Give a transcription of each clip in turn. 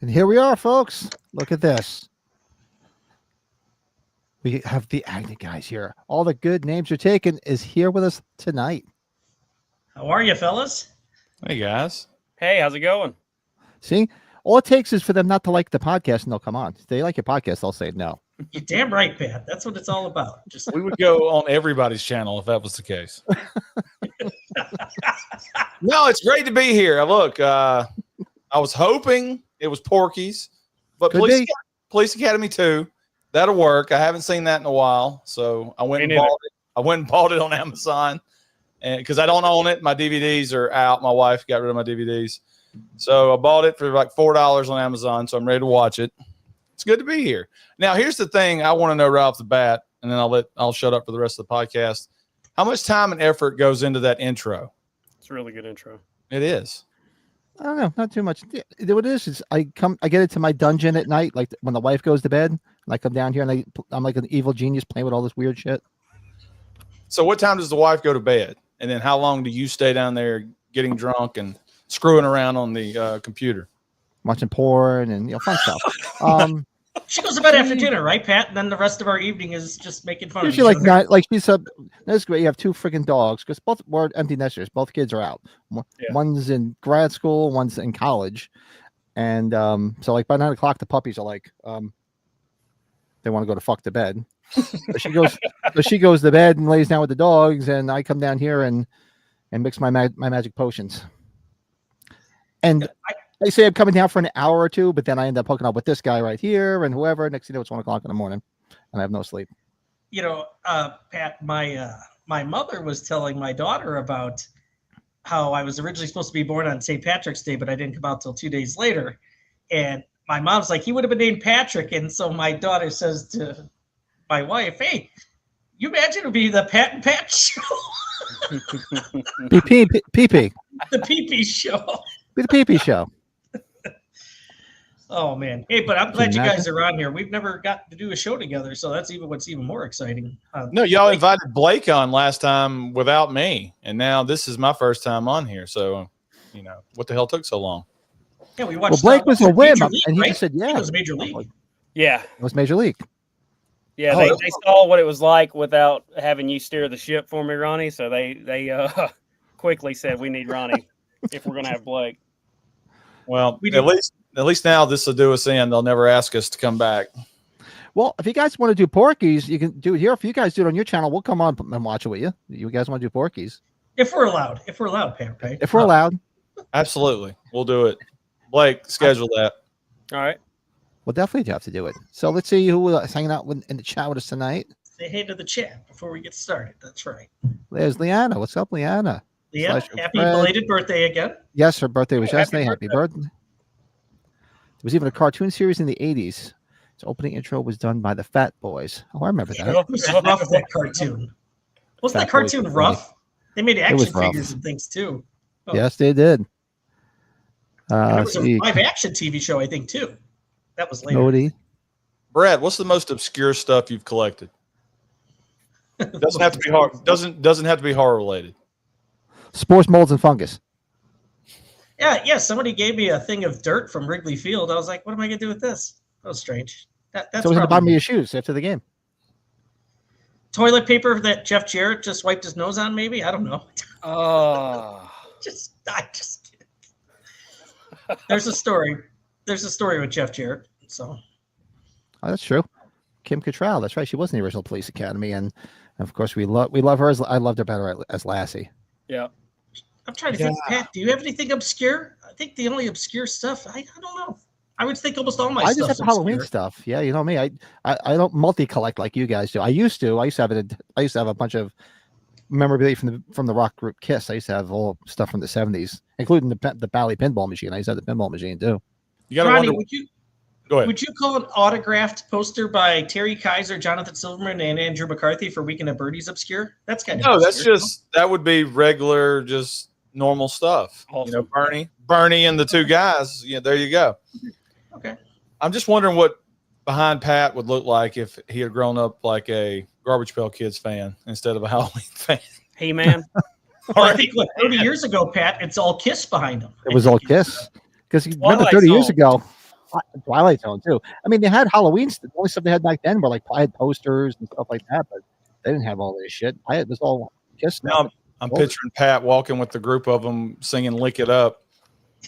And here we are, folks. Look at this. We have the ATGNAT guys here. All the good names are taken is here with us tonight. How are you, fellas? Hey, guys. Hey, how's it going? See, all it takes is for them not to like the podcast and they'll come on. If they like your podcast, they'll say no. You're damn right, Pat. That's what it's all about. Just We would go on everybody's channel if that was the case. No, it's great to be here. Look, I was hoping it was Porky's, but Police Academy 2, that'll work. I haven't seen that in a while, so I went and bought it. I went and bought it on Amazon, and because I don't own it, my DVDs are out. My wife got rid of my DVDs, so I bought it for like $4 on Amazon. So I'm ready to watch it. It's good to be here. Now, here's the thing I want to know right off the bat, and then I'll shut up for the rest of the podcast. How much time and effort goes into that intro? It's a really good intro. It is. I don't know, not too much. What it is I get into my dungeon at night, like when the wife goes to bed, and I come down here and I'm like an evil genius playing with all this weird shit. So what time does the wife go to bed? And then how long do you stay down there getting drunk and screwing around on the computer? Watching porn and fun stuff. she goes to bed after dinner, right, Pat? And then the rest of our evening is just making fun usually of each other. like she's that's great. You have two freaking dogs because both were empty nesters. Both kids are out. One's in grad school, one's in college, and so like by 9 o'clock the puppies are like they want to go to fuck to bed. So she goes to bed and lays down with the dogs, and I come down here and mix my magic potions. And they say I'm coming down for an hour or two, but then I end up hooking up with this guy right here and whoever. Next thing you know, it's 1 o'clock in the morning, and I have no sleep. Pat, my mother was telling my daughter about how I was originally supposed to be born on St. Patrick's Day, but I didn't come out till 2 days later. And my mom's like, he would have been named Patrick. And so my daughter says to my wife, hey, you imagine it would be the Pat and Pat show. PP. The PP show. Be the PP show. Oh, man. Hey, but I'm glad you guys are on here. We've never got to do a show together, so that's what's even more exciting. No, y'all invited Blake on last time without me, and now this is my first time on here. So, what the hell took so long? Yeah, we watched. Well, Blake was a whim, League, and he right? just said, "Yeah, it was Major League." Yeah, it was Major League." Yeah, they saw what it was like without having you steer the ship for me, Ronnie. So they quickly said, "We need Ronnie if we're going to have Blake." Well, at least now this will do us in. They'll never ask us to come back. Well, if you guys want to do Porky's, you can do it here. If you guys do it on your channel, we'll come on and watch it with you. You guys want to do Porky's? If we're allowed, Pat. Right? If we're allowed. Absolutely. We'll do it. Blake, schedule that. All right. We'll definitely have to do it. So let's see who is hanging out in the chat with us tonight. Say hey to the chat before we get started. That's right. There's Leanna. What's up, Leanna? Leanna, happy belated birthday again. Yes, her birthday was yesterday. Happy birthday. There was even a cartoon series in the 80s. Its opening intro was done by the Fat Boys. Oh, I remember that. It was rough, that cartoon. Wasn't that cartoon rough? They made action figures and things, too. Oh. Yes, they did. There was a live-action TV show, I think, too. That was later. Brody, Brad, what's the most obscure stuff you've collected? Doesn't have to be horror. Doesn't have to be horror related. Sports molds and fungus. Yeah. Somebody gave me a thing of dirt from Wrigley Field. I was like, what am I gonna do with this? That was strange. That's so it was at the bottom of your shoes after the game. Toilet paper that Jeff Jarrett just wiped his nose on, maybe? I don't know. Oh. I just kidding. There's a story. There's a story with Jeff Jarrett. So that's true. Kim Cattrall, that's right. She was in the original Police Academy, and of course we love her as I loved her better as Lassie. Yeah. I'm trying to think, Pat, do you have anything obscure? I think the only obscure stuff, I don't know. I would think almost all my stuff. I just have Halloween stuff. Yeah, you know me. I don't multi-collect like you guys do. I used to have a bunch of memorabilia from the rock group Kiss. I used to have all stuff from the 70s, including the Bally pinball machine. I used to have the pinball machine too. You gotta Ronnie, wonder. Go ahead. Would you call an autographed poster by Terry Kaiser, Jonathan Silverman, and Andrew McCarthy for Weekend at Birdie's obscure? That's kind of no. obscure. That would be regular, just normal stuff. Awesome. You know, Bernie, and the two guys. Yeah, there you go. Okay. I'm just wondering what Behind Pat would look like if he had grown up like a Garbage Pail Kids fan instead of a Halloween fan. Hey, man. Well, I think 30 years ago, Pat, it's all Kiss behind him. It was all Kiss. Because remember 30 years ago, Twilight Zone too. I mean, they had Halloween. The only stuff they had back then were like I had posters and stuff like that, but they didn't have all this shit. It was all Kiss. Now I'm picturing Pat walking with the group of them singing "Lick It Up."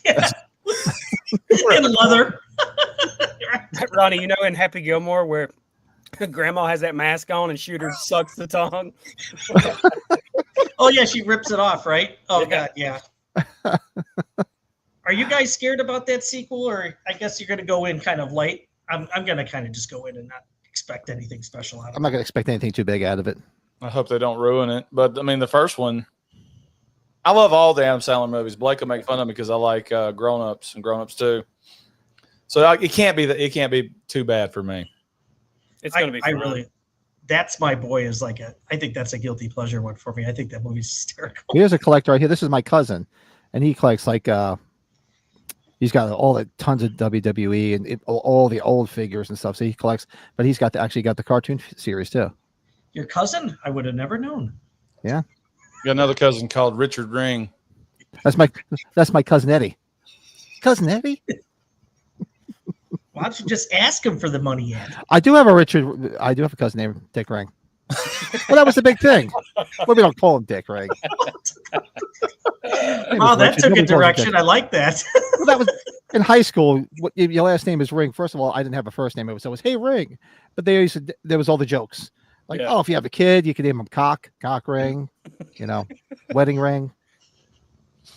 Yeah. In leather. Ronnie, you know in Happy Gilmore where Grandma has that mask on and Shooter sucks the tongue? Oh, yeah, she rips it off, right? Oh, Yeah. God, yeah. Are you guys scared about that sequel, or I guess you're going to go in kind of light? I'm going to kind of just go in and not expect anything special out of it. I'm not going to expect anything too big out of it. I hope they don't ruin it. But I mean, the first one, I love all the Adam Sandler movies. Blake will make fun of me because I like Grown Ups and Grown Ups too. So it can't be too bad for me. It's going to be fun. That's My Boy is like I think that's a guilty pleasure one for me. I think that movie's hysterical. Here's a collector right here. This is my cousin, and he collects like he's got all the tons of WWE and all the old figures and stuff. So he collects, but he's got actually got the cartoon series too. Your cousin? I would have never known. Yeah. Got another cousin called Richard Ring. That's my cousin Eddie. Cousin Eddie? Why don't you just ask him for the money, Ed? I do have a cousin named Dick Ring. Well, that was the big thing. Well, we don't call him Dick Ring. Oh, that took a direction. I like that. Well, that was in high school. Your last name is Ring. First of all, I didn't have a first name. It was Hey Ring. But there was all the jokes. Like, oh, if you have a kid, you could name him Cock Ring, Wedding Ring,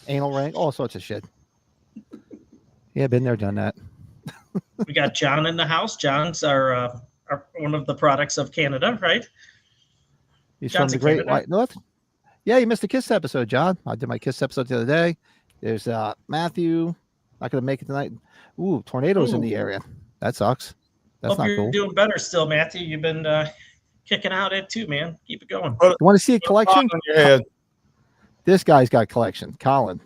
Anal Ring, all sorts of shit. Yeah, been there, done that. We got John in the house. John's our one of the products of Canada, right? He's John's from the Great White North. Yeah, you missed a Kiss episode, John. I did my Kiss episode the other day. There's Matthew. Not going to make it tonight. Ooh, tornadoes in the area. That sucks. That's Hope not you're cool. doing better still, Matthew. You've been kicking out it too, man. Keep it going. You want to see a collection? On your head. This guy's got a collection. Colin.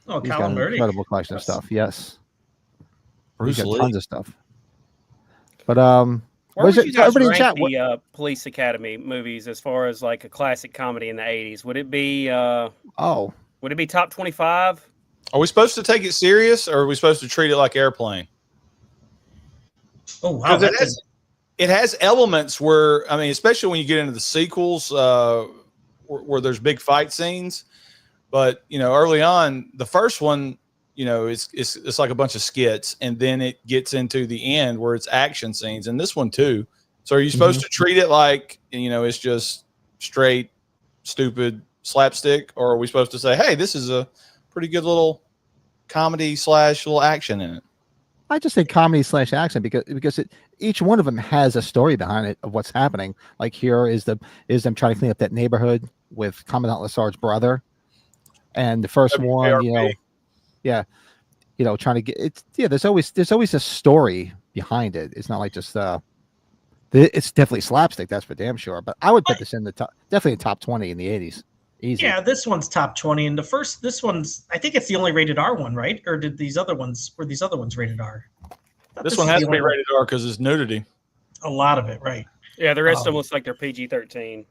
Oh, He's Colin got an Murray. incredible collection of stuff. Yes. Bruce He's got Lee. tons of stuff. But Where would you guys everybody in rank chat, the Police Academy movies as far as like a classic comedy in the 80s? Would it be would it be top 25? Are we supposed to take it serious, or are we supposed to treat it like Airplane? Oh, wow. It has elements where, I mean, especially when you get into the sequels where there's big fight scenes. But, early on, the first one, it's like a bunch of skits, and then it gets into the end where it's action scenes, and this one too. So are you supposed to treat it like, it's just straight, stupid slapstick, or are we supposed to say, hey, this is a pretty good little comedy / little action in it? I just think comedy / action because each one of them has a story behind it of what's happening. Like here is them trying to clean up that neighborhood with Commandant Lassard's brother, and the first one, trying to get it's there's always a story behind it. It's not like just it's definitely slapstick, that's for damn sure. But I would put this in the top, definitely in top 20 in the 80s. Easy. Yeah, this one's top 20, and this one's I think it's the only rated R one, right? Or were these other ones rated R? This one has to be rated R because it's nudity. A lot of it, right? Yeah, the rest of them looks like they're PG-13.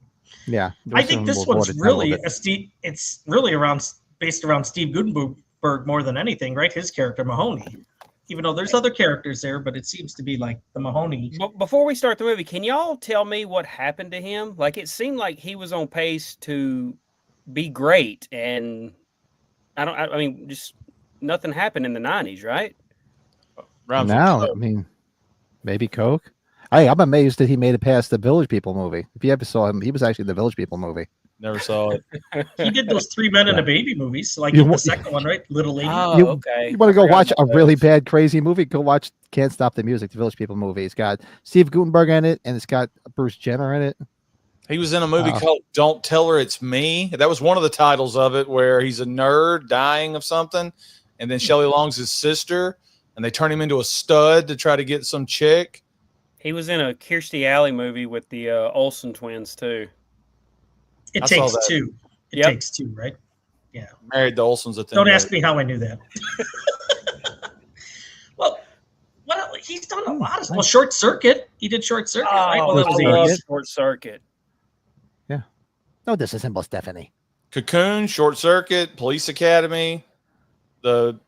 Yeah, I think this one's really it's really based around Steve Gutenberg more than anything, right? His character Mahoney. Even though there's other characters there, but it seems to be like the Mahoney. But before we start the movie, can y'all tell me what happened to him? Like, it seemed like he was on pace to be great, and I mean, just nothing happened in the 90s, right? Now, I mean, maybe Coke. I'm amazed that he made it past the Village People movie. If you ever saw him, he was actually in the Village People movie. Never saw it. He did those 3 Men and a Baby movies, like the second one, right? Little Lady. Oh, okay. You want to go watch a really bad, crazy movie? Go watch Can't Stop the Music, the Village People movie. It's got Steve Gutenberg in it, and it's got Bruce Jenner in it. He was in a movie called Don't Tell Her It's Me. That was one of the titles of it, where he's a nerd dying of something, and then Shelley Long's his sister, and they turn him into a stud to try to get some chick. He was in a Kirstie Alley movie with the Olsen twins, too. It takes 2. It takes 2, right? Yeah. Married the Olsens at the Don't ask me how I knew that. Well, he's done a lot of Short Circuit. He did Short Circuit, right? Well, that was Short Circuit. Yeah. No, this isn't Stephanie. Cocoon, Short Circuit, Police Academy, the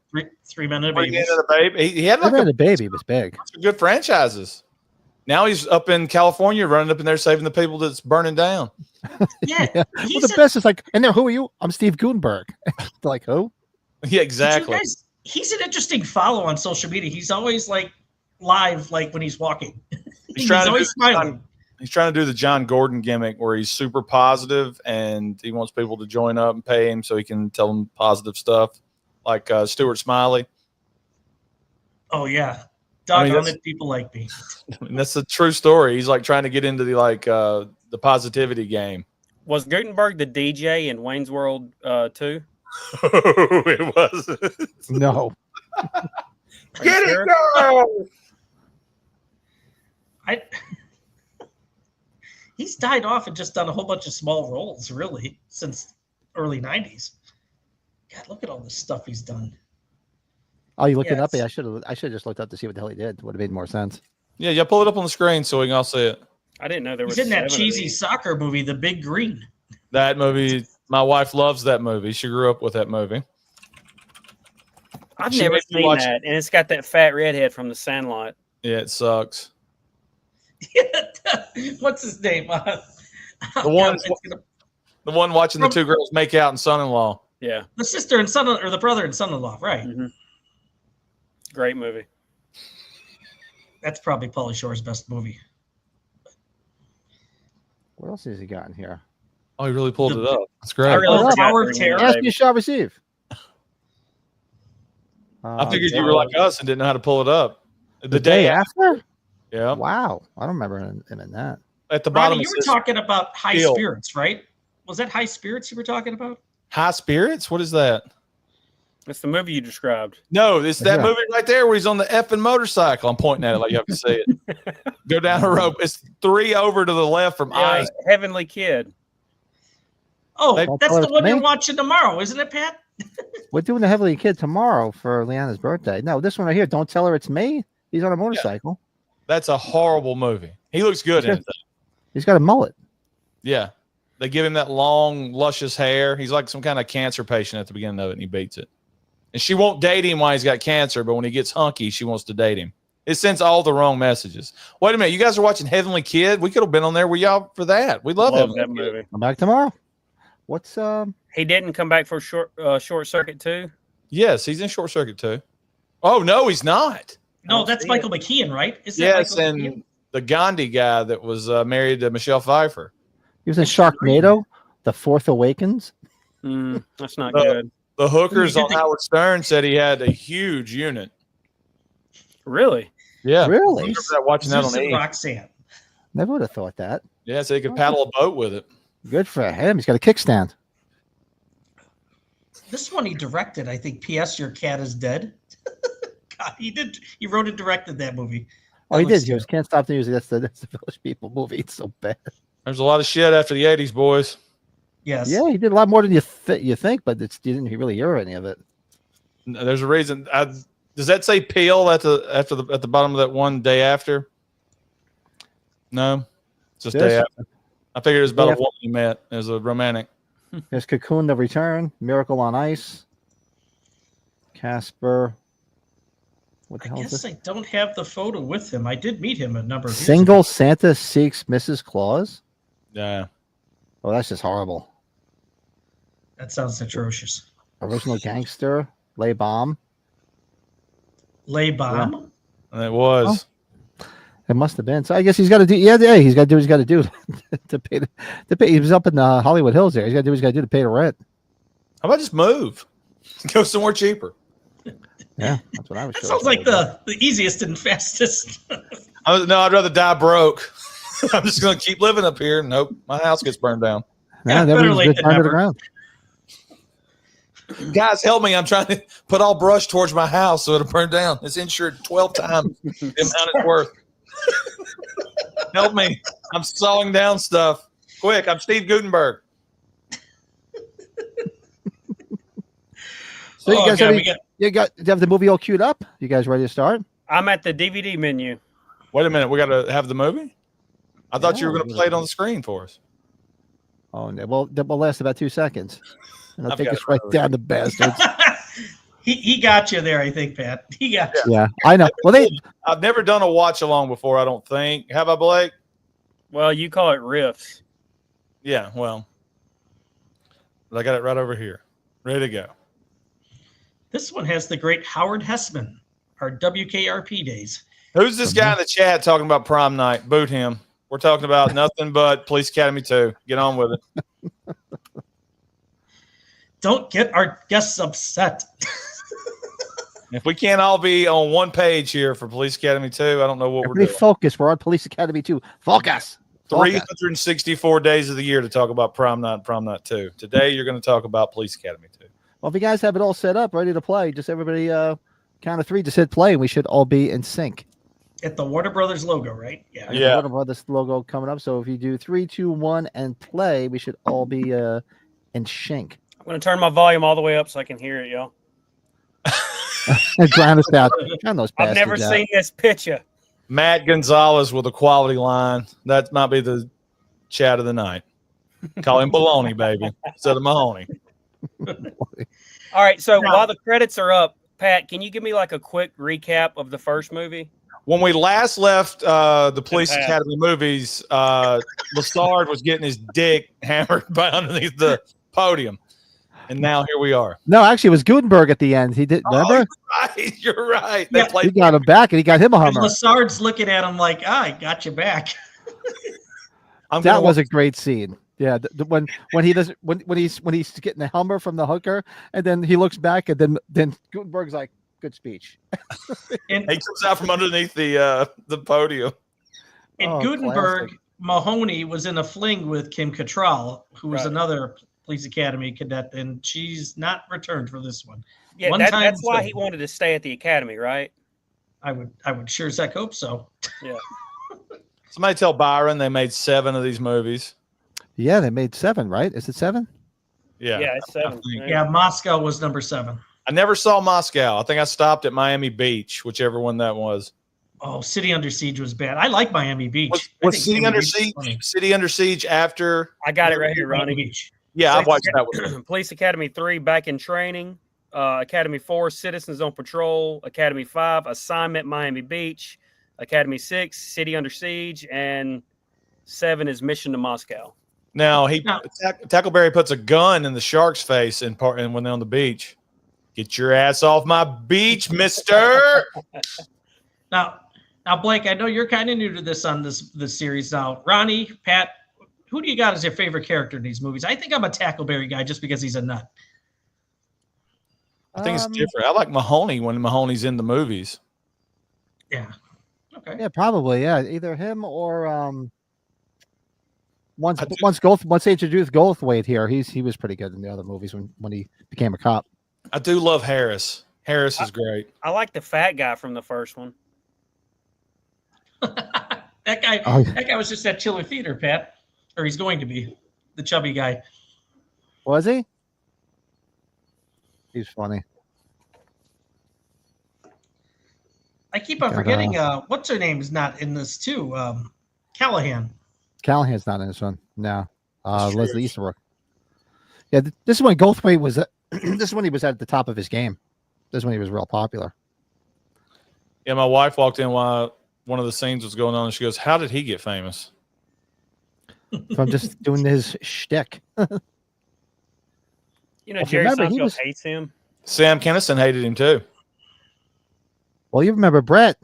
3 Men and a Baby. He had like a baby was big. Good franchises. Now he's up in California, running up in there, saving the people that's burning down. Yeah. Well, the best is like, and then who are you? I'm Steve Gutenberg. They're like, who? Yeah, exactly. Guys, he's an interesting follow on social media. He's always like live, like when he's walking. He's always smiling. He's trying to do the John Gordon gimmick where he's super positive and he wants people to join up and pay him so he can tell them positive stuff, like Stuart Smiley. Oh, yeah. Doggone it, people like me. That's a true story. He's like trying to get into the positivity game. Was Gutenberg the DJ in Wayne's World 2? It wasn't. No. Get it, girl! He's died off and just done a whole bunch of small roles, really, since early 90s. God, look at all this stuff he's done. Oh, you looked it up? Yeah, I should have just looked up to see what the hell he did. Would have made more sense. Yeah, pull it up on the screen so we can all see it. I didn't know there was. He's in that cheesy soccer movie, The Big Green. That movie, my wife loves that movie. She grew up with that movie. I've never seen that, and it's got that fat redhead from The Sandlot. Yeah, it sucks. What's his name? The one watching the 2 girls make out in Son-in-Law. Yeah, the sister and son, or the brother and son-in-law, right? Mm-hmm. Great movie. That's probably Pauly Shore's best movie. What else has he got in here? Oh, he really pulled it up. That's great. Tower of Terror. Ask you shall receive. I figured you were like us and didn't know how to pull it up. The day after? Yeah. Wow. I don't remember him in that. At the bottom, Ronnie, you were talking about High Spirits, right? Was that High Spirits you were talking about? High Spirits? What is that? That's the movie you described. No, it's that movie right there where he's on the effing motorcycle. I'm pointing at it like you have to see it. Go down a rope. It's 3 over to the left from Ice. Heavenly Kid. Oh, that's the one you're watching tomorrow, isn't it, Pat? We're doing the Heavenly Kid tomorrow for Leanna's birthday. No, this one right here. Don't tell her it's me. He's on a motorcycle. Yeah. That's a horrible movie. He looks good in it. He's got a mullet. Yeah. They give him that long, luscious hair. He's like some kind of cancer patient at the beginning of it, and he beats it. And she won't date him while he's got cancer, but when he gets hunky, she wants to date him. It sends all the wrong messages. Wait a minute. You guys are watching Heavenly Kid? We could have been on there with y'all for that. We love that movie. I'm back tomorrow. What's He didn't come back for Short Circuit 2? Yes, he's in Short Circuit 2. Oh, no, he's not. No, that's Michael McKean, right? Yes, and the Gandhi guy that was married to Michelle Pfeiffer. He was in Sharknado, The Fourth Awakens. That's not good. The hookers on Howard Stern said he had a huge unit. Really? Yeah. Really? Watching that on Roxanne. Never would have thought that. Yeah, so he could paddle a boat with it. Good for him. He's got a kickstand. This one he directed, I think. P.S. Your Cat is Dead. God, he did. He wrote and directed that movie. Oh, he did. He was Can't Stop the Music. That's the Village People movie. It's so bad. There's a lot of shit after the 80s, boys. Yes. Yeah, he did a lot more than you think, but you didn't really hear any of it. There's a reason. Does that say Peel at the bottom of that one day after? No, it's just day after. I figured it was about a woman he met. It was a romantic. There's Cocoon: The Return, Miracle on Ice, Casper. What the hell is this? I don't have the photo with him. I did meet him a number of years Single ago. Santa Seeks Mrs. Claus. Yeah. Oh, that's just horrible. That sounds atrocious. Original Gangster, Lay Bomb. Lay Bomb? Yeah. It was. Oh, it must have been. So I guess he's got to do. Yeah, he's got to do what he's got to do to pay. He was up in the Hollywood Hills there. He's got to do what he's got to do to pay the rent. How about just move? Go somewhere cheaper. Yeah, that's what I was. That sounds like the easiest and fastest. I'd rather die broke. I'm just going to keep living up here. Nope, my house gets burned down. Yeah, better late than never. Guys, help me. I'm trying to put all brush towards my house so it'll burn down. It's insured 12 times the amount it's worth. Help me. I'm sawing down stuff. Quick, I'm Steve Gutenberg. So you guys have the movie all queued up? You guys ready to start? I'm at the DVD menu. Wait a minute. We got to have the movie? I thought you were going to play it on the screen for us. Oh, no. Well, that will last about 2 seconds. And I'll take us right down the bastards. he got you there, I think, Pat. He got you. Yeah, I know. Well, I've never done a watch along before, I don't think. Have I, Blake? Well, you call it riffs. Yeah, well. But I got it right over here. Ready to go. This one has the great Howard Hessman, our WKRP days. Who's this guy in the chat talking about prom night? Boot him. We're talking about nothing but Police Academy 2. Get on with it. Don't get our guests upset. If we can't all be on one page here for Police Academy 2, I don't know what we're doing. Focus. We're on Police Academy 2. Focus. 364 days of the year to talk about prom night and prom night 2. Today, you're going to talk about Police Academy 2. Well, if you guys have it all set up, ready to play, just everybody count of 3, just hit play, and we should all be in sync. At the Warner Brothers logo, right? Yeah. The Warner Brothers logo coming up. So if you do 3, 2, 1, and play, we should all be in sync. I'm going to turn my volume all the way up so I can hear it, y'all. Drown us out. Drown those I've never seen this picture. Matt Gonzalez with a quality line. That might be the chat of the night. Call him Baloney, baby, instead of Mahoney. All right, so while the credits are up, Pat, can you give me like a quick recap of the first movie? When we last left the Police Academy movies, Lassard was getting his dick hammered by underneath the podium. And now here we are. No, actually, it was Gutenberg at the end. He did, remember? You're right. He got him back, and he got him a Hummer. Lassard's looking at him like, I got you back. That was a great scene. Yeah, when he's getting the Hummer from the hooker, and then he looks back, and then Gutenberg's like, "Good speech." And he comes out from underneath the podium. And Gutenberg, classic. Mahoney was in a fling with Kim Cattrall, who was another Police Academy cadet, and she's not returned for this one. Yeah, that's why he wanted to stay at the academy, right? I would sure as heck hope so. Yeah. Somebody tell Byron they made 7 of these movies. Yeah, they made 7, right? Is it 7? Yeah. Yeah, it's 7. Yeah, Moscow was number 7. I never saw Moscow. I think I stopped at Miami Beach, whichever one that was. Oh, City Under Siege was bad. I like Miami Beach. Was City Under Siege? City Under Siege after? I got it right here, Ronnie. Beach. Yeah, I've watched that one. Police Academy 3, Back in Training. Academy 4, Citizens on Patrol. Academy 5, Assignment Miami Beach. Academy 6, City Under Siege. And 7 is Mission to Moscow. Now, Tackleberry puts a gun in the shark's face and when they're on the beach. Get your ass off my beach, mister. Now, Blake, I know you're kind of new to this on this series now. Ronnie, Pat, who do you got as your favorite character in these movies? I think I'm a Tackleberry guy just because he's a nut. I think it's different. I like Mahoney when Mahoney's in the movies. Yeah. Okay. Yeah, probably. Yeah, either him or once they introduced Goldthwait here, he was pretty good in the other movies when he became a cop. I do love Harris. Harris is great. I like the fat guy from the first one. That guy was just at Chiller Theater, Pat. Or he's going to be the chubby guy. Was he? He's funny. I keep on forgetting. What's her name is not in this too. Callahan. Callahan's not in this one. No. Leslie Easterbrook. Yeah, this is when Goldthwait was. This is when he was at the top of his game. This is when he was real popular. Yeah, my wife walked in while one of the scenes was going on, and she goes, "How did he get famous?" From just doing his shtick. Jerry Seinfeld hates him. Sam Kinison hated him too. Well, you remember Brett?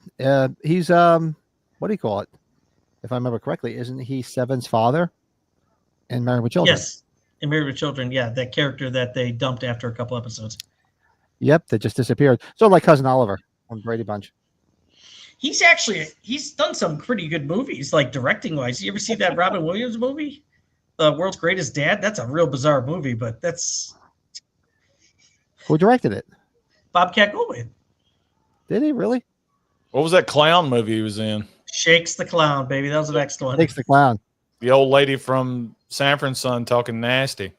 He's what do you call it? If I remember correctly, isn't he Seven's father in Married with Children? Yes, in Married with Children. Yeah, that character that they dumped after a couple episodes. Yep, that just disappeared. So like Cousin Oliver on Brady Bunch. He's done some pretty good movies, like directing wise. You ever see that Robin Williams movie, The World's Greatest Dad? That's a real bizarre movie, but that's who directed it? Bobcat Goldthwait. Did he really? What was that clown movie he was in? Shakes the Clown, baby. That was the next one. Shakes the Clown. The old lady from Sanford's Son talking nasty.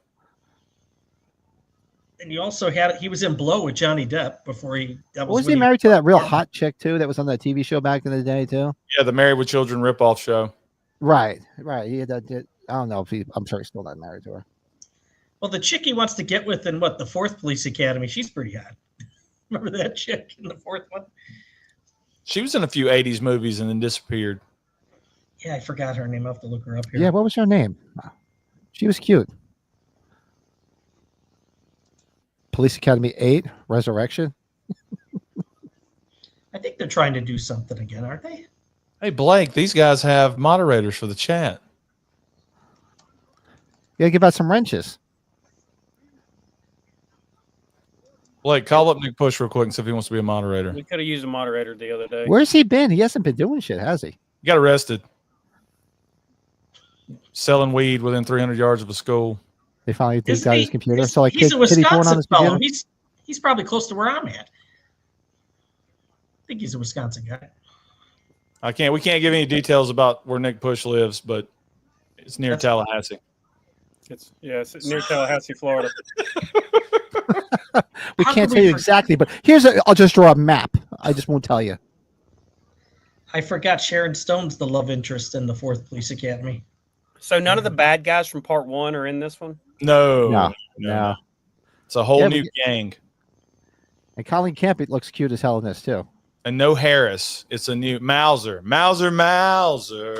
And you also he was in Blow with Johnny Depp before he. Was he married to that real hot chick too? That was on that TV show back in the day too. Yeah, the Married with Children ripoff show. Right. He had that. I don't know if I'm sure he's still not married to her. Well, the chick he wants to get with in the fourth Police Academy, she's pretty hot. Remember that chick in the fourth one? She was in a few 80s movies and then disappeared. Yeah, I forgot her name. I'll have to look her up here. Yeah, what was her name? She was cute. Police Academy 8, Resurrection. I think they're trying to do something again, aren't they? Hey, Blake, these guys have moderators for the chat. You gotta give out some wrenches. Blake, call up Nick Push real quick and see if he wants to be a moderator. We could have used a moderator the other day. Where's he been? He hasn't been doing shit, has he? He got arrested. Selling weed within 300 yards of a school. They finally got his computer. So like he's a Wisconsin fellow. He's probably close to where I'm at. I think he's a Wisconsin guy. We can't give any details about where Nick Push lives, but it's near Tallahassee. It's near Tallahassee, Florida. We can't tell you exactly, but I'll just draw a map. I just won't tell you. I forgot Sharon Stone's the love interest in the fourth Police Academy. So none of the bad guys from part 1 are in this one? No. It's a whole new gang. And Colleen Campion looks cute as hell in this too. And no Harris. It's a new Mauser.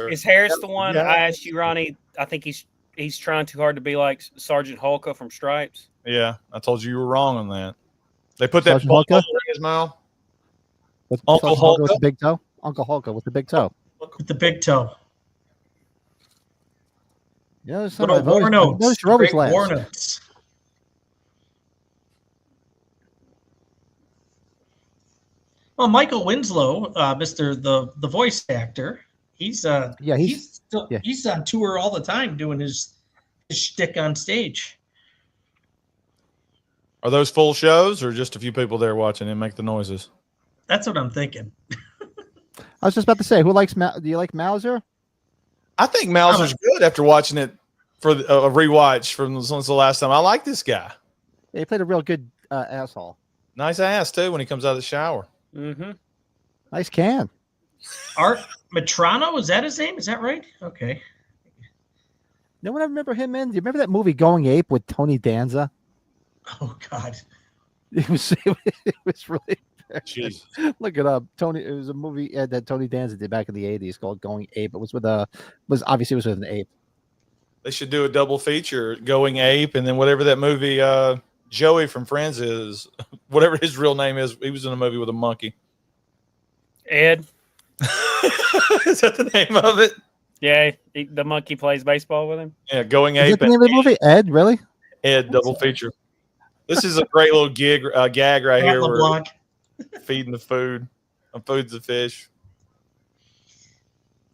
Is Harris the one I asked you, Ronnie? I think he's trying too hard to be like Sergeant Hulka from Stripes. Yeah, I told you were wrong on that. They put that Hulka in his mouth. Uncle Hulka with the big toe. Uncle Hulka with the big toe. With the big toe. Yeah, there's little war notes. War notes. Well, Michael Winslow, the voice actor, he's on tour all the time doing his shtick on stage. Are those full shows or just a few people there watching and make the noises? That's what I'm thinking. I was just about to say, do you like Mauser? I think Mauser's good after watching it for a rewatch since the last time. I like this guy. Yeah, he played a real good asshole. Nice ass too when he comes out of the shower. Mm-hmm. Nice can. Art Metrano, is that his name? Is that right? Okay. No one remember him in? Do you remember that movie Going Ape with Tony Danza? Oh God. It was really bad. Jesus. Look it up. It was a movie that Tony Danza did back in the 80s called Going Ape. It was with with an ape. They should do a double feature, Going Ape, and then whatever that movie Joey from Friends is, whatever his real name is, he was in a movie with a monkey. Ed. Is that the name of it? Yeah, the monkey plays baseball with him. Yeah, Going Is Ape. that the name of the movie? Ed, really? Ed, double feature. This is a great little gag right here. We're feeding the food. Food's the fish.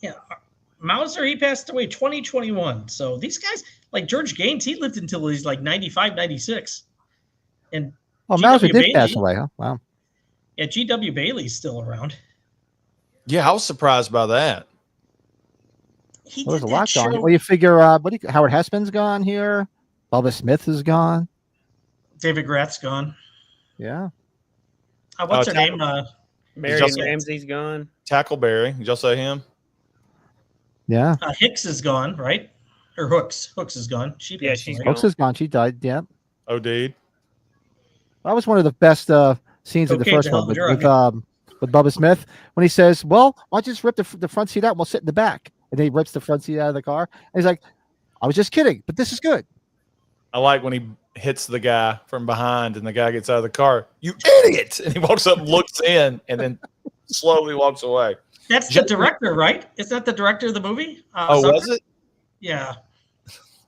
Yeah. Mauser, he passed away 2021. So these guys, like George Gaines, he lived until he's like 95, 96. And Mauser did pass away, huh? Wow. Yeah, G.W. Bailey's still around. Yeah, I was surprised by that. There's a lot gone. Well, you figure, Howard Hessman's gone here. Bubba Smith is gone. David Graff's gone. Yeah. What's her name? Marion Ramsey's gone. Tackleberry. Did y'all say him? Yeah. Hicks is gone, right? Or Hooks. Hooks is gone. She's gone. Hooks is gone. She died. Yeah. Oh, dude. That was one of the best scenes in the first one with Bubba Smith when he says, "Well, why don't you just rip the front seat out and we'll sit in the back?" And then he rips the front seat out of the car. And he's like, "I was just kidding, but this is good." I like when he hits the guy from behind and the guy gets out of the car. You idiot! And he walks up and looks in and then slowly walks away. That's the director, right? Is that the director of the movie? Was it? Yeah.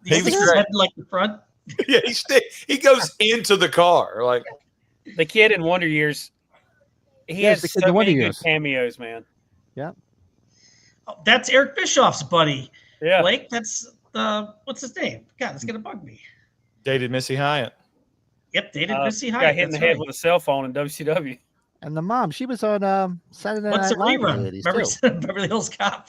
He was head like the front. Yeah, he goes into the car like the kid in Wonder Years. He has so many good cameos, man. Yeah. Oh, that's Eric Bischoff's buddy. Yeah. Blake, that's what's his name? God, it's gonna bug me. Dated Missy Hyatt. Yep, dated Missy Hyatt. Got hit in the head with a cell phone in WCW. And the mom, she was on Saturday Night Live. What's the rerun? Remember Beverly Hills Cop?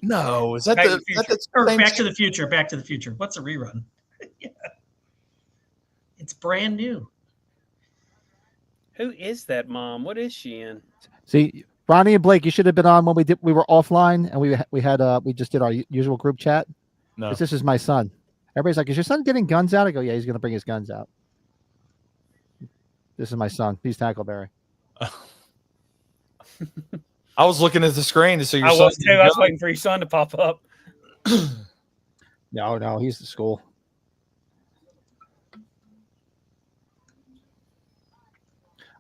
No, is that Back to the Future? Back to the Future. What's a rerun? Yeah. It's brand new. Who is that mom? What is she in? See, Ronnie and Blake, you should have been on when we were offline and we just did our usual group chat. No, this is my son. Everybody's like, "Is your son getting guns out?" I go, "Yeah, he's going to bring his guns out." This is my son. He's Tackleberry. I was looking at the screen to see your son. I was waiting for your son to pop up. No, he's at school.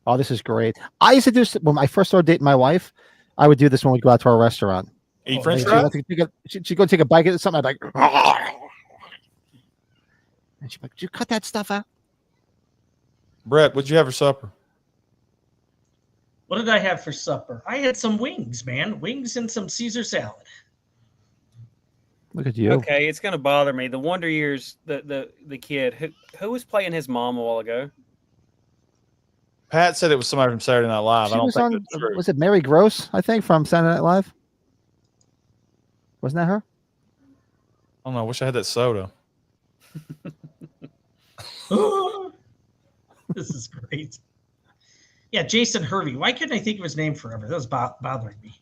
Oh, this is great. I used to do when I first started dating my wife. I would do this when we go out to our restaurant. Eat French fries? She'd go take a bite at something. I'd be like, and she'd be like, "Did you cut that stuff out?" Brett, what'd you have for supper? What did I have for supper? I had some wings, man. Wings and some Caesar salad. Look at you. Okay, it's gonna bother me. The Wonder Years, the kid who was playing his mom a while ago. Pat said it was somebody from Saturday Night Live. I don't think that's true. Was it Mary Gross, I think, from Saturday Night Live? Wasn't that her? I don't know. I wish I had that soda. This is great. Yeah, Jason Hervey. Why couldn't I think of his name forever? That was bothering me.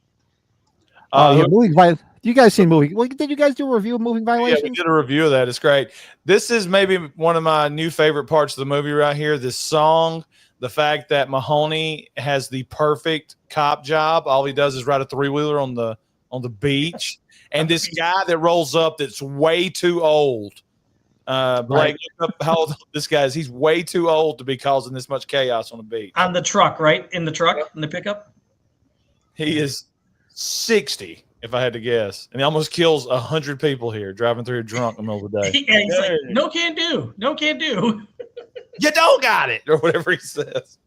Yeah, you guys seen movie? Well, did you guys do a review of Moving Violations? Yeah, we did a review of that. It's great. This is maybe one of my new favorite parts of the movie right here. This song, the fact that Mahoney has the perfect cop job. All he does is ride a three-wheeler on the beach. And this guy that rolls up that's way too old. Blake, look up how old this guy is. He's way too old to be causing this much chaos on the beach. On the truck, right? In the truck, in the pickup? He is 60, if I had to guess. And he almost kills 100 people here driving through drunk in the middle of the day. Yeah, he's like, no can do. No can do. You don't got it, or whatever he says.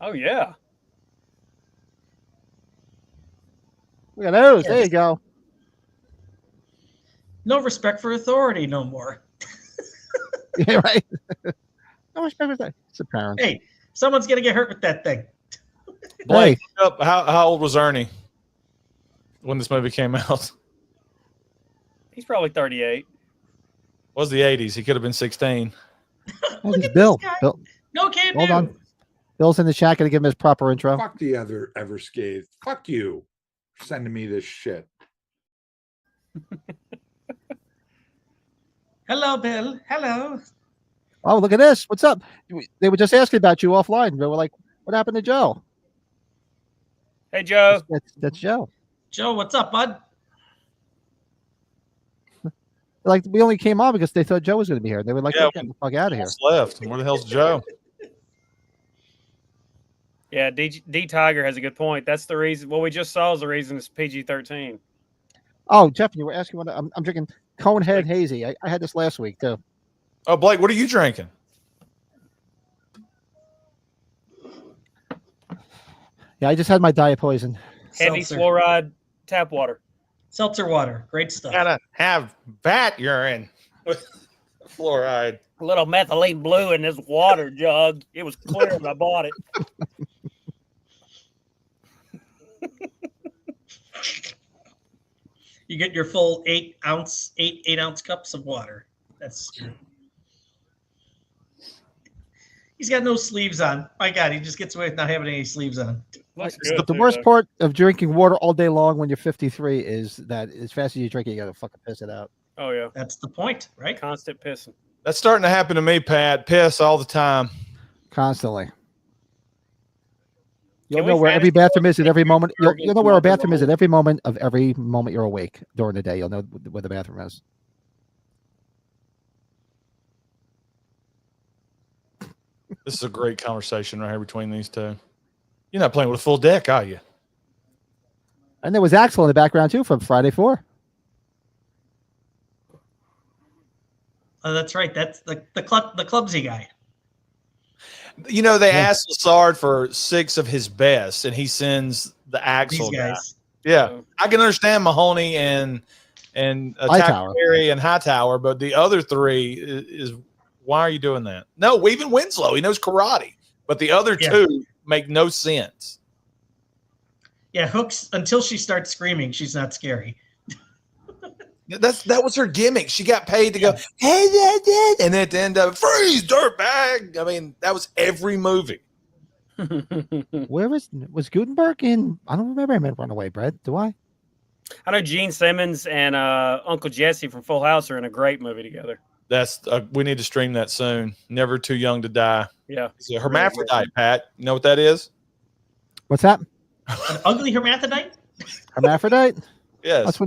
Oh, yeah. Look at those. There you go. No respect for authority no more. Yeah, right. No respect for that. It's apparent. Hey, someone's going to get hurt with that thing. Blake, how old was Ernie when this movie came out? He's probably 38. Was the 80s. He could have been 16. Look at Bill. Bill. No can do. Hold on. Bill's in the chat. Going to give him his proper intro. Fuck the other Everscathed. Fuck you for sending me this shit. Hello, Bill. Hello. Oh, look at this. What's up? They were just asking about you offline. They were like, "What happened to Joe?" Hey, Joe. That's Joe. Joe, what's up, bud? Like, we only came on because they thought Joe was going to be here. They were like, "Get the fuck out of here." Left. Where the hell's Joe? Yeah, D Tiger has a good point. That's the reason. What we just saw is the reason it's PG-13. Oh, Jeff, you were asking what I'm drinking. Conehead Hazy. I had this last week too. Oh, Blake, what are you drinking? Yeah, I just had my diet poison. Heavy fluoride tap water. Seltzer water. Great stuff. Gotta have bat urine with fluoride. A little methylene blue in this water jug. It was clear when I bought it. You get your full 8 ounce cups of water. That's He's got no sleeves on. My God, he just gets away with not having any sleeves on. Looks The good, too, worst though. part of drinking water all day long when you're 53 is that as fast as you drink it, you gotta fucking piss it out. Oh yeah, That's the point, right? constant pissing. That's starting to happen to me, Pat. Piss all the time. Constantly. Can You'll we know where every fast bathroom is at forward every moment. You'll Bergen know where a to bathroom is at Rumble? every moment you're awake during the day. You'll know where the bathroom is. This is a great conversation right here between these two. You're not playing with a full deck, are you? And there was Axel in the background too from Friday 4. Oh, that's right. That's the clumsy guy. You know, they asked Lassard for 6 of his best, and he sends the Axel These guy. guys. Yeah, I can understand Mahoney and Hightower. Perry and Hightower, but the other 3 is why are you doing that? No, even Winslow, he knows karate, but the other 2 make no sense. Yeah, Hooks, until she starts screaming, she's not scary. That was her gimmick. She got paid to go, hey, and then at the end of freeze, dirtbag. I mean, that was every movie. Where was Gutenberg in? I don't remember him in Runaway Brett. Do I? I know Gene Simmons and Uncle Jesse from Full House are in a great movie together. That's we need to stream that soon. Never Too Young to Die. Yeah, It's a hermaphrodite, Pat. You know what that is? What's that? An ugly hermaphrodite? Hermaphrodite? Yes. That's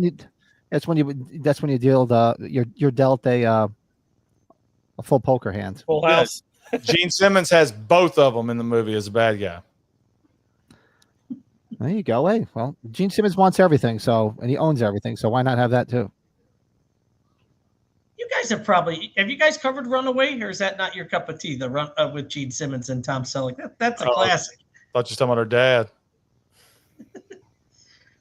when you deal you're dealt a full poker hand. Full House. Gene Simmons has both of them in the movie as a bad guy. There you go. Hey, well, Gene Simmons wants everything, and he owns everything, so why not have that too? You guys have you guys covered Runaway, or is that not your cup of tea? The run with Gene Simmons and Tom Selleck. That's a classic. Thought you were talking about her dad.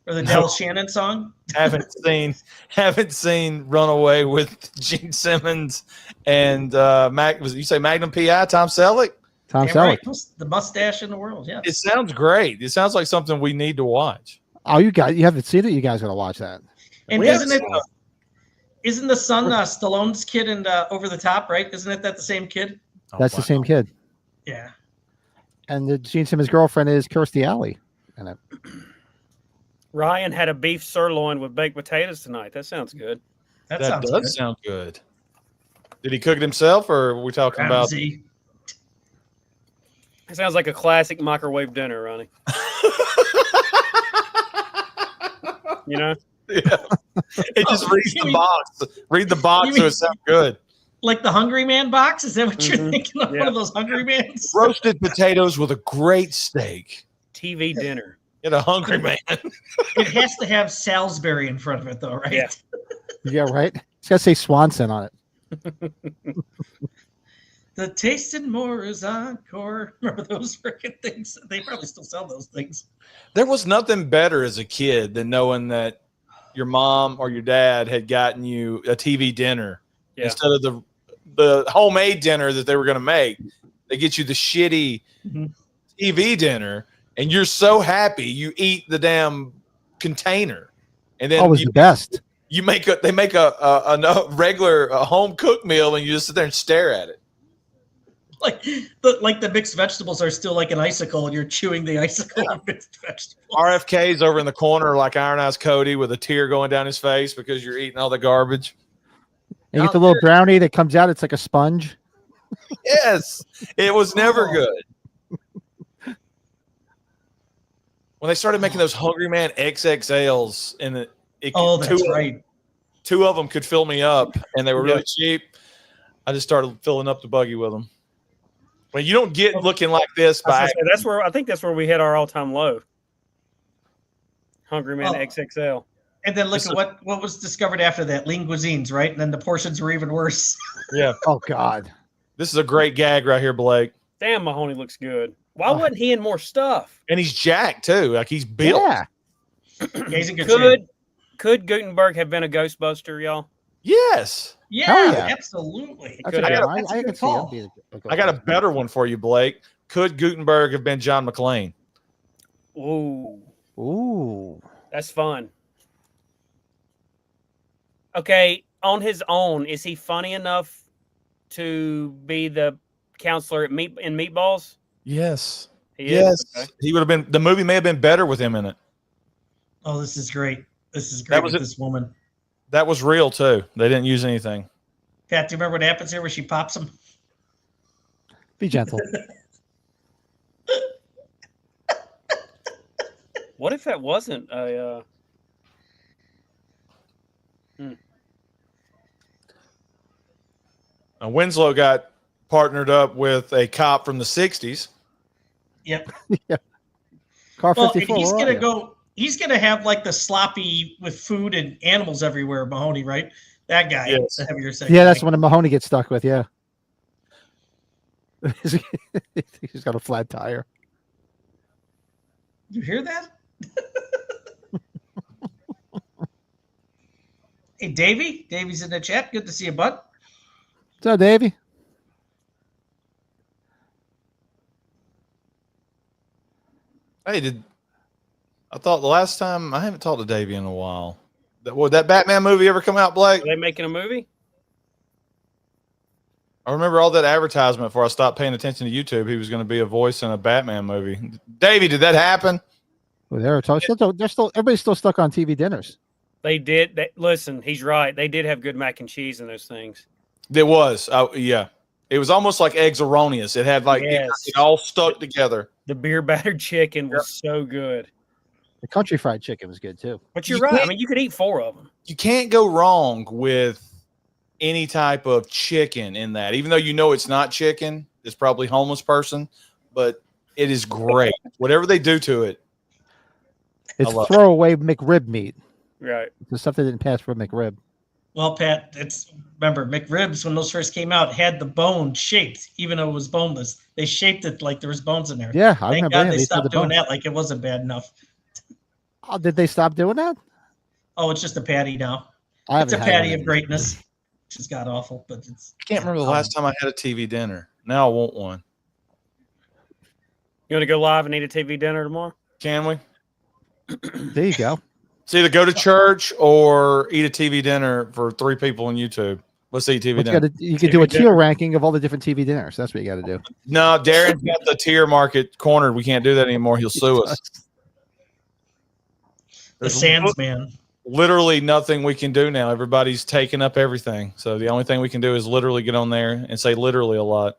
Or the Del Shannon song. haven't seen Runaway with Gene Simmons and you say Magnum PI, Tom Selleck? Tom Damn Selleck. right. The mustache in the world, yeah. It sounds great. It sounds like something we need to watch. Oh, you haven't seen it? You guys gotta watch that. And isn't the son Stallone's kid in Over the Top, right? Isn't that the same kid? That's the same kid. Yeah. And the Gene Simmons' girlfriend is Kirstie Alley. Ryan had a beef sirloin with baked potatoes tonight. That sounds good. That does good. sound good. Did he cook it himself, or are we talking about? Ramsey. It sounds like a classic microwave dinner, Ronnie. You know? Yeah. It just reads the box. Read the box, so it sounds good. Like the Hungry Man box? Is that what you're thinking of? Yeah. One of those Hungry Mans? Roasted potatoes with a great steak. TV dinner. Get a Hungry Man. It has to have Salisbury in front of it, though, right? Yeah. Yeah, right. It's got to say Swanson on it. The Taste and More is encore. Remember those freaking things? They probably still sell those things. There was nothing better as a kid than knowing that your mom or your dad had gotten you a TV dinner instead of the homemade dinner that they were going to make. They get you the shitty TV dinner, and you're so happy you eat the damn container. And then it was the best. They make a regular home cooked meal, and you just sit there and stare at it. Like the mixed vegetables are still like an icicle, and you're chewing the icicle of mixed vegetables. RFK's over in the corner like Iron Eyes Cody with a tear going down his face because you're eating all the garbage. You get the little brownie that comes out. It's like a sponge. Yes, it was never good. When they started making those Hungry Man XXLs, and that's right. 2 of them could fill me up, and they were really cheap. I just started filling up the buggy with them. Well, you don't get looking like this by. I think that's where we hit our all-time low. Hungry Man XXL. And then look at what was discovered after that. Lean cuisines, right? And then the portions were even worse. Yeah. Oh God. This is a great gag right here, Blake. Damn, Mahoney looks good. Why wasn't he in more stuff? And he's jacked too. Like he's built. Yeah. He's in good shape. Could Gutenberg have been a Ghostbuster, y'all? Yes. Yeah, absolutely. I can see him. I got a better one for you, Blake. Could Gutenberg have been John McClane? Ooh. That's fun. Okay, on his own, is he funny enough to be the counselor in Meatballs? Yes. He yes. is? Okay. He would have been. The movie may have been better with him in it. Oh, this is great. This is great with this woman. That was real too. They didn't use anything. Pat, do you remember what happens here where she pops him? Be gentle. What if that wasn't a? Winslow got partnered up with a cop from the '60s. Yep. Yeah. Car 54. He's gonna go. He's gonna have like the sloppy with food and animals everywhere. Mahoney, right? That guy. Yes. The heavier set. Yeah, that's when Mahoney gets stuck with. Yeah. He's got a flat tire. You hear that? Hey, Davey. Davey's in the chat. Good to see you, bud. What's up, Davey? Hey, I thought the last time I haven't talked to Davey in a while. Would that Batman movie ever come out, Blake? Are they making a movie? I remember all that advertisement before I stopped paying attention to YouTube. He was going to be a voice in a Batman movie. Davey, did that happen? Well, they're still everybody's still stuck on TV dinners. They did. Listen, he's right. They did have good mac and cheese in those things. It was. Yeah. It was almost like eggs erroneous. It had it all stuck together. The beer battered chicken was so good. The country fried chicken was good too. But you're right. I mean, you could eat 4 of them. You can't go wrong with any type of chicken in that. Even though you know it's not chicken, it's probably homeless person, but it is great. Whatever they do to it. It's throwaway McRib meat. Right. The stuff that didn't pass for McRib. Well, Pat, remember McRibs when those first came out had the bone shaped, even though it was boneless. They shaped it like there was bones in there. Yeah, I Thank remember. God they stopped doing that. Like it wasn't bad enough. Oh, did they stop doing that? Oh, it's just a patty now. It's a patty of greatness, which is god awful. But it's. I can't remember the last time I had a TV dinner. Now I want one. You want to go live and eat a TV dinner tomorrow? Can we? There you go. It's either go to church or eat a TV dinner for 3 people on YouTube. Let's eat TV dinner. You could do a tier ranking of all the different TV dinners. That's what you got to do. No, Darren's got the tier market cornered. We can't do that anymore. He'll sue us. The Sands man. Literally nothing we can do now. Everybody's taking up everything. So the only thing we can do is literally get on there and say literally a lot.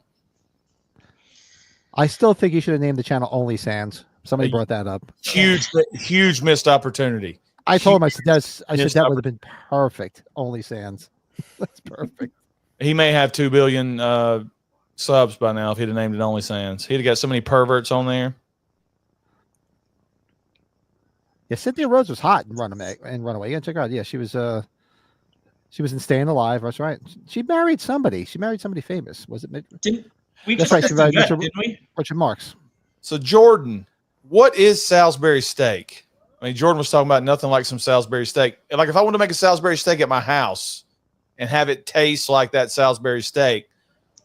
I still think you should have named the channel Only Sands. Somebody brought that up. Huge missed opportunity. I told him, I said that would have been perfect. Only Sands. That's perfect. He may have 2 billion subs by now if he'd have named it Only Sands. He'd have got so many perverts on there. Yeah, Cynthia Rhodes was hot in Runaway. You gotta check her out. Yeah, she was in Staying Alive. That's right. She married somebody. She married somebody famous. Was it? That's right. She married Richard Marx. So Jordan, what is Salisbury steak? I mean, Jordan was talking about nothing like some Salisbury steak. Like if I wanted to make a Salisbury steak at my house and have it taste like that Salisbury steak.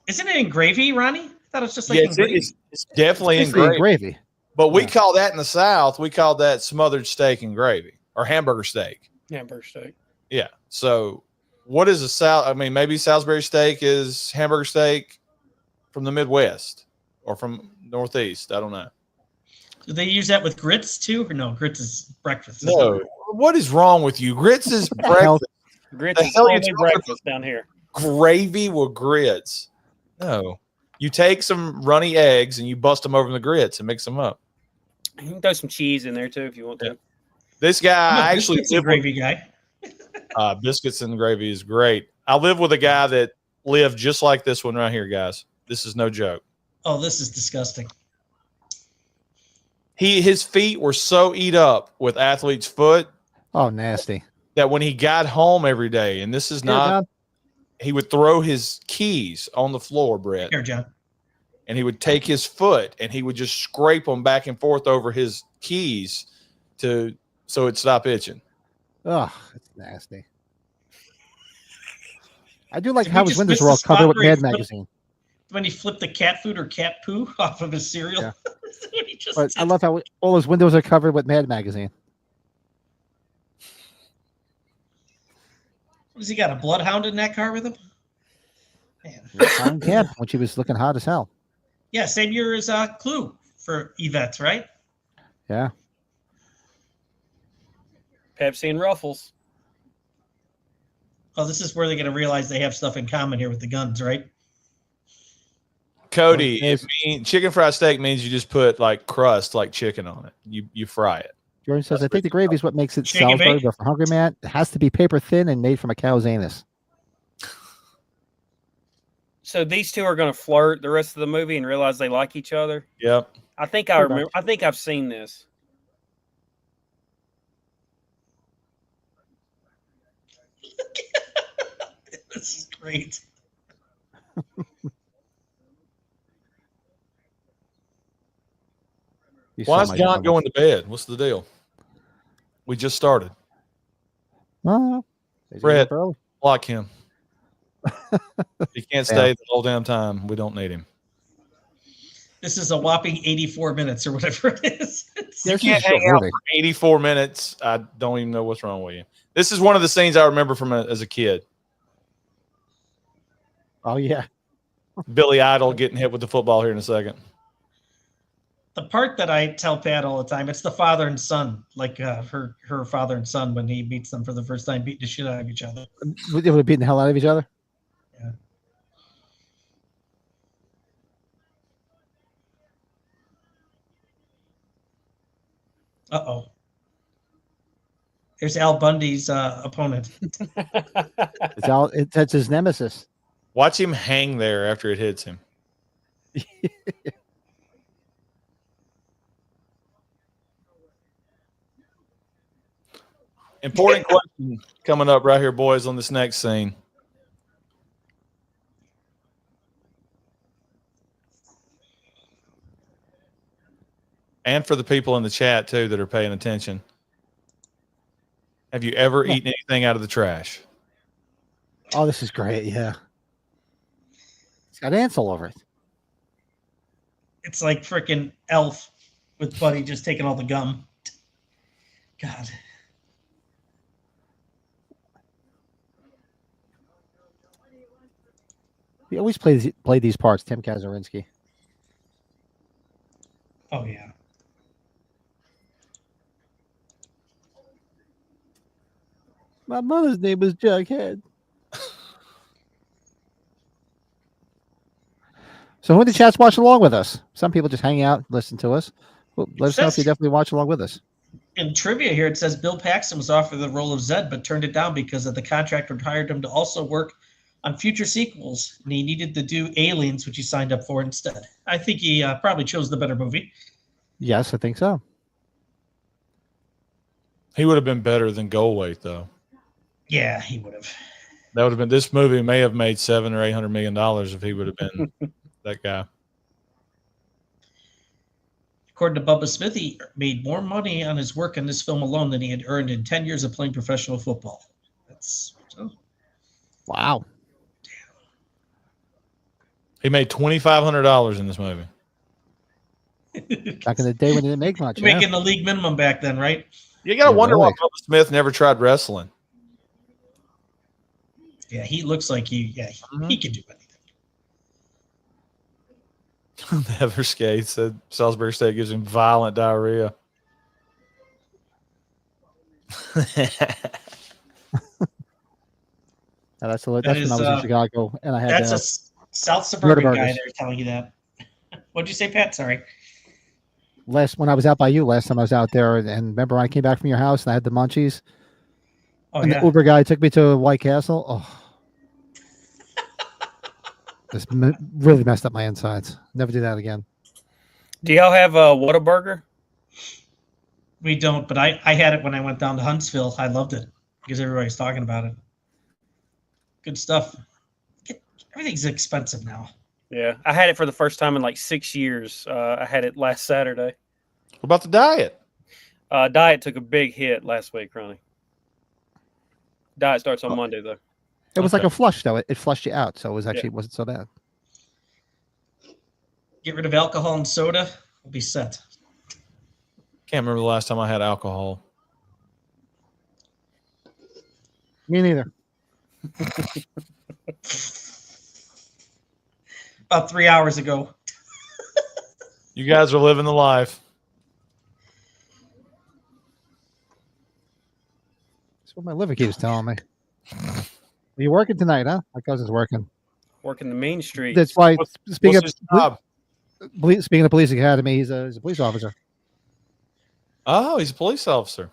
Isn't it in gravy, Ronnie? I thought it was just like in gravy. It's definitely in gravy. But we call that in the South, we call that smothered steak and gravy or hamburger steak. Hamburger steak. Yeah. So what is maybe Salisbury steak is hamburger steak from the Midwest or from Northeast. I don't know. Do they use that with grits too? Or no, grits is breakfast. No. What is wrong with you? Grits is breakfast. Grits is only breakfast down here. Gravy with grits. No. You take some runny eggs and you bust them over in the grits and mix them up. You can throw some cheese in there too if you want to. This guy actually a gravy guy. Biscuits and gravy is great. I live with a guy that lived just like this one right here, guys. This is no joke. Oh, this is disgusting. His feet were so eat up with athlete's foot. Oh, nasty. That when he got home every day, and this is not, he would throw his keys on the floor, Brett. Here, John. And he would take his foot and he would just scrape them back and forth over his keys so it'd stop itching. Oh, it's nasty. I do like how his windows were all covered with Mad Magazine. When he flipped the cat food or cat poo off of his cereal. Yeah. But I love how all his windows are covered with Mad Magazine. Has he got a bloodhound in that car with him? Man. on camp when she was looking hot as hell. Yeah, same year as Clue for Yvette, right? Yeah. Pepsi and Ruffles. Oh, this is where they're going to realize they have stuff in common here with the guns, right? Cody, chicken fried steak means you just put like crust, like chicken on it. You fry it. Jordan says, I think the gravy is what makes it Shake and Salisbury, bake? but for Hungry Man, it has to be paper thin and made from a cow's anus. So these two are going to flirt the rest of the movie and realize they like each other. Yep. I think I remember. I think I've seen this. This is great. Why is John going to bed? What's the deal? We just started. Brett, block him. He can't stay the whole damn time. We don't need him. This is a whopping 84 minutes or whatever it is. You can't hang out for 84 minutes. I don't even know what's wrong with you. This is one of the scenes I remember from as a kid. Oh, yeah. Billy Idol getting hit with the football here in a second. The part that I tell Pat all the time, it's the father and son, like her father and son when he meets them for the first time, beating the shit out of each other. They would have beaten the hell out of each other? Yeah. Uh-oh. There's Al Bundy's opponent. That's his nemesis. Watch him hang there after it hits him. Important question coming up right here, boys, on this next scene. And for the people in the chat, too, that are paying attention. Have you ever eaten anything out of the trash? Oh, this is great. Yeah. It's got ants all over it. It's like freaking Elf with Buddy just taking all the gum. God. He always played these parts, Tim Kazurinsky. Oh, yeah. My mother's name was Jughead. So who in the chat's watching along with us? Some people just hang out, listen to us. Well, let us know if you definitely watch along with us. In trivia here, it says Bill Paxton was offered the role of Zed, but turned it down because of the contract required him to also work on future sequels, and he needed to do Aliens, which he signed up for instead. I think he probably chose the better movie. Yes, I think so. He would have been better than Goldweight, though. Yeah, he would have. That would have been. This movie may have made $700 or $800 million if he would have been that guy. According to Bubba Smith, he made more money on his work in this film alone than he had earned in 10 years of playing professional football. That's wow. He made $2,500 in this movie. Back in the day when he didn't make much. Making the league minimum back then, right? You got to wonder why Bubba Smith never tried wrestling. Yeah, he looks like he can do anything. The Heather Skate said Salisbury State gives him violent diarrhea. That's when I was in Chicago, and I had that's a South Suburban guy there telling you that. What'd you say, Pat? Sorry. When I was out by you last time I was out there, and remember when I came back from your house and I had the munchies? Oh, and the Uber guy took me to White Castle. Oh. This really messed up my insides. Never do that again. Do y'all have a Whataburger? We don't, but I had it when I went down to Huntsville. I loved it because everybody's talking about it. Good stuff. Everything's expensive now. Yeah, I had it for the first time in like 6 years. I had it last Saturday. What about the diet? Diet took a big hit last week, Ronnie. Diet starts on Monday, though. It was like a flush, though. It flushed you out, so it wasn't so bad. Get rid of alcohol and soda, we'll be set. Can't remember the last time I had alcohol. Me neither. About 3 hours ago. You guys are living the life. That's what my liver keeps telling me. Are you working tonight, huh? My cousin's working. Working the main street. That's why. Speaking What's his job? speaking of police academy, he's a police officer. Oh, he's a police officer.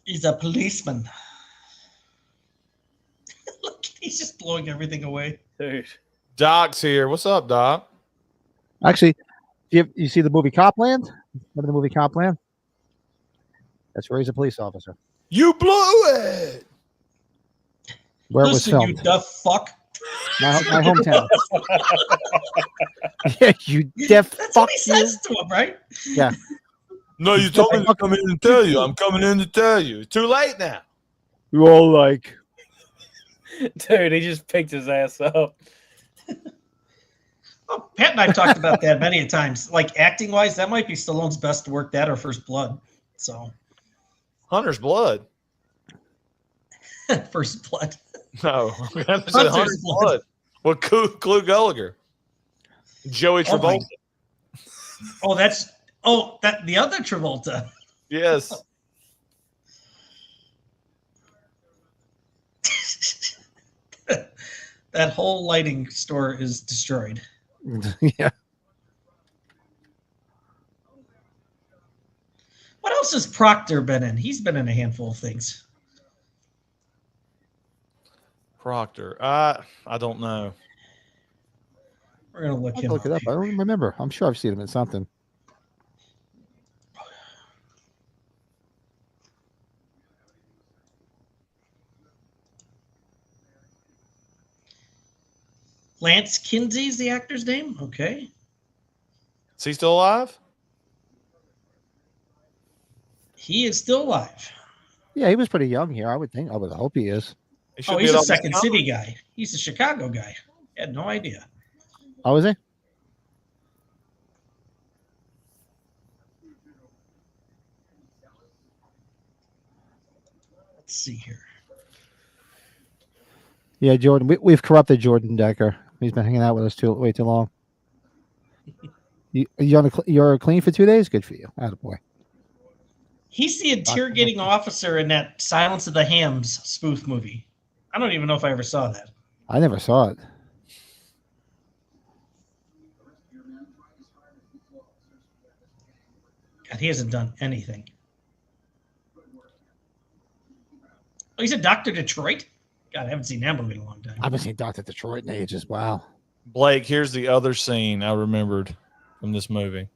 He's a policeman. Look, he's just blowing everything away. Dude. Doc's here. What's up, Doc? Actually, you see the movie Copland? Remember the movie Copland? That's where he's a police officer. You blew it. Where it was Listen, you filmed. deaf fuck. My hometown. Yeah, you deaf That's fuck what he you. says to him, right? Yeah. No, you told me to come in and tell you. I'm coming in to tell you. It's too late now. You're all like, Dude, he just picked his ass up. Oh, Pat and I've talked about that many a times. Like acting wise, that might be Stallone's best work, that or First Blood. So Hunter's blood. First Blood. No, Hunter's blood. Well, Clue Gallagher, Joey Travolta. That the other Travolta. Yes. That whole lighting store is destroyed. yeah. What else has Proctor been in? He's been in a handful of things. Proctor. I don't know. We're gonna look I'll him look it up. I don't remember. I'm sure I've seen him in something. Lance Kinsey's the actor's name. Okay. Is he still alive? He is still alive. Yeah, he was pretty young here. I would think. I would hope he is. He He's be a at Second all- City guy. He's a Chicago guy. I had no idea. Oh, is he? Let's see here. Yeah, Jordan. We've corrupted Jordan Decker. He's been hanging out with us way too long. You're clean for 2 days? Good for you. Attaboy. He's the interrogating officer in that Silence of the Hams spoof movie. I don't even know if I ever saw that. I never saw it. God, he hasn't done anything. Oh, he's a Dr. Detroit? God, I haven't seen that movie in a long time. I haven't seen Dr. Detroit in ages. Wow. Blake, here's the other scene I remembered from this movie.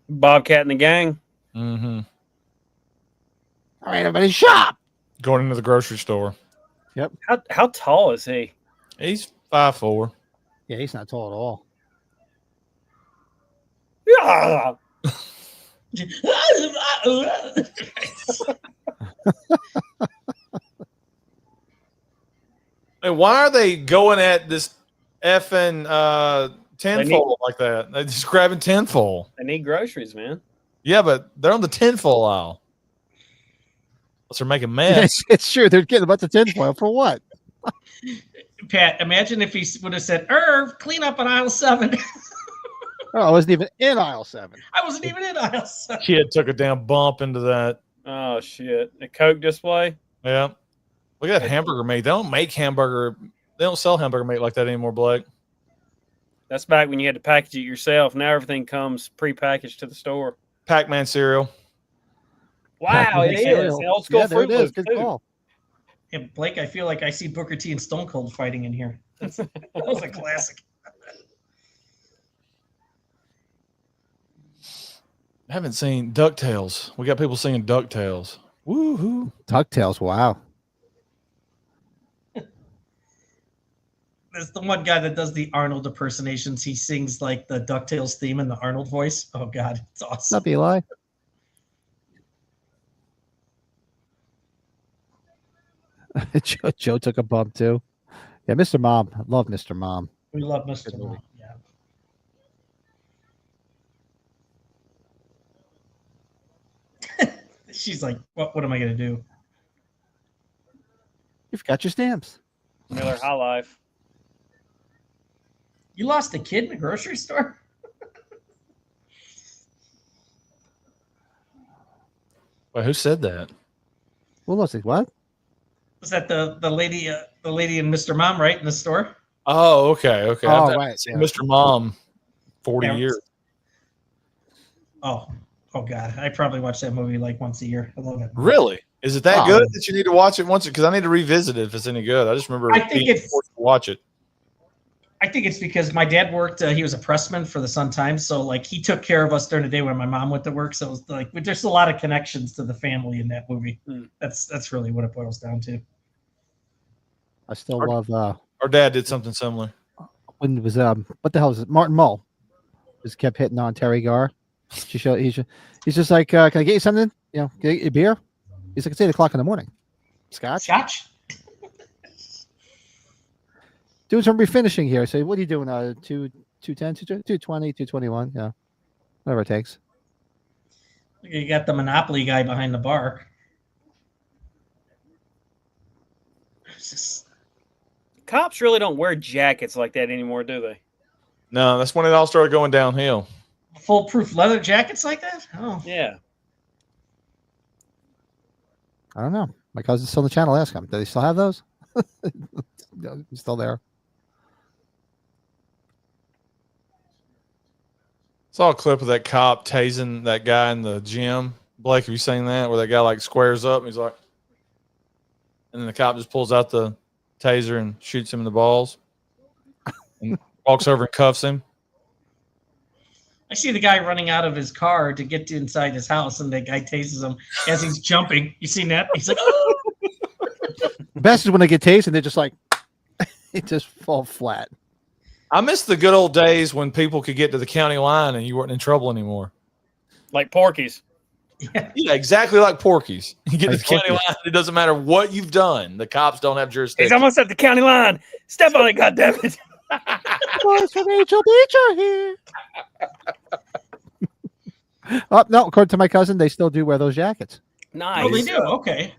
Bobcat and the gang. Mm-hmm. All right, everybody, shop. Going into the grocery store. How tall is he? He's 5'4". Yeah, he's not tall at all. Yeah. Hey, why are they going at this effing tinfoil like that? They're just grabbing tinfoil. They need groceries, man. Yeah, but they're on the tinfoil aisle. Unless they're making mess. It's true. They're getting a bunch of tinfoil for what? Pat, imagine if he would have said, Irv, clean up on aisle 7. Oh, I wasn't even in aisle 7. I wasn't even in aisle 7. Kid took a damn bump into that. Oh shit! A Coke display. Yeah. Look at that hamburger meat. They don't make hamburger. They don't sell hamburger meat like that anymore, Blake. That's back when you had to package it yourself. Now everything comes prepackaged to the store. Pac-Man cereal. Wow, it is. The old school Yeah, there Fruit it is. Loops, Good too. call. And Blake, I feel like I see Booker T and Stone Cold fighting in here. That was a classic. I haven't seen DuckTales. We got people singing DuckTales. Woo-hoo. DuckTales. Wow. There's the one guy that does the Arnold impersonations. He sings like the DuckTales theme in the Arnold voice. Oh, God. It's What's awesome. up, Eli? Joe took a bump too. Yeah, Mr. Mom. I love Mr. Mom. We love Mr. Good movie. Mom. Yeah. She's like, what am I going to do? You've got your stamps. Miller High Life. You lost a kid in a grocery store? Wait, who said that? Well, let's see. What? Was that the lady in Mr. Mom, right, in the store? Oh, okay. Oh, I've right. seen Mr. Mom 40 years. Oh God. I probably watch that movie like once a year. I love it. Really? Is it that good that you need to watch it once? Because I need to revisit it if it's any good. I just remember being forced to watch it. I think it's because my dad worked. He was a pressman for the Sun-Times, so like he took care of us during the day when my mom went to work. So it was like there's a lot of connections to the family in that movie. That's really what it boils down to. I still love. Our dad did something similar. When it was what the hell is it? Martin Mull just kept hitting on Terry Garr. He's just like, can I get you something? You know, can I get you a beer? He's like, it's 8 o'clock in the morning. Scotch. Doing some refinishing here. So what are you doing? 210, 220, 221. Yeah. Whatever it takes. You got the Monopoly guy behind the bar. Cops really don't wear jackets like that anymore, do they? No, that's when it all started going downhill. Foolproof leather jackets like that? Oh. Yeah. I don't know. My cousin's still on the channel. Ask him. Do they still have those? Still there. Saw a clip of that cop tasing that guy in the gym. Blake, have you seen that? Where that guy like squares up and he's like, and then the cop just pulls out the taser and shoots him in the balls and walks over and cuffs him. I see the guy running out of his car to get to inside his house, and the guy tases him as he's jumping. You seen that? He's like, oh! The best is when they get tased and they just like, it just fall flat. I miss the good old days when people could get to the county line and you weren't in trouble anymore. Like Porky's. Yeah, exactly like Porky's. You get to the county line, it doesn't matter what you've done. The cops don't have jurisdiction. He's almost at the county line. Step on it, goddammit. Boys from Angel Beach are here. Oh, no, according to my cousin, they still do wear those jackets. Nice. Oh, they do? Okay.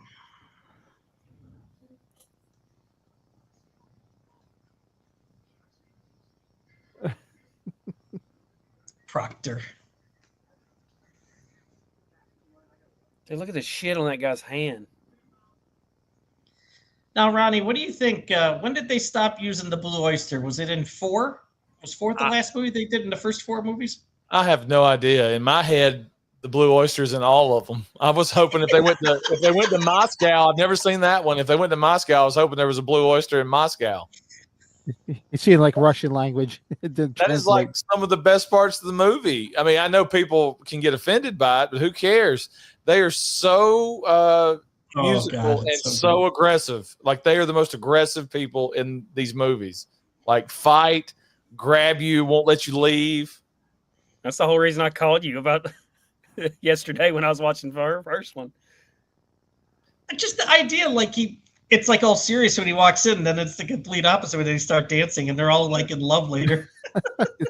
Proctor. Hey, look at the shit on that guy's hand. Now, Ronnie, what do you think? When did they stop using the Blue Oyster? Was it in 4? Was 4 the last movie they did in the first 4 movies? I have no idea. In my head, the Blue Oyster's in all of them. I was hoping if they went to Moscow, I've never seen that one. If they went to Moscow, I was hoping there was a Blue Oyster in Moscow. You see, like Russian language. That is like some of the best parts of the movie. I mean, I know people can get offended by it, but who cares? They are so musical and so aggressive. Like they are the most aggressive people in these movies. Like fight, grab you, won't let you leave. That's the whole reason I called you about yesterday when I was watching the first one. Just the idea, like it's like all serious when he walks in, then it's the complete opposite when they start dancing and they're all like in love later.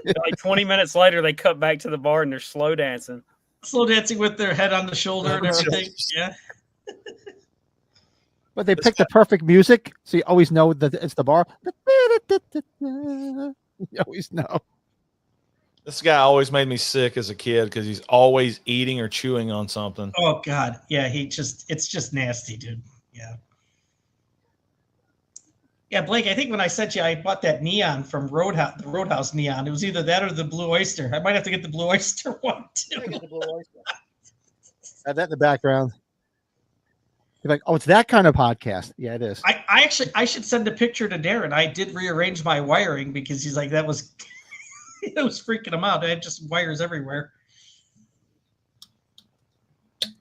Like 20 minutes later, they cut back to the bar and they're slow dancing. Slow dancing with their head on the shoulder and everything. Yeah. But they picked the perfect music, so you always know that it's the bar. You always know. This guy always made me sick as a kid because he's always eating or chewing on something. Oh God. Yeah, it's just nasty, dude. Yeah. Yeah, Blake, I think when I sent you, I bought that neon from Roadhouse, the Roadhouse neon. It was either that or the Blue Oyster. I might have to get the Blue Oyster one too. Have that in the background. You're like, oh, it's that kind of podcast. Yeah, it is. I should send a picture to Darren. I did rearrange my wiring because he's like, that was it was freaking him out. I had just wires everywhere.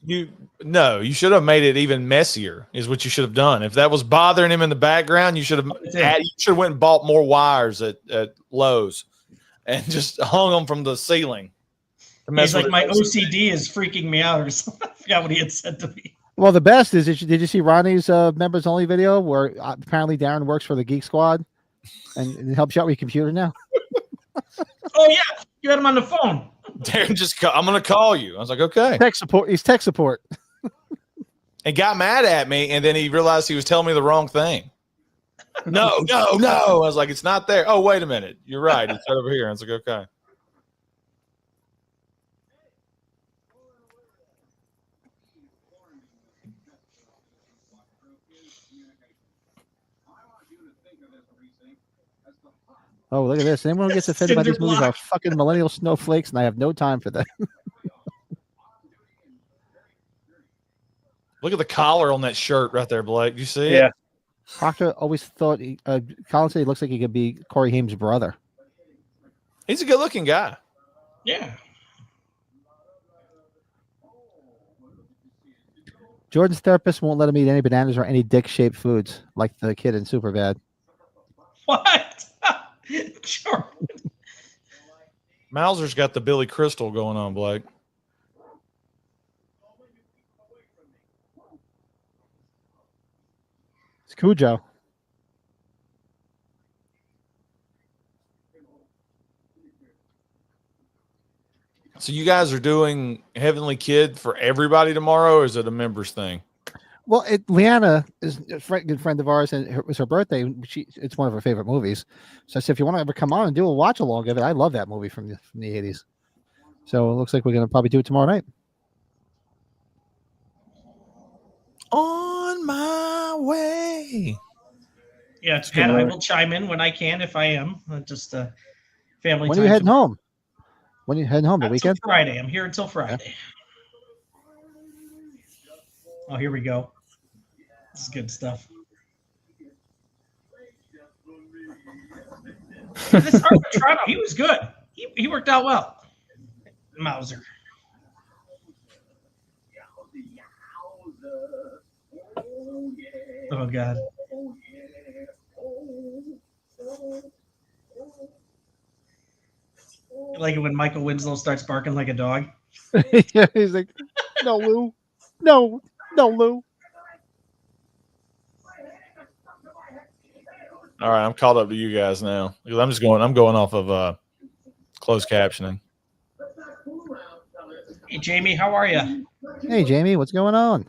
You should have made it even messier is what you should have done. If that was bothering him in the background, you should have went and bought more wires at Lowe's and just hung them from the ceiling. He's like, my OCD is freaking me out or something. I forgot what he had said to me. Well, the best is, did you see Ronnie's members only video where apparently Darren works for the Geek Squad and it helps you out with your computer now? Oh yeah, you had him on the phone. Darren I'm going to call you. I was like, okay. Tech support. He's tech support. And got mad at me, and then he realized he was telling me the wrong thing. No. I was like, it's not there. Oh, wait a minute. You're right. It's right over here. I was like, okay. Oh, look at this. Anyone who gets offended by these movies are fucking millennial snowflakes, and I have no time for that. Look at the collar on that shirt right there, Blake. You see Yeah. it? Proctor always thought, Colin said he looks like he could be Corey Haim's brother. He's a good-looking guy. Yeah. Jordan's therapist won't let him eat any bananas or any dick-shaped foods, like the kid in Superbad. What? Sure. Mauser's got the Billy Crystal going on, Blake. It's Cujo. So you guys are doing Heavenly Kid for everybody tomorrow, or is it a members thing? Well, Leanna is a good friend of ours, and it was her birthday. It's one of her favorite movies. So I said, if you want to ever come on and do a watch along of it, I love that movie from the 80s. So it looks like we're going to probably do it tomorrow night. On my way. Yeah, Pat, I will chime in when I can if I am. Just family. When are you heading home? When are you heading home? The weekend? Friday. I'm here until Friday. Yeah. Oh, here we go. This is good stuff. This Toronto, he was good. He worked out well. Mauser. Oh God. I like it when Michael Winslow starts barking like a dog. Yeah, he's like, no, Lou. No, Lou. All right, I'm caught up to you guys now. I'm going off of closed captioning. Hey, Jamie, how are you? Hey, Jamie, what's going on?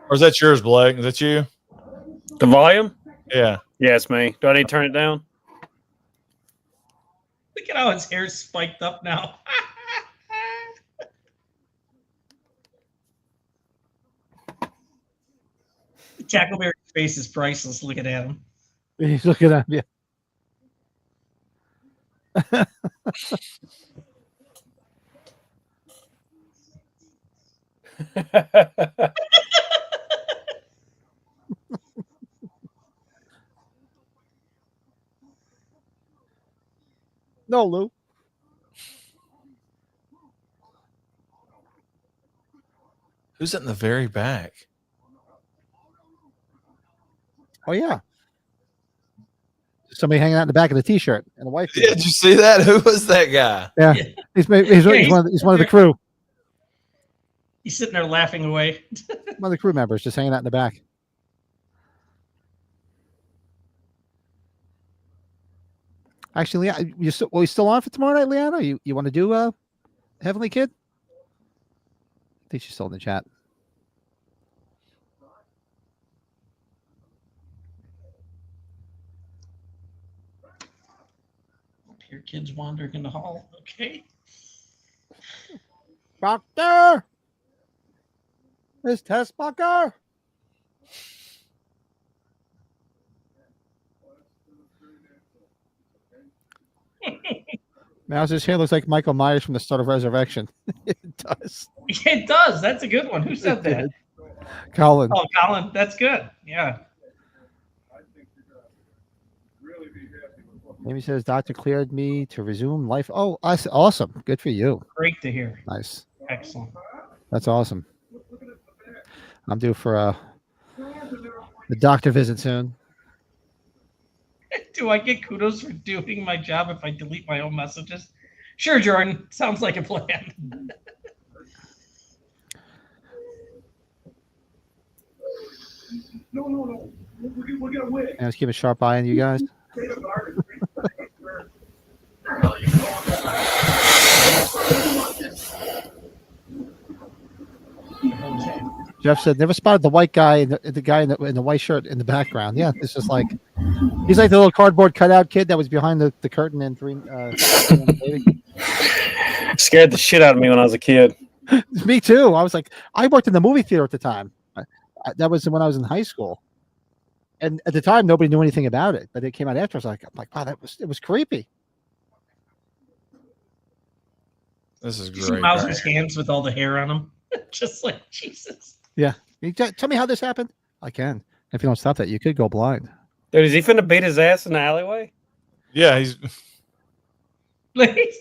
Or is that yours, Blake? Is that you? The volume? Yeah. Yeah, it's me. Do I need to turn it down? Look at how his hair's spiked up now. Tackleberry's face is priceless looking at him. He's looking at you. No, Lou. Who's in the very back? Oh, yeah. Somebody hanging out in the back of the T-shirt and a wife. Yeah, did you see that? Who was that guy? Yeah, he's one of the crew. He's sitting there laughing away. One of the crew members just hanging out in the back. Actually, you still on for tomorrow night, Leanna? You want to do Heavenly Kid? I think she's still in the chat. Your kids wandering in the hall. Okay. Proctor! Miss Tessbucker! Mauser's hair looks like Michael Myers from the start of Resurrection. It does. It does. That's a good one. Who said that? Colin. Oh, Colin. That's good. Yeah. Amy says, doctor cleared me to resume life. Oh, awesome. Good for you. Great to hear. Nice. Excellent. That's awesome. I'm due for the doctor visit soon. Do I get kudos for doing my job if I delete my own messages? Sure, Jordan. Sounds like a plan. No. We're gonna win. And let's keep a sharp eye on you guys. Jeff said, never spotted the white guy, the guy in the white shirt in the background. Yeah, it's just like he's like the little cardboard cutout kid that was behind the curtain in Dream. Scared the shit out of me when I was a kid. Me too. I was like, I worked in the movie theater at the time. That was when I was in high school, and at the time nobody knew anything about it. But it came out after. I'm like, wow, it was creepy. This is You see great. Mauser's hands with all the hair on them, just like Jesus. Yeah, tell me how this happened. I can. If you don't stop that, you could go blind. Dude, is he finna beat his ass in the alleyway? Yeah, he's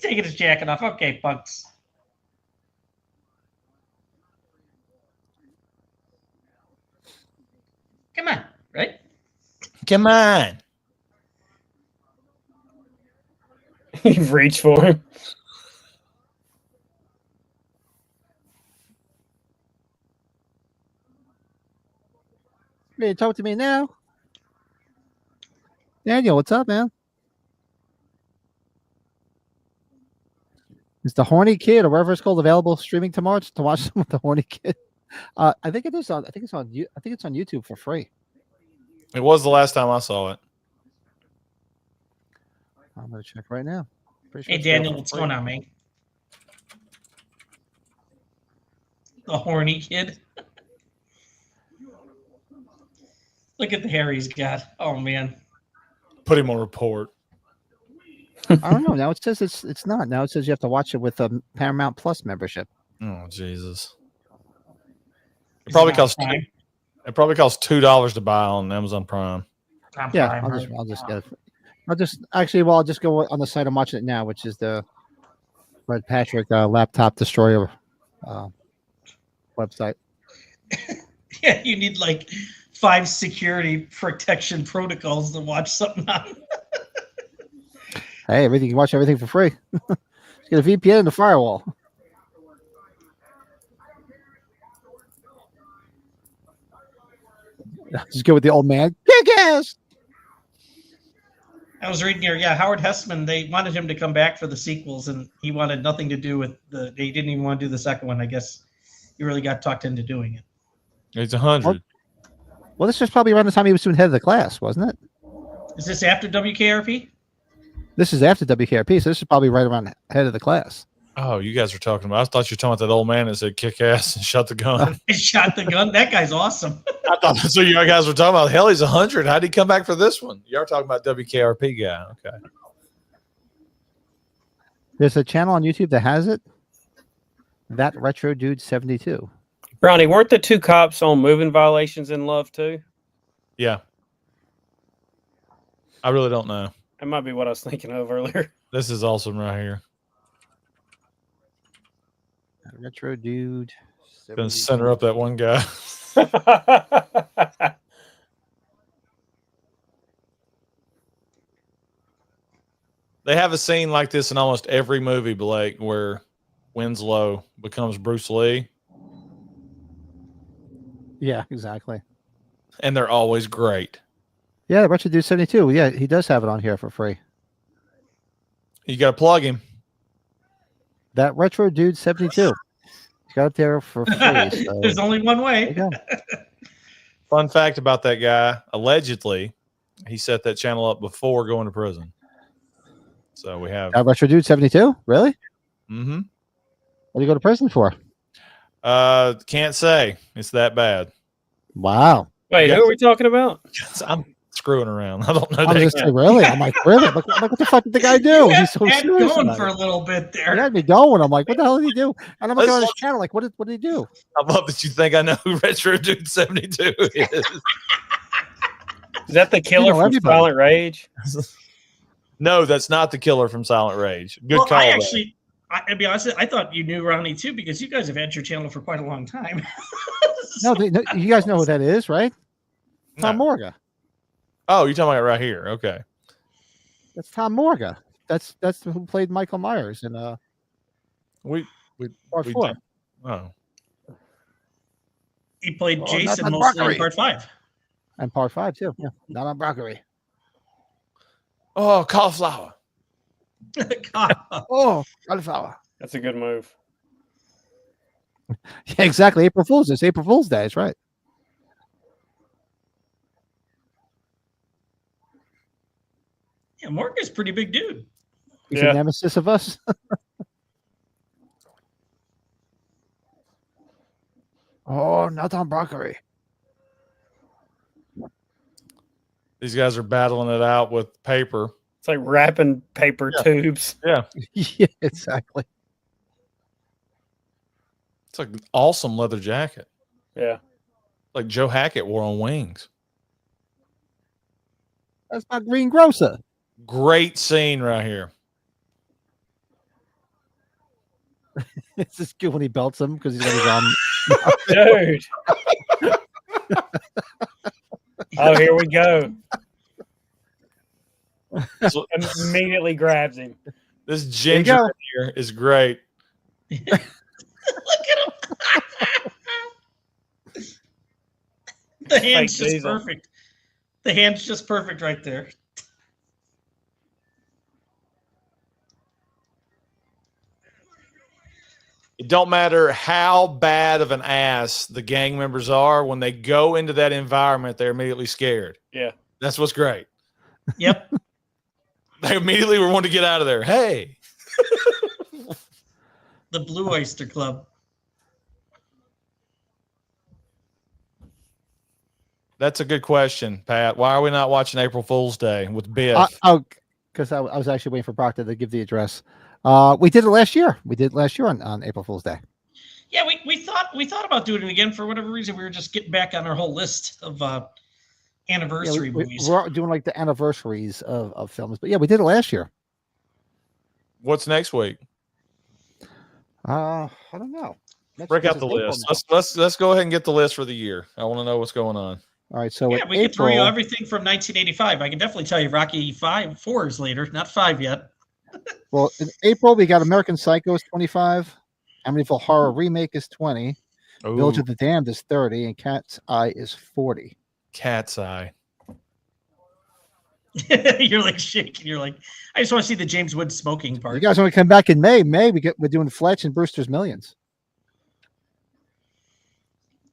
taking his jacket off. Okay, Bugs. Come on, right? come on. You've reached for him. Hey, talk to me now. Daniel, what's up, man? Is the Horny Kid or whatever it's called available streaming tomorrow to watch some of the Horny Kid? I think it is on. I think it's on YouTube for free. It was the last time I saw it. I'm gonna check right now. Pretty sure Hey, it's Daniel, available what's for free. going on, man? The horny kid. Look at the hair he's got. Oh man. Put him on report. I don't know. Now it says it's not. Now it says you have to watch it with a Paramount Plus membership. Oh Jesus! It Is probably it on costs. Prime? It probably costs $2 to buy on Amazon Prime. On Yeah, Prime, right? I'll just get it. I'll just go on the site I'm watching it now, which is the Red Patrick Laptop Destroyer website. Yeah, you need like 5 security protection protocols to watch something on. Hey, you can watch everything for free. Just get a VPN and a firewall. Just go with the old man. Kick ass. I was reading here, yeah, Howard Hessman, they wanted him to come back for the sequels, and he wanted nothing to do with they didn't even want to do the second one. I guess he really got talked into doing it. It's 100. Well, this was probably around the time he was doing head of the class, wasn't it? Is this after WKRP? This is after WKRP, so this is probably right around head of the class. Oh, you guys were talking about. I thought you were talking about that old man that said "kick ass" and shut the gun. He shot the gun. That guy's awesome. I thought that's what you guys were talking about. Hell, he's 100. How'd he come back for this one? You are talking about WKRP guy. Okay. There's a channel on YouTube that has it. That Retro Dude 72. Ronnie, weren't the 2 cops on moving violations in love too? Yeah. I really don't know. That might be what I was thinking of earlier. This is awesome right here. Retro Dude. Gonna center up that one guy. They have a scene like this in almost every movie, Blake, where Winslow becomes Bruce Lee. Yeah, exactly. And they're always great. Yeah, Retro Dude 72. Yeah, he does have it on here for free. You got to plug him. That Retro Dude 72. He's got it there for free. So There's only one there way. you go. Fun fact about that guy, allegedly, he set that channel up before going to prison. So we have... Retro Dude 72? Really? Mm-hmm. What do you go to prison for? Can't say. It's that bad. Wow. Wait, who are we talking about? I'm screwing around. I don't know. I was just saying, really? I'm like, really? Like, what the fuck did the guy do? He's so Had serious going about for it. a little bit there. He had me going. I'm like, what the hell did he do? And I'm looking on his channel, like, what did he do? I love that you think I know who Retro Dude 72 is. Is that the killer from everybody. Silent Rage? No, that's not the killer from Silent Rage. Good Well, call. I though. actually, I'll be honest, I thought you knew Ronnie too, because you guys have had your channel for quite a long time. No, you guys know who that is, right? Tom No. Morga. Oh, you're talking about right here. Okay. That's Tom Morga. That's who played Michael Myers in We part we 4. did- Oh. He played Oh, Jason not on mostly Broccoli. in part 5. And part 5 too. Yeah. Not on Broccoli. Oh, cauliflower. Oh, cauliflower. That's a good move. Yeah, exactly. April Fool's. It's April Fool's Day. That's right. Yeah, Mark is a pretty big dude. He's a nemesis of us. Oh, not on broccoli. These guys are battling it out with paper. It's like wrapping paper tubes. Yeah. Yeah, exactly. It's like an awesome leather jacket. Yeah. Like Joe Hackett wore on Wings. That's my greengrocer. Great scene right here. It's just good when he belts him because he's got his arm. Dude. Oh, here we go. So, Immediately grabs him. this ginger here is great. Look at him. The hand's just perfect. The hand's just perfect right there. It don't matter how bad of an ass the gang members are. When they go into that environment, they're immediately scared. Yeah. That's what's great. Yep. They immediately want to get out of there. Hey. The Blue Oyster Club. That's a good question, Pat. Why are we not watching April Fool's Day with Biff? Because I was actually waiting for Proctor to give the address. We did it last year. We did it last year on April Fool's Day. Yeah, we thought about doing it again. For whatever reason, we were just getting back on our whole list of anniversary movies. We're doing like the anniversaries of films. But yeah, we did it last year. What's next week? I don't know. Break out the list. Let's go ahead and get the list for the year. I want to know what's going on. All right, so yeah, we can throw you everything from 1985. I can definitely tell you Rocky 4 is later, not 5 yet. Well, in April we got American Psycho is 25, Amityville Horror Remake is 20, Ooh. Village of the Damned is 30, and Cat's Eye is 40. Cat's Eye. You're like shaking. You're like, I just want to see the James Wood smoking part. You guys want to come back in May? We're doing Fletch and Brewster's Millions.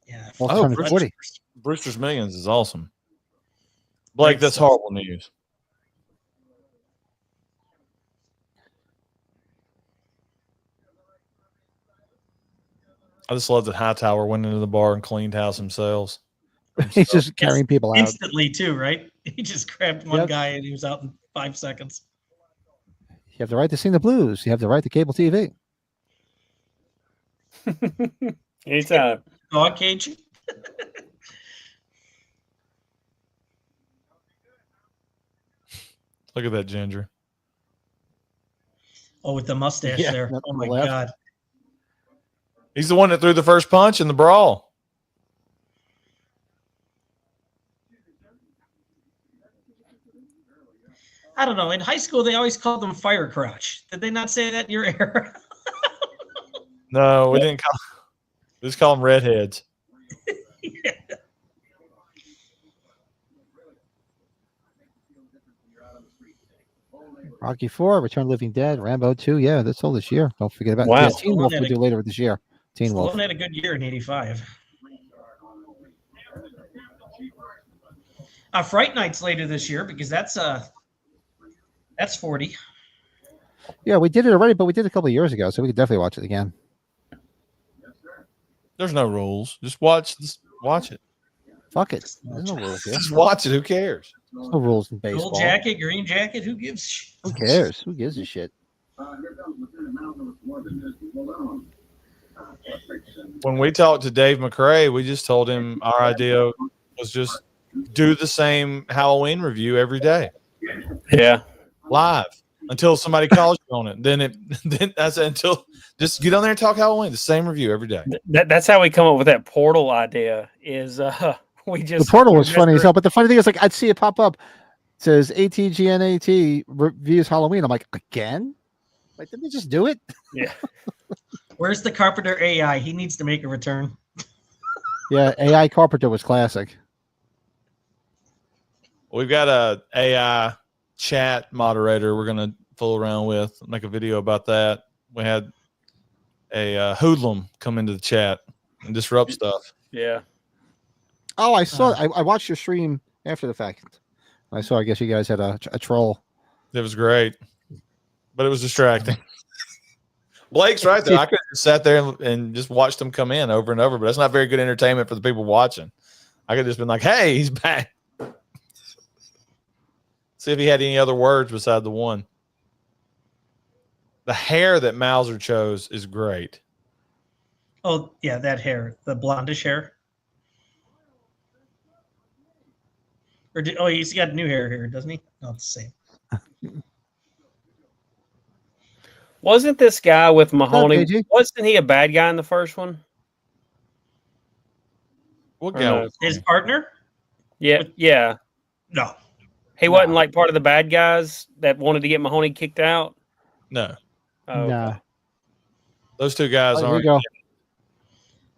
Yeah. Oh, 40. Brewster's Millions is awesome. Blake, that's horrible news. I just love that Hightower went into the bar and cleaned house themselves. He's just carrying people out. Instantly, too, right? He just grabbed one guy and he was out in 5 seconds. You have the right to sing the blues. You have the right to cable TV. Anytime. Dog cage. Look at that ginger. Oh, with the mustache there. Oh, my God. He's the one that threw the first punch in the brawl. I don't know. In high school, they always called them fire crotch. Did they not say that in your era? No, we didn't call. We just call them redheads. Yeah. Rocky 4, Return of the Living Dead, Rambo 2. Yeah, that's all this year. Don't forget about Wow. Teen Wolf. We'll do later this year. Teen Wolf. Stallone had a good year in 85. Fright Night's later this year because that's 40. Yeah, we did it already, but we did it a couple of years ago, so we could definitely watch it again. There's no rules. Just watch it. Fuck it. There's no rules here. Just watch it. Who cares? There's no rules in baseball. Gold jacket, green jacket, who gives a shit? Who cares? Who gives a shit? When we talked to Dave McRae, we just told him our idea was just do the same Halloween review every day. Yeah. Live until somebody calls you on it. Then that's until just get on there and talk Halloween. The same review every day. That's how we come up with that portal idea. Is the portal was funny as hell, but the funny thing is, like, I'd see it pop up. It says ATGNAT reviews Halloween. I'm like, again? Like, did we just do it? Yeah. Where's the Carpenter AI? He needs to make a return. Yeah, AI Carpenter was classic. We've got a AI chat moderator we're going to fool around with, make a video about that. We had hoodlum come into the chat and disrupt stuff. Yeah. Oh, I saw. I watched your stream after the fact. I saw. I guess you guys had a troll. It was great, but it was distracting. Blake's right there. I could have just sat there and just watched them come in over and over, but that's not very good entertainment for the people watching. I could have just been like, "Hey, he's back." See if he had any other words beside the one. The hair that Mauser chose is great. Oh, yeah, that hair. The blondish hair. He's got new hair here, doesn't he? No, it's the same. Wasn't this guy with Mahoney? Wasn't he a bad guy in the first one? What guy? His partner? Yeah, yeah. No. He wasn't like part of the bad guys that wanted to get Mahoney kicked out? No. Oh, Nah. okay. Those two guys There you aren't. go.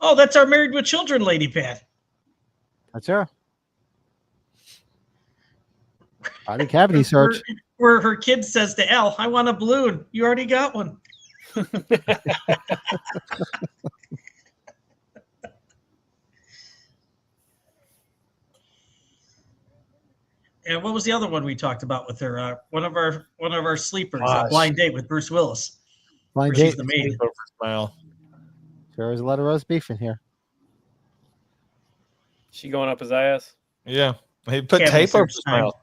Oh, that's our Married with Children lady, Pat. That's her. Body cavity search. Where her kid says to Al, "I want a balloon. You already got one." And what was the other one we talked about with her? One of our sleepers, Blind Date with Bruce Willis. Blind She's date. the maid. There is a lot of roast beef in here. She going up his ass? Yeah. He put Cavity tape over search his time. mouth.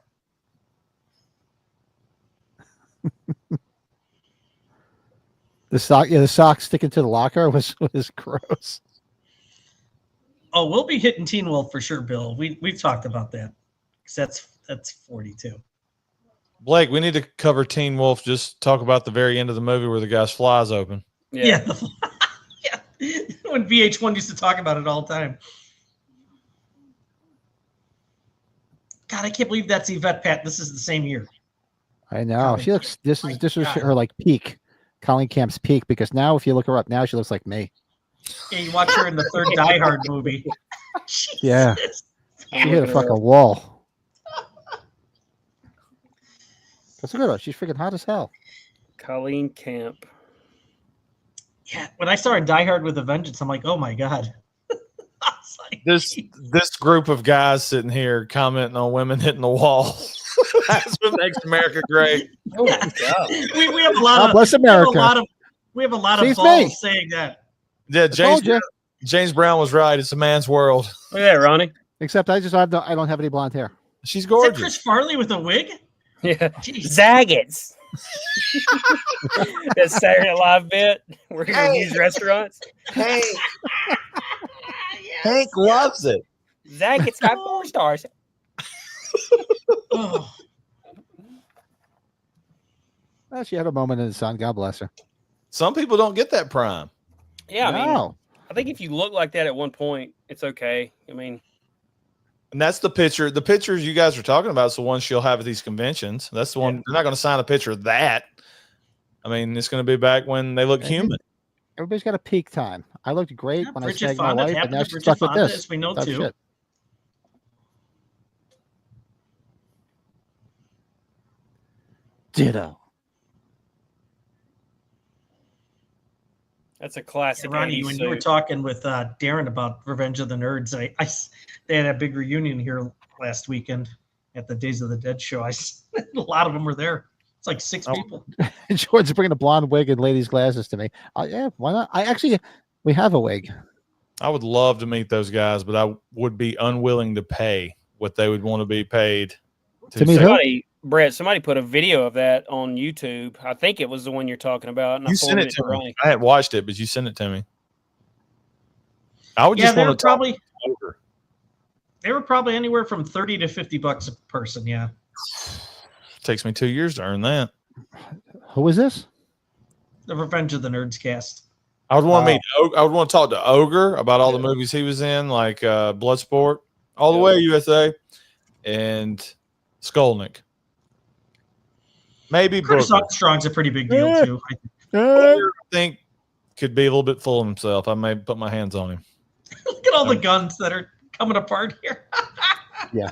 The sock sticking to the locker was gross. Oh, we'll be hitting Teen Wolf for sure, Bill. We've talked about that. 'Cause that's 42. Blake, we need to cover Teen Wolf. Just talk about the very end of the movie where the guy's flies open. Yeah. Yeah. When VH1 used to talk about it all the time. God, I can't believe that's Yvette, Pat. This is the same year. I know. She looks. This was her like peak, Colleen Camp's peak. Because now, if you look her up now, she looks like me. Yeah, you watch her in the third Die Hard movie. Yeah. Jesus. She hit a fucking wall. That's good. She's freaking hot as hell. Colleen Camp. Yeah, when I saw her in Die Hard with a Vengeance, I'm like, oh my God. I was like, This group of guys sitting here commenting on women hitting the wall. That's what makes America great. Oh yeah. my God. we have a lot God of bless America. We have a lot of She's balls me. saying that. Yeah, told you. James Brown was right. It's a man's world. Look at that, Ronnie. Except I don't have any blonde hair. She's Is that gorgeous. Chris Farley with a wig? Yeah. Jeez. Zaggets. That Saturday Night Live bit where he reviews restaurants. Hank loves it. Zaggets got 4 stars. Oh. Well, she had a moment in the sun. God bless her. Some people don't get that prime. Yeah, I mean, No. I think if you look like that at one point, it's okay. I mean, And that's the picture. The pictures you guys are talking about is the one she'll have at these conventions. That's the one. They're not going to sign a picture of that. I mean, it's going to be back when they look human. Everybody's got a peak time. I looked great when Bridget I snagged my Fonda, wife, it and happened now to she's Bridget stuck with Fonda, this. as we know Tough too. shit. Ditto. that's a classic. Ronnie, 80s when you were suit. talking with Darren about Revenge of the Nerds, they had a big reunion here last weekend at the Days of the Dead show. A lot of them were there. It's like 6 people. And George's bringing a blonde wig and ladies' glasses to me. Yeah, why not? We have a wig. I would love to meet those guys, but I would be unwilling to pay what they would want to be paid. To meet who? Somebody put a video of that on YouTube. I think it was the one you're talking about. And You I sent it to me. Ronnie. I hadn't watched it, but you sent it to me. I would Yeah, just they want were to probably anywhere from $30 to $50 a person. Yeah. Takes me 2 years to earn that. Who is this? The Revenge of the Nerds cast. I would want to meet. I would want to talk to Ogre about all the movies he was in, like Bloodsport, All the Way USA, and Skolnick. Maybe Curtis Booker. Armstrong's a pretty big deal Yeah. too. Booker, I think could be a little bit full of himself. I may put my hands on him. Look at all the guns that are coming apart here. Yeah.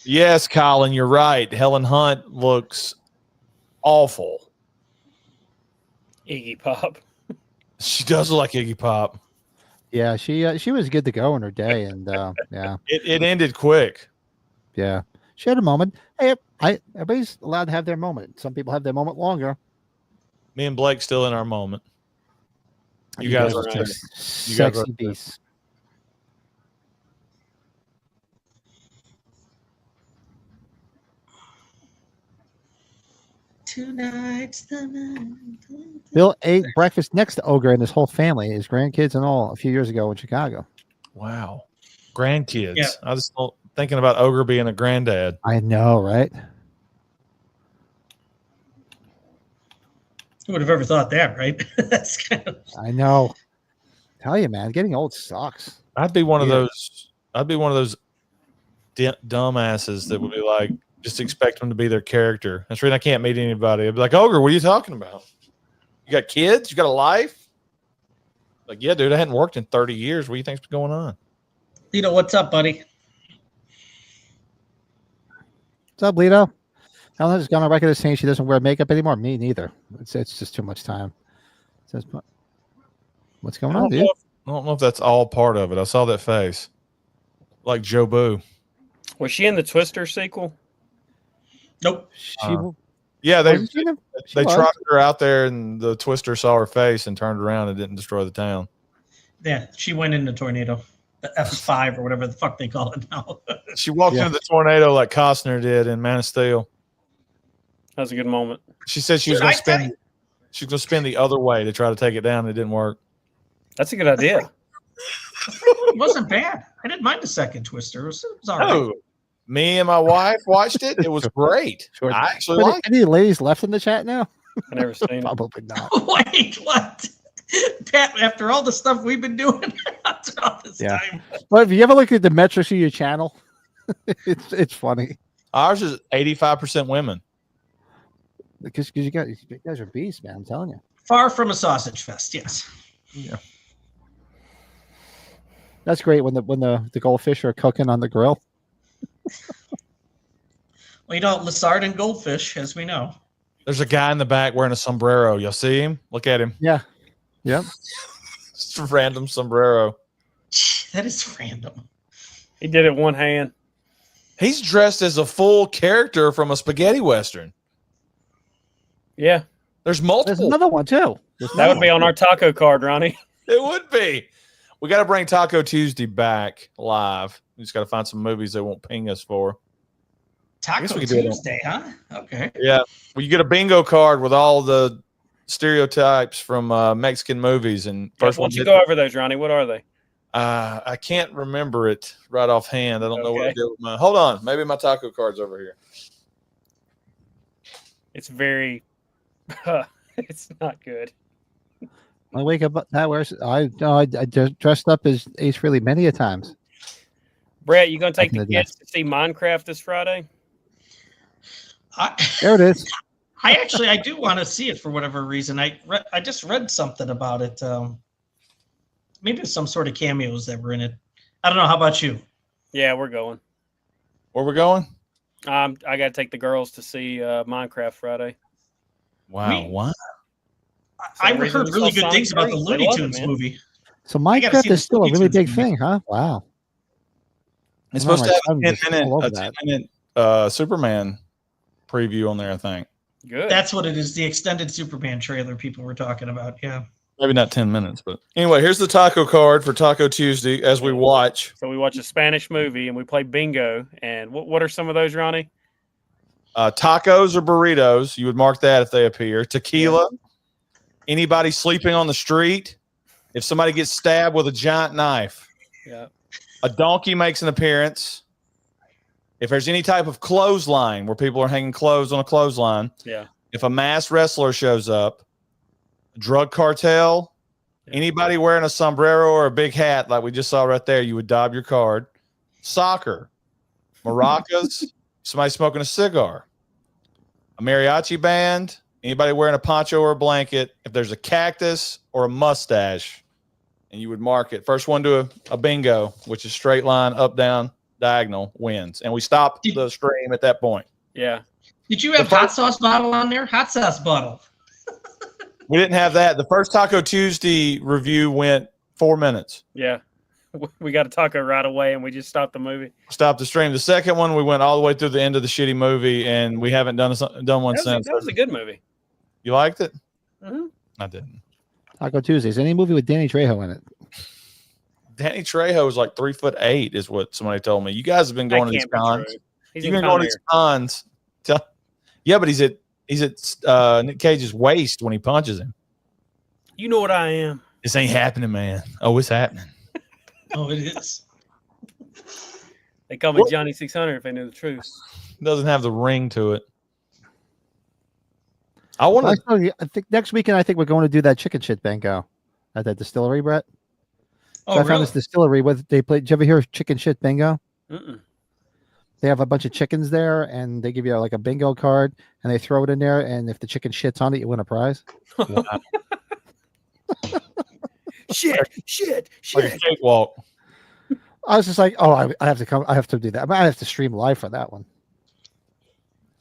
Yes, Colin, you're right. Helen Hunt looks awful. Iggy Pop. She does look like Iggy Pop. Yeah, she was good to go in her day, and yeah, It ended quick. yeah, she had a moment. Hey, everybody's allowed to have their moment. Some people have their moment longer. Me and Blake still in our moment. You guys are just You guys sexy are- beasts. Tonight's the night. Bill ate breakfast next to Ogre and his whole family, his grandkids and all, a few years ago in Chicago. Wow. Grandkids. Yeah. I was thinking about Ogre being a granddad. I know, right? Who would have ever thought that, right? That's kind of. I know. Tell you, man, getting old sucks. I'd be one of Yeah. those. I'd be one of those dumbasses that would be like, just expect them to be their character. That's the reason I can't meet anybody. I'd be like, Ogre, what are you talking about? You got kids? You got a life? Like, yeah, dude, I hadn't worked in 30 years. What do you think's going on? Lito, what's up, buddy? What's up, Lito? Helen's gone on record as saying she doesn't wear makeup anymore. Me neither. It's just too much time. Says, what's going on, dude? I don't know if that's all part of it. I saw that face. Like Joe Boo. Was she in the Twister sequel? Nope. Yeah, they Wasn't she in it? She they was. trotted her out there, and the Twister saw her face and turned around and didn't destroy the town. Yeah, she went in the tornado. The F5 or whatever the fuck they call it now. She walked Yeah. into the tornado like Costner did in Man of Steel. That was a good moment. She said she was Dude, going I to tell spin. She was going to spin the other way to try to take it down. It didn't work. That's a good idea. It wasn't bad. I didn't mind the second Twister. It was all right. Oh, me and my wife watched it. It was great. Sure. I actually But liked it. any ladies left in the chat now? I never seen it. Probably not. Wait, what? Pat, after all the stuff we've been doing throughout this Yeah. time. But if you ever look at the metrics of your channel, it's funny Ours is 85% women. because you guys are beasts, man. I'm telling you. Far from a sausage fest, yes. Yeah. That's great when the goldfish are cooking on the grill. Well, you know, Lessard and goldfish, as we know. There's a guy in the back wearing a sombrero. Y'all see him? Look at him. Yeah. Yep. Just a random sombrero. That is random. He did it one hand. He's dressed as a full character from a spaghetti western. Yeah, There's There's multiple. another one too. that would be on our taco card, Ronnie. It would be. We got to bring Taco Tuesday back live. We just got to find some movies they won't ping us for. Taco we could do it on- Tuesday, huh? Okay. Yeah. Well, you get a bingo card with all the stereotypes from Mexican movies, and Why first one. don't you go over those, Ronnie? What are they? I can't remember it right offhand. I don't know what I Okay. did with my. Hold on, maybe my taco card's over here. It's very. It's not good. I wake up. I dressed up as Ace Frehley many a times. Brett, you gonna take Back in the the day. kids to see Minecraft this Friday? There it is. I do want to see it for whatever reason. I just read something about it. Maybe some sort of cameos that were in it. I don't know. How about you? Yeah, we're going. Where we going? I got to take the girls to see Minecraft Friday. Wow, Me- what? I reason heard we really saw good Sonic things about the 3. They Looney love it, Tunes man. movie. So gotta Minecraft see the is still a Looney really Tunes big movie. thing, huh? Wow. It's I supposed remember to my have son a was all over 10-minute Superman preview on there, I think. Good. That's what it is. The extended Superman trailer people were talking about. Yeah. Maybe not 10 minutes, but anyway, here's the taco card for Taco Tuesday as we watch. So we watch a Spanish movie and we play bingo. And what are some of those, Ronnie? Tacos or burritos, you would mark that if they appear. Tequila, anybody sleeping on the street, if somebody gets stabbed with a giant knife. Yeah. A donkey makes an appearance. If there's any type of clothesline where people are hanging clothes on a clothesline. Yeah. If a masked wrestler shows up, drug cartel, Yeah. anybody wearing a sombrero or a big hat like we just saw right there, you would daub your card. Soccer, maracas, somebody smoking a cigar, a mariachi band, anybody wearing a poncho or a blanket, if there's a cactus or a mustache, and you would mark it. First one to a bingo, which is straight line, up, down, diagonal, wins. And we stop the stream at that point. Yeah. Did you have hot sauce bottle on there? Hot sauce bottle. We didn't have that. The first Taco Tuesday review went 4 minutes. Yeah. We got a taco right away, and we just stopped the movie. Stopped the stream. The second one, we went all the way through the end of the shitty movie, and we haven't done one since. That was a good movie. You liked it? Mm-hmm. I didn't. Taco Tuesdays. Any movie with Danny Trejo in it? Danny Trejo is like 3'8", is what somebody told me. You guys have been going to these cons. You've been going to these cons. Yeah, but he's at Nick Cage's waist when he punches him. You know what I am. This ain't happening, man. Oh, it's happening. Oh, it is. They call me Johnny 600 if they knew the truth. Doesn't have the ring to it. I think next weekend. I think we're going to do that chicken shit bingo at that distillery, Brett. Oh, so I found this distillery with they play. Did you ever hear chicken shit bingo? Mm-mm. They have a bunch of chickens there, and they give you like a bingo card, and they throw it in there, and if the chicken shits on it, you win a prize. Wow. shit. Like a cakewalk. I was just like, oh, I have to come. I have to do that. I have to stream live for that one.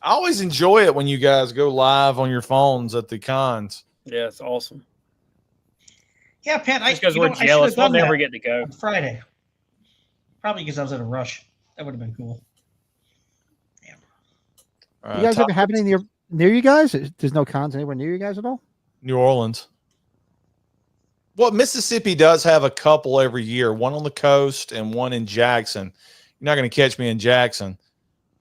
I always enjoy it when you guys go live on your phones at the cons. Yeah, it's awesome. Yeah, Pat. Because we're jealous, we'll never get to go. On Friday. Probably because I was in a rush. That would have been cool. Damn. You guys ever have any near you guys? There's no cons anywhere near you guys at all? New Orleans. Well, Mississippi does have a couple every year, one on the coast and one in Jackson. You're not going to catch me in Jackson,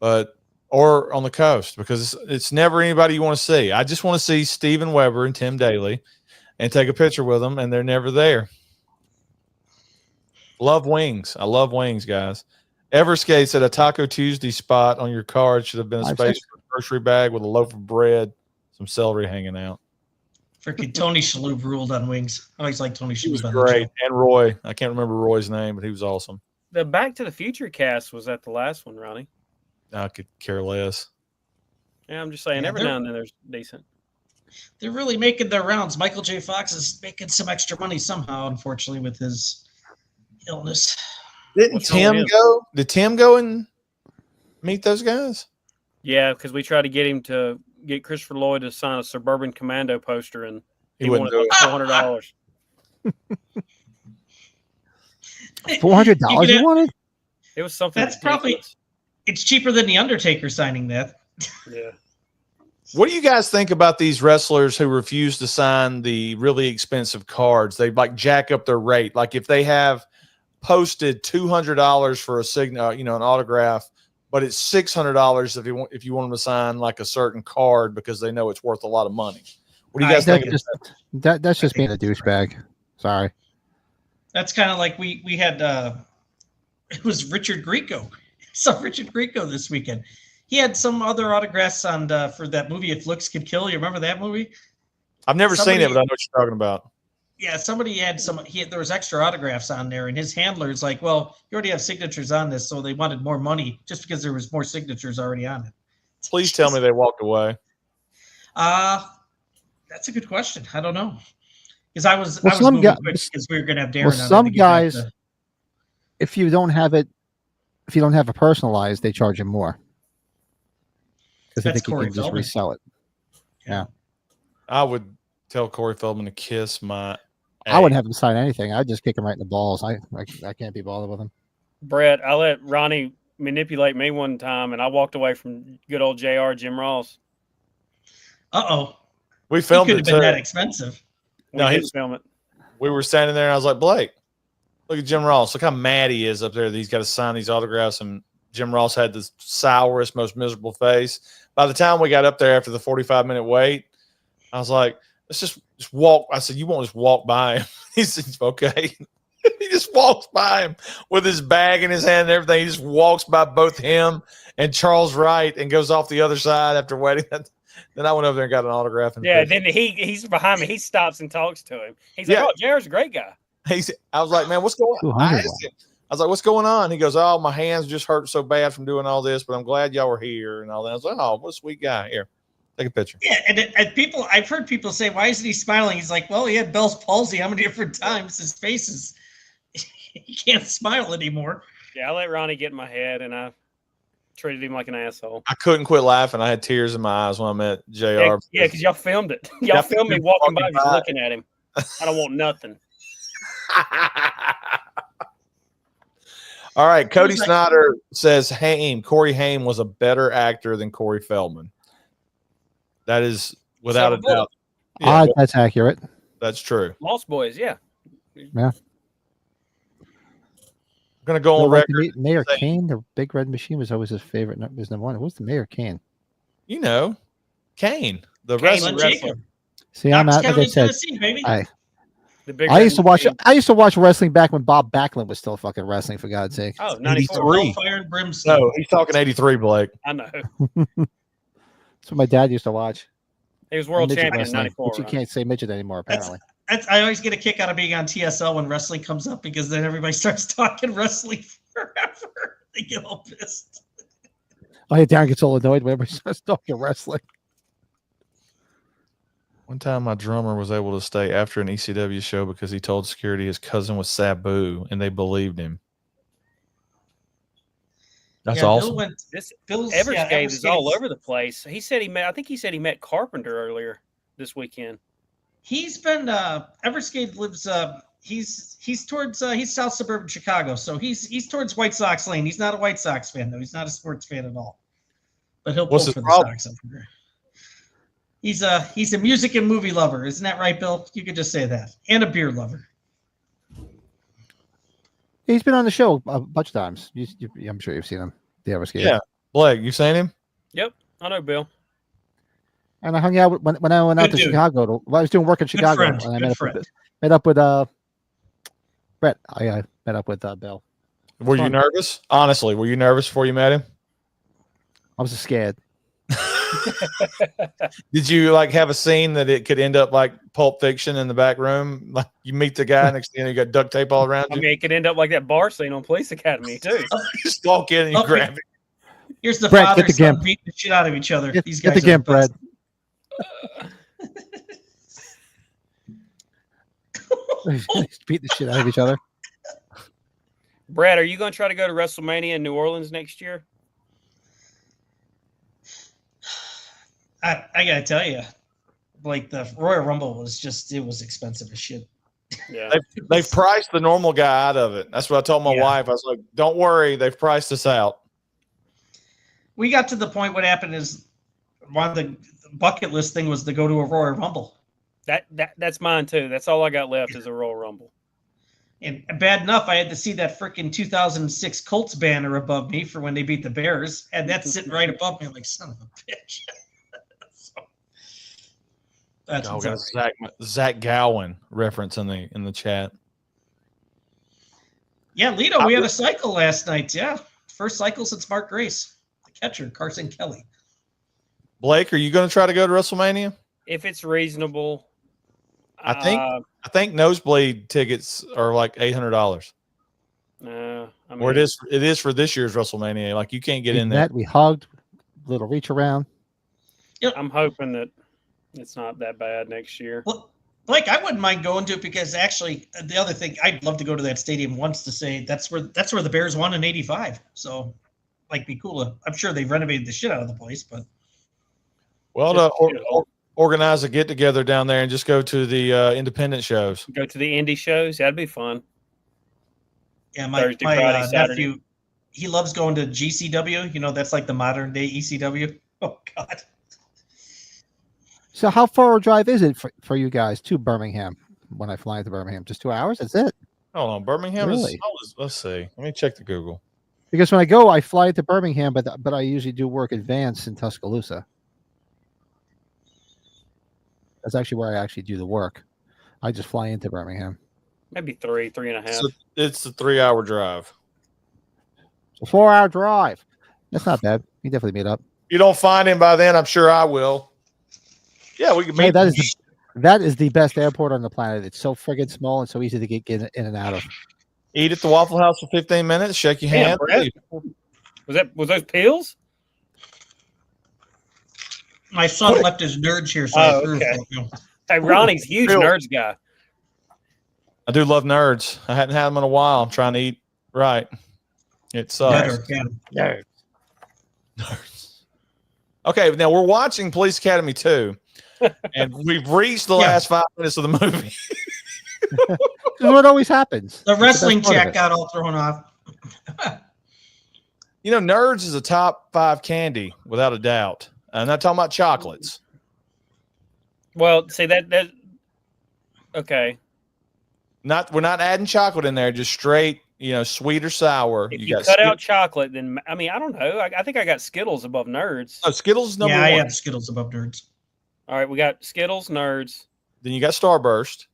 or on the coast, because it's never anybody you want to see. I just want to see Steven Weber and Tim Daly and take a picture with them, and they're never there. Love wings. I love wings, guys. Everskate said a Taco Tuesday spot on your card should have been a space for a grocery bag with a loaf of bread, some celery hanging out. Freaking Tony Shalhoub ruled on wings. I always liked Tony Shalhoub. He was great. And Roy. I can't remember Roy's name, but he was awesome. The Back to the Future cast was at the last one, Ronnie. I could care less. Yeah, I'm just saying, every now and then there's decent. They're really making their rounds. Michael J. Fox is making some extra money somehow, unfortunately, with his illness. Didn't Tim go? Did Tim go and meet those guys? Yeah, because we tried to get Christopher Lloyd to sign a Suburban Commando poster, and he wanted like $400. $400 you wanted? It was something. That's probably. It's cheaper than the Undertaker signing that. Yeah. What do you guys think about these wrestlers who refuse to sign the really expensive cards? They like jack up their rate. Like if they have posted $200 for an autograph, but it's $600 if you want them to sign like a certain card because they know it's worth a lot of money. What do you guys think? That's just being a douchebag. Sorry. That's kind of like we had. It was Richard Grieco. Saw Richard Grieco this weekend. He had some other autographs on for that movie If Looks Could Kill. You remember that movie? I've never seen it, but I know what you're talking about. Yeah, somebody had there was extra autographs on there, and his handler's like, well, you already have signatures on this, so they wanted more money just because there was more signatures already on it. Please tell me they walked away. That's a good question. I don't know. Because I was moving quick because we were going to have Darren on. Some guys, if you don't have it personalized, they charge you more. Because I think you can just resell it. Yeah. I would tell Corey Feldman to kiss my. I wouldn't have him sign anything. I'd just kick him right in the balls. I can't be bothered with him. Brett, I let Ronnie manipulate me one time, and I walked away from good old JR Jim Ross. We filmed it. Could have been that expensive. No, he didn't film it. We were standing there, and I was like, Blake, look at Jim Ross. Look how mad he is up there that he's got to sign these autographs. And Jim Ross had the sourest, most miserable face. By the time we got up there after the 45-minute wait, I was like, let's just walk. I said, you won't just walk by him. He said, okay. He just walks by him with his bag in his hand and everything. He just walks by both him and Charles Wright and goes off the other side after waiting. Then I went over there and got an autograph. Then he's behind me. He stops and talks to him. He's like, oh, JR's a great guy. I was like, man, what's going on? I was like, what's going on? He goes, oh, my hands just hurt so bad from doing all this, but I'm glad y'all were here and all that. I was like, oh, what a sweet guy. Here, take a picture. Yeah, and I've heard people say, why isn't he smiling? He's like, well, he had Bell's palsy how many different times? His face is, he can't smile anymore. Yeah, I let Ronnie get in my head, and I treated him like an asshole. I couldn't quit laughing. I had tears in my eyes when I met JR. Yeah, because y'all filmed it. Y'all filmed me walking by just looking at him. I don't want nothing. All right. Cody Snyder says Corey Haim was a better actor than Corey Feldman. That is without a doubt. Yeah, that's accurate. That's true. Lost Boys, yeah. Yeah. I'm going to go on record. Mayor Kane, the Big Red Machine, was always his favorite. Was number one. Who's the Mayor Kane? You know, Kane, the Kane wrestler. See, I'm not. Like I said, I used to watch. I used to watch wrestling back when Bob Backlund was still fucking wrestling. For God's sake. Oh, 93. Fire and brimstone. No, he's talking 83, Blake. I know. That's what my dad used to watch. He was world champion in 94. But you can't say midget anymore, apparently. I always get a kick out of being on TSL when wrestling comes up because then everybody starts talking wrestling forever. They get all pissed. Oh, yeah, Darren gets all annoyed when everybody starts talking wrestling. One time my drummer was able to stay after an ECW show because he told security his cousin was Sabu, and they believed him. That's awesome. Bill's Everscape is all over the place. He said I think he said he met Carpenter earlier this weekend. He's been Everscape lives he's towards he's South Suburban Chicago, so he's towards White Sox Lane. He's not a White Sox fan though. He's not a sports fan at all. But he'll pull for the Sox up here. He's a music and movie lover, isn't that right, Bill? You could just say that. And a beer lover. He's been on the show a bunch of times. I'm sure you've seen him. The Everscape. Yeah. Blake, you seen him? Yep. I know Bill. And I hung out when I went out to Chicago. I was doing work in Chicago. And I met up with Brett. I met up with Bill. Were you nervous? Honestly, were you nervous before you met him? I was scared. Did you have a scene that it could end up like Pulp Fiction in the back room? Like you meet the guy next thing you got duct tape all around you. I mean, it could end up like that bar scene on Police Academy too. Just walk in and you grab it. Here's the father and son beating the shit out of each other. These guys get the gimp, Brad. Beat the shit out of each other. Brad, are you going to try to go to WrestleMania in New Orleans next year? I gotta tell you, the Royal Rumble was expensive as shit. Yeah, they've priced the normal guy out of it. That's what I told my wife. I was like, "Don't worry, they've priced us out." We got to the point. What happened is one of the bucket list thing was to go to a Royal Rumble. That's mine too. That's all I got left is a Royal Rumble. And bad enough, I had to see that freaking 2006 Colts banner above me for when they beat the Bears, and that's sitting right above me. I'm like, son of a bitch. That's got Zach Gowen reference in the chat. Yeah, Lito, we had a cycle last night. Yeah, first cycle since Mark Grace, the catcher, Carson Kelly. Blake, are you going to try to go to WrestleMania? If it's reasonable, I think nosebleed tickets are like $800. Or it is for this year's WrestleMania. Like you can't get in there. We hugged, little reach around. Yep. I'm hoping that it's not that bad next year. Well, Blake, I wouldn't mind going to it because actually the other thing, I'd love to go to that stadium once to say that's where the Bears won in '85. So be cool. I'm sure they've renovated the shit out of the place, but organize a get together down there and just go to the independent shows. Go to the indie shows. That'd be fun. Yeah, my nephew, he loves going to GCW. That's like the modern day ECW. Oh God. So how far a drive is it for you guys to Birmingham when I fly into Birmingham? Just 2 hours? That's it? Hold on. Birmingham is let's see. Let me check the Google. Because when I go, I fly to Birmingham, but I usually do work advance in Tuscaloosa. That's actually where I actually do the work. I just fly into Birmingham. Maybe 3.5. So it's a 3-hour drive. It's a 4-hour drive. That's not bad. We definitely meet up. You don't find him by then, I'm sure I will. Yeah, we can meet. Hey, that is the best airport on the planet. It's so friggin' small and so easy to get in and out of. Eat at the Waffle House for 15 minutes. Shake your hand. Was those pills? My son left his nerds here, so I threw them. Hey, Ronnie's huge nerds guy. I do love nerds. I hadn't had them in a while. I'm trying to eat right. It sucks. Nerds. Okay, now we're watching Police Academy 2, and we've reached the last 5 minutes of the movie. This is what always happens. The wrestling chat got all thrown off. You know, Nerds is a top 5 candy without a doubt. I'm not talking about chocolates. Well, see that okay. We're not adding chocolate in there, just straight, sweet or sour. If you cut out chocolate, then I don't know. I think I got Skittles above Nerds. Oh, Skittles is number one. Yeah, I have Skittles above Nerds. All right, we got Skittles, Nerds. Then you got Starburst.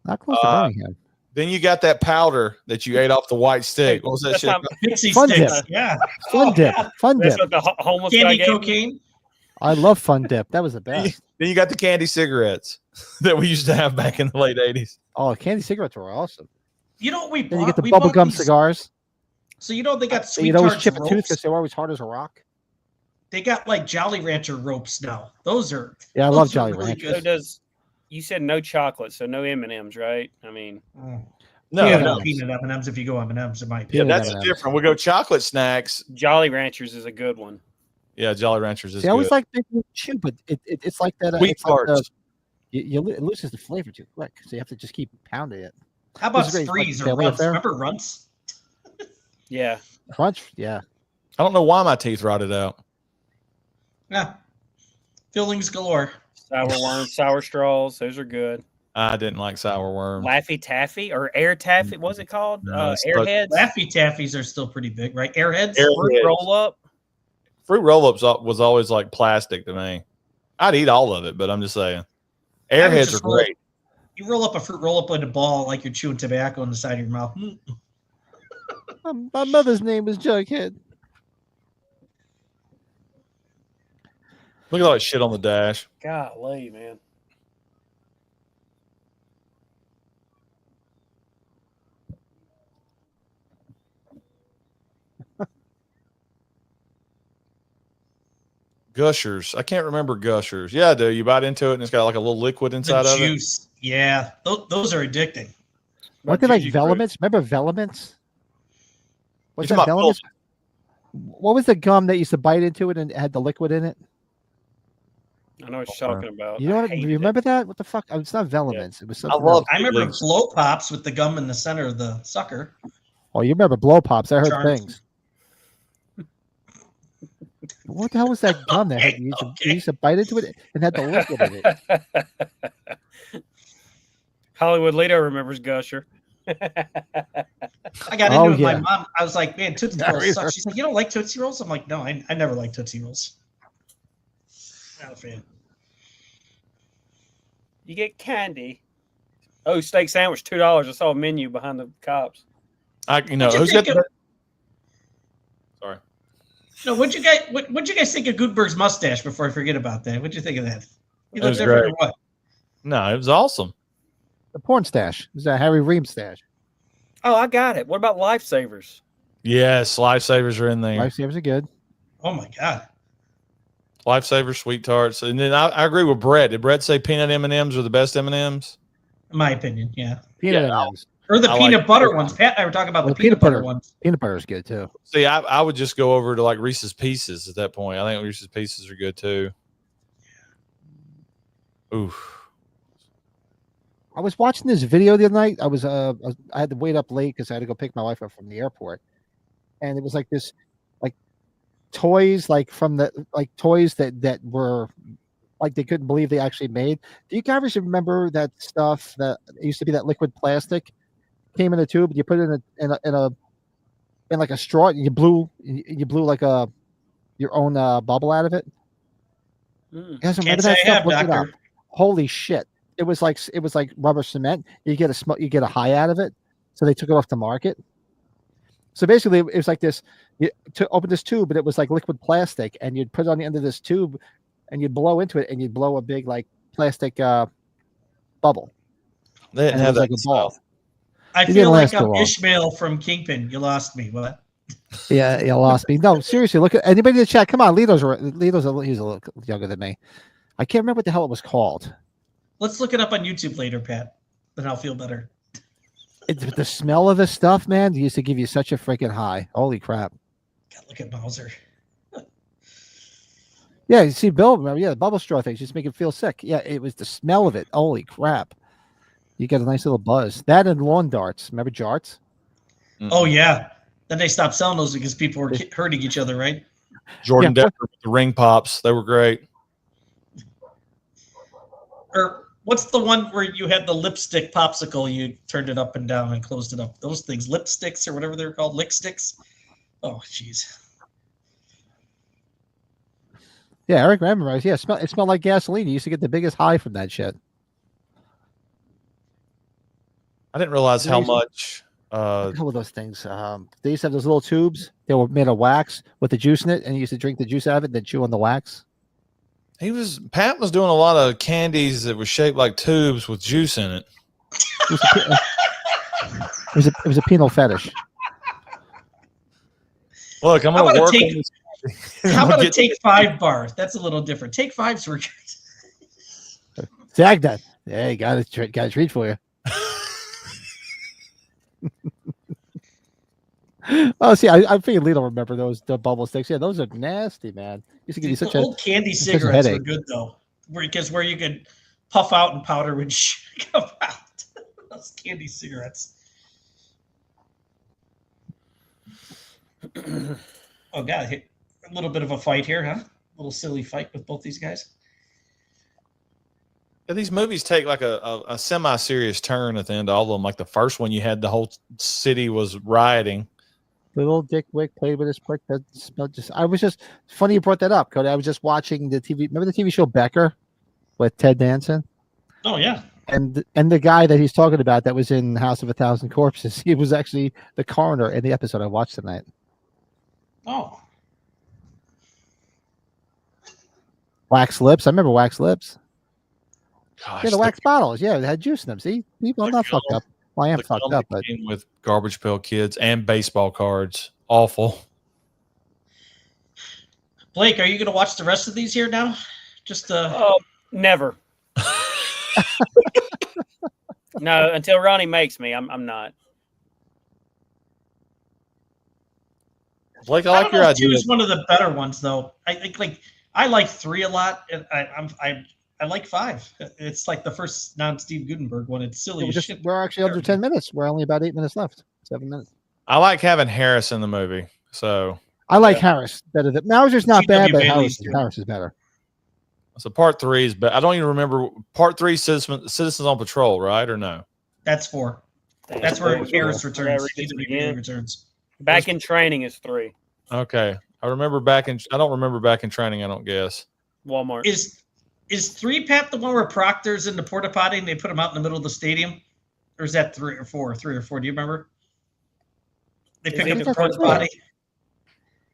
Not close to Birmingham. Then you got that powder that you ate off the white stick. What was that shit? Pixie Fun sticks. Dip. Yeah. Fun Dip. Fun That's Dip. what the homeless Candy guy gave me. cocaine. I love Fun Dip. That was the best. Then you got the candy cigarettes that we used to have back in the late 80s. Oh, candy cigarettes were awesome. You know what we Then bought? you get the We bubble bought gum these- cigars. So they got sweet You'd always tarts chip a tooth ropes. because they were always hard as a rock. They got like Jolly Rancher ropes now. Those are Yeah, I those love are Jolly really Ranchers. good. So you said no chocolate, so no M&Ms, right? I mean, No, Yeah, no. peanut M&Ms if you go M&Ms, it might be. Yeah, Peanut that's M&Ms. different. We go chocolate snacks. Jolly Ranchers is a good one. Yeah, Jolly Ranchers is See, I always good. like making chew, but it's like that. Sweet It's like tarts. it loses the flavor too quick, so you have to just keep pounding it. How about This is great. Sprees Like or family Runts? affair? Remember Runts? Yeah. Crunch, yeah. I don't know why my teeth rotted out. Yeah. Fillings galore. Sour worms, sour straws. Those are good. I didn't like sour worms. Laffy Taffy or Air Taffy. What's it called? No, it's Airheads. Laffy Taffies are still pretty big, right? Airheads? Fruit roll up. Fruit roll-ups was always like plastic to me. I'd eat all of it, but I'm just saying. I would Airheads just are great. You roll up a fruit roll up in a ball like you're chewing tobacco on the side of your mouth. My mother's name was Jughead. Look at all that shit on the dash. Golly, man. Gushers. I can't remember Gushers. Yeah, I do. You bite into it and it's got like a little liquid inside The of it. juice. Yeah. Those are addicting. Weren't they like Velements? Remember Velements? What's You that talking about Velements? What was the gum that used to bite into it and it had the liquid in it? I know what you're talking about. You know what? Do I you hated remember that? What the fuck? Oh, it's not Velements. It was something. love else. I remember Feelings. blow pops with the gum in the center of the sucker. Oh, you remember Blow Pops? I heard Charms. things. What the hell was that gum that had, you used to bite into it and had the liquid in it? Hollywood Lito remembers Gusher. I got into Oh, it with my yeah. mom. I was like, man, Tootsie Not Rolls suck. either. She's like, you don't like Tootsie Rolls? I'm like, no, I never liked Tootsie Rolls. Not a fan. You get candy. Oh, steak sandwich, $2. I saw a menu behind the cops. What'd you Who's got think the of- Sorry. No, what'd you guys think of Goodberg's mustache before I forget about that? What'd you think of that? He It looked was different great. or what? No, it was awesome. The porn stash. It was a Harry Ream stash. Oh, I got it. What about Lifesavers? Yes, Lifesavers are in there. Lifesavers are good. Oh my god. Lifesavers, sweet tarts, and then I agree with Brett. Did Brett say peanut M&Ms are the best M&Ms? In my opinion, yeah. Peanut Yeah, M&Ms. Or the I peanut like- butter ones. Pat and I were talking about Well, the peanut butter butter. ones. Peanut butter is good too. See, I would just go over to like Reese's Pieces at that point. I think Reese's Pieces are good too. Oof. I was watching this video the other night. I had to wait up late because I had to go pick my wife up from the airport, and it was like this, like toys, like from the toys that were like they couldn't believe they actually made. Do you guys remember that stuff that it used to be that liquid plastic came in a tube and you put it in like a straw and you blew like your own bubble out of it? You guys remember Can't say that I stuff? have, Look it up. doctor. Holy shit! It was like rubber cement. You get a high out of it. So they took it off the market. So basically, it was like this. To open this tube, but it was like liquid plastic, and you'd put it on the end of this tube, and you'd blow into it, and you'd blow a big like plastic bubble. They didn't And it have was that like a ball. stuff. I You feel didn't like last too I'm long. Ishmael from Kingpin. You lost me. What? Yeah, you lost me. No, seriously, look at anybody in the chat. Come on, Lito's he's a little younger than me. I can't remember what the hell it was called. Let's look it up on YouTube later, Pat. Then I'll feel better. The smell of this stuff, man, used to give you such a freaking high. Holy crap! God, look at Mauser. Yeah, you see, Bill, remember? Yeah, the bubble straw things just make him feel sick. Yeah, it was the smell of it. Holy crap! You get a nice little buzz. That and lawn darts. Remember jarts? Oh yeah. Then they stopped selling those because people were hurting each other, right? Jordan Decker with the ring pops. They were great. Or what's the one where you had the lipstick popsicle? You turned it up and down and closed it up. Those things, lipsticks or whatever they're called, lick sticks. Oh, jeez. Yeah, Eric remembers. Yeah, it smelled like gasoline. You used to get the biggest high from that shit. I didn't realize how much. A couple of those things. They used to have those little tubes. They were made of wax with the juice in it, and you used to drink the juice out of it, and then chew on the wax. Pat was doing a lot of candies that were shaped like tubes with juice in it. It was a penal fetish. Look, I'm going to work on this. How about a Take 5 bar? That's a little different. Take 5s were good. Zag Yeah, you got a treat for you. Oh, see, I figured Lee don't remember the bubble sticks. Yeah, those are nasty, man. Used to give you such old candy cigarettes were good though, because where you could puff out and powder would come out. Those candy cigarettes. Oh god, a little bit of a fight here, huh? A little silly fight with both these guys. Yeah, these movies take like a semi-serious turn at the end of all of them. Like the first one, you had the whole city was rioting. Little Dick Wick played with his prick. I was just funny you brought that up, Cody. I was just watching the TV. Remember the TV show Becker with Ted Danson? Oh yeah. And the guy that he's talking about that was in House of a Thousand Corpses, he was actually the coroner in the episode I watched tonight. Oh. Wax lips. I remember wax lips. Gosh, Yeah, the wax bottles. Yeah, they had juice in them. See, I'm not fucked up. Well, I am fucked up, but with Garbage Pail Kids and baseball cards, awful. Blake, are you going to watch the rest of these here now? Just never. No, until Ronnie makes me, I'm not. Blake, I like your idea. 2 is one of the better ones, though. I think I like 3 a lot, and I like 5. It's like the first non-Steve Gutenberg one. It's silly. We're actually under 10 minutes. We're only about 8 minutes left. 7 minutes. I like having Harris in the movie. So I like Harris better than Mauser's not bad, but Harris is better. So part 3 is better. I don't even remember part 3. Citizens on Patrol, right or no? That's 4. That's where Harris returns. Returns. Back in Training is 3. Okay, I remember Back in. I don't remember Back in Training. I don't guess. Walmart is 3, Pat, the one where Proctor's in the porta potty and they put him out in the middle of the stadium? Or is that 3 or 4? 3 or 4. Do you remember? They pick up the porta potty.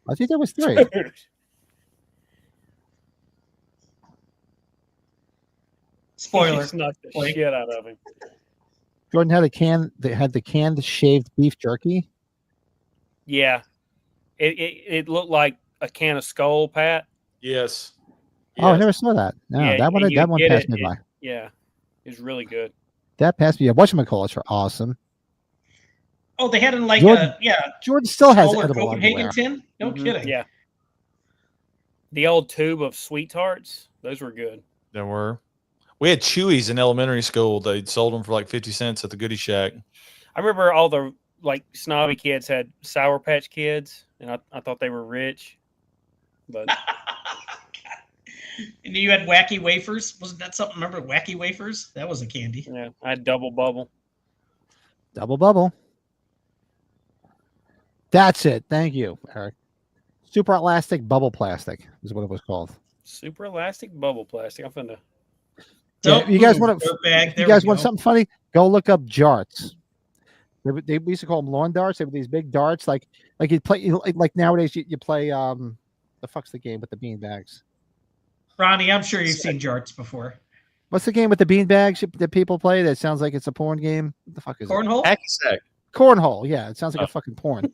I think that was 3. Spoiler. Knocked the shit out of him. Jordan had the canned shaved beef jerky. Yeah. It looked like a can of Skull, Pat. Yes. Oh, I never saw that. No, yeah, that one passed me by. Yeah, it was really good. That passed me. Yeah, whatchamacallits are awesome. Oh, they had it in like Jordan still has edible Copenhagen underwear. Tin? No kidding. Yeah. The old tube of Sweet Tarts, those were good. There were. We had Chewies in elementary school. They sold them for like 50 cents at the Goodie Shack. I remember all the snobby kids had Sour Patch Kids, and I thought they were rich. But and you had Wacky Wafers. Wasn't that something? Remember Wacky Wafers? That was a candy. Yeah, I had Double Bubble. Double Bubble. That's it. Thank you, Eric. Super Elastic Bubble Plastic is what it was called. Super Elastic Bubble Plastic. I'm finna. Yeah, you guys want something funny? Go look up jarts. They used to call them lawn darts. They were these big darts, like you play like nowadays you play the fuck's the game with the bean bags? Ronnie, I'm sure you've seen jarts before. What's the game with the bean bags that people play? That sounds like it's a porn game. What the fuck is Cornhole? Hacky-sack. Cornhole. Yeah, it sounds like a fucking porn.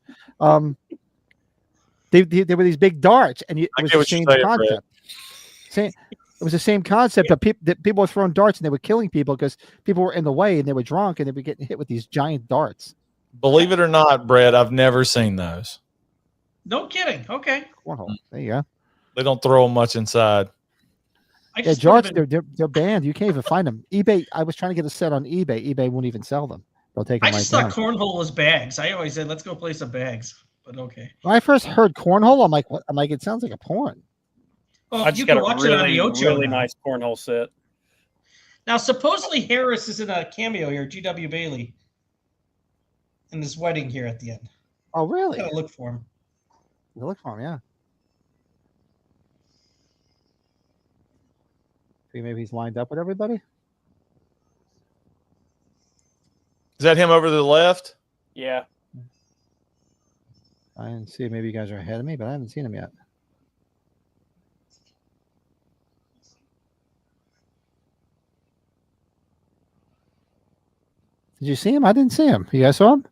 They were these big darts, and it was the same concept. It was the same concept, but people were throwing darts and they were killing people because people were in the way and they were drunk and they were getting hit with these giant darts. Believe it or not, Brett, I've never seen those. No kidding. Okay. Cornhole. There you go. They don't throw them much inside. Yeah, George, they're banned. You can't even find them. eBay. I was trying to get a set on eBay. eBay won't even sell them. They'll take them. I just thought cornhole was bags. I always said, let's go play some bags. But okay. When I first heard cornhole, I'm like, what? I'm like, it sounds like a porn. Well, I just got a really nice cornhole set. Now, supposedly Harris is in a cameo here, G.W. Bailey, in this wedding here at the end. Oh, really? Gotta look for him. Look for him, yeah. See, maybe he's lined up with everybody. Is that him over to the left? Yeah. I didn't see. Maybe you guys are ahead of me, but I haven't seen him yet. Did you see him? I didn't see him. You guys saw him?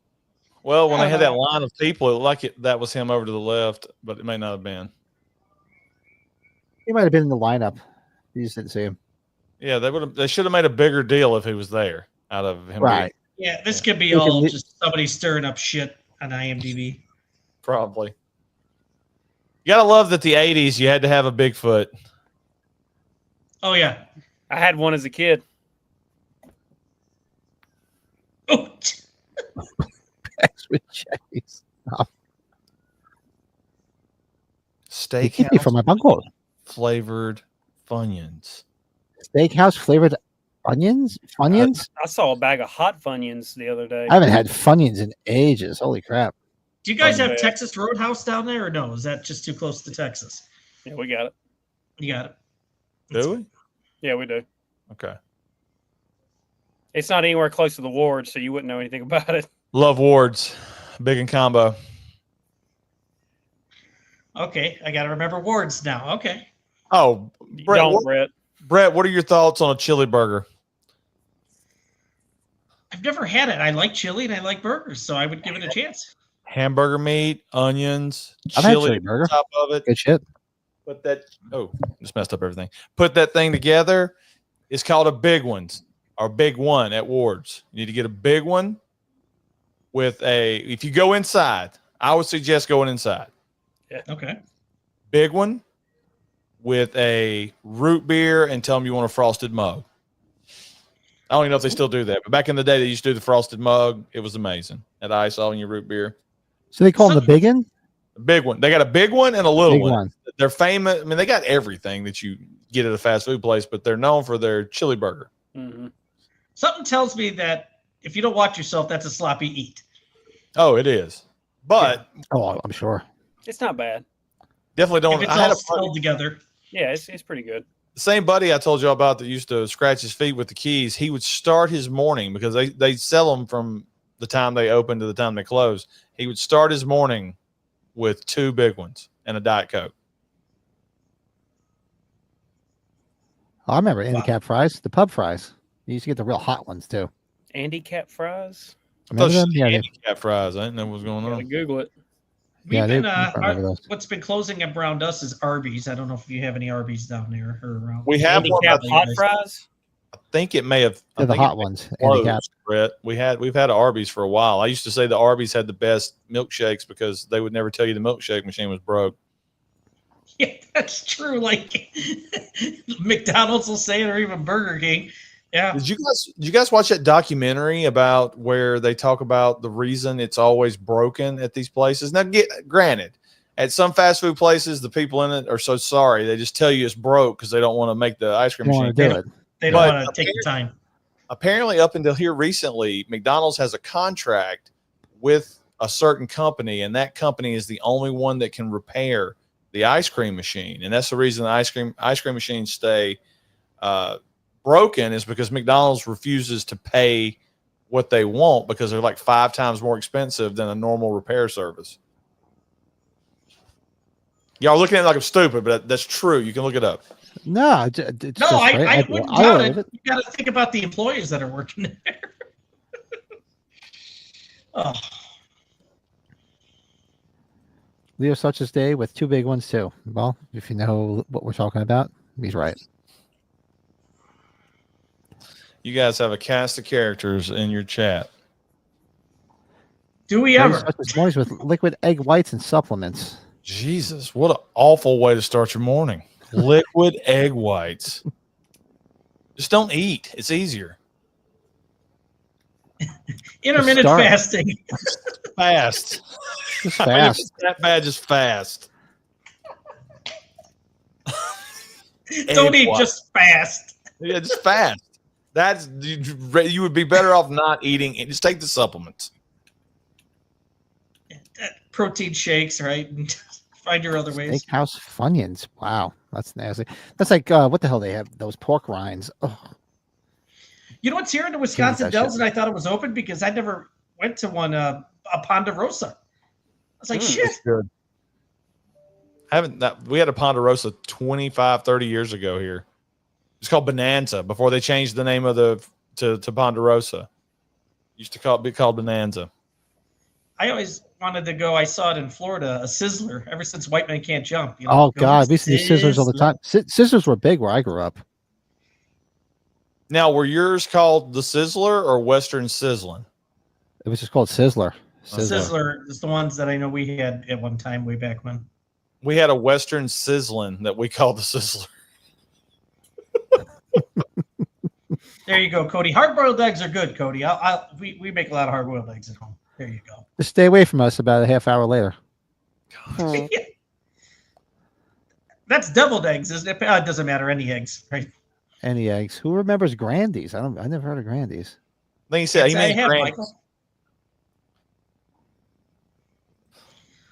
Well, when they had that line of people, it looked like that was him over to the left, but it may not have been. He might have been in the lineup. You just didn't see him. Yeah, they should have made a bigger deal if he was there out of him. Right. Yeah, this could be all just somebody stirring up shit on IMDb. Probably. You gotta love that the 80s you had to have a Bigfoot. Oh yeah. I had one as a kid. Oh. With Chase. Steakhouse from my bungle. Flavored Funyuns. Steakhouse flavored onions? Funyuns? I saw a bag of hot Funyuns the other day. I haven't had Funyuns in ages. Holy crap. Do you guys have Texas Roadhouse down there or no? Is that just too close to Texas? Yeah, we got it. You got it. Do we? Yeah, we do. Okay. It's not anywhere close to the Ward, so you wouldn't know anything about it. Love Wards. Big and combo. Okay, I got to remember Wards now. Okay. Oh, Brett. Brett, what are your thoughts on a chili burger? I've never had it. I like chili and I like burgers, so I would give it a chance. Hamburger meat, onions, chili burger on top of it. Good shit. Put that. Oh, just messed up everything. Put that thing together. It's called a big one or big one at Ward's. You need to get a big one with a. If you go inside, I would suggest going inside. Yeah. Okay. Big one with a root beer and tell them you want a frosted mug. I don't even know if they still do that, but back in the day, they used to do the frosted mug. It was amazing. Had ice all in your root beer. So they call them the big one? The big one. They got a big one and a little one. They're famous. I mean, they got everything that you get at a fast food place, but they're known for their chili burger. Mm-hmm. Something tells me that if you don't watch yourself, that's a sloppy eat. Oh, it is. But I'm sure. It's not bad. Definitely don't. If it's all spelled together. Yeah, it's pretty good. The same buddy I told you about that used to scratch his feet with the keys, he would start his morning because they sell them from the time they open to the time they close. He would start his morning with 2 big ones and a Diet Coke. I remember handicap fries, the pub fries. You used to get the real hot ones too. Handicap fries? Remember them? Yeah, handicap fries. I didn't know what was going on. Google it. What's been closing around us is Arby's. I don't know if you have any Arby's down there or around. We have hot fries. I think it may have. They're the hot ones. Closed, Brett. We've had Arby's for a while. I used to say the Arby's had the best milkshakes because they would never tell you the milkshake machine was broke. Yeah, that's true. Like McDonald's will say it, or even Burger King. Yeah. Did you guys watch that documentary about where they talk about the reason it's always broken at these places? Now, granted, at some fast food places, the people in it are so sorry they just tell you it's broke because they don't want to make the ice cream machine. They don't want to take the time. Apparently, up until here recently, McDonald's has a contract with a certain company, and that company is the only one that can repair the ice cream machine, and that's the reason the ice cream machines stay broken, is because McDonald's refuses to pay what they want because they're like 5 times more expensive than a normal repair service. Y'all looking at it like I'm stupid, but that's true. You can look it up. No, I wouldn't doubt it. You got to think about the employees that are working there. Oh. Leo such as day with 2 big ones too. Well, if you know what we're talking about, he's right. You guys have a cast of characters in your chat. Do we ever? Mornings with liquid egg whites and supplements. Jesus, what an awful way to start your morning. Liquid egg whites. Just don't eat. It's easier. Intermittent fasting. Fast. Just I mean, if fast. it's that bad, just fast. Don't Egg eat, white. just fast. Yeah, just fast. That's you would be better off not eating. Just take the supplements. Protein shakes, right? And find your other ways. Steakhouse Funyuns. Wow, that's nasty. That's like what the hell they have? Those pork rinds. Oh, You know what's here in the Wisconsin that Dells, shit. and I thought it was open because I never went to one. A Ponderosa. I was like, shit. That's good. We had a Ponderosa 25, 30 years ago here. It's called Bonanza before they changed the name of to Ponderosa. Used to be called Bonanza. I always wanted to go. I saw it in Florida, a Sizzler. Ever since White Man Can't Jump. You know, oh go God, we used to do scissors all the Sizzler. time. Scissors were big where I grew up. Now, were yours called the Sizzler or Western Sizzling? It was just called Sizzler. Sizzler is the ones that I know we had at one time way back when. We had a Western Sizzling that we called the Sizzler. There you go, Cody. Hard-boiled eggs are good, Cody. We make a lot of hard-boiled eggs at home. There you go. Just stay away from us about a half hour later. Yeah. That's deviled eggs, isn't it? It doesn't matter. Any eggs, right? Any eggs? Who remembers Grandies? I never heard of Grandies. I think he said he I made have, Granny. Michael.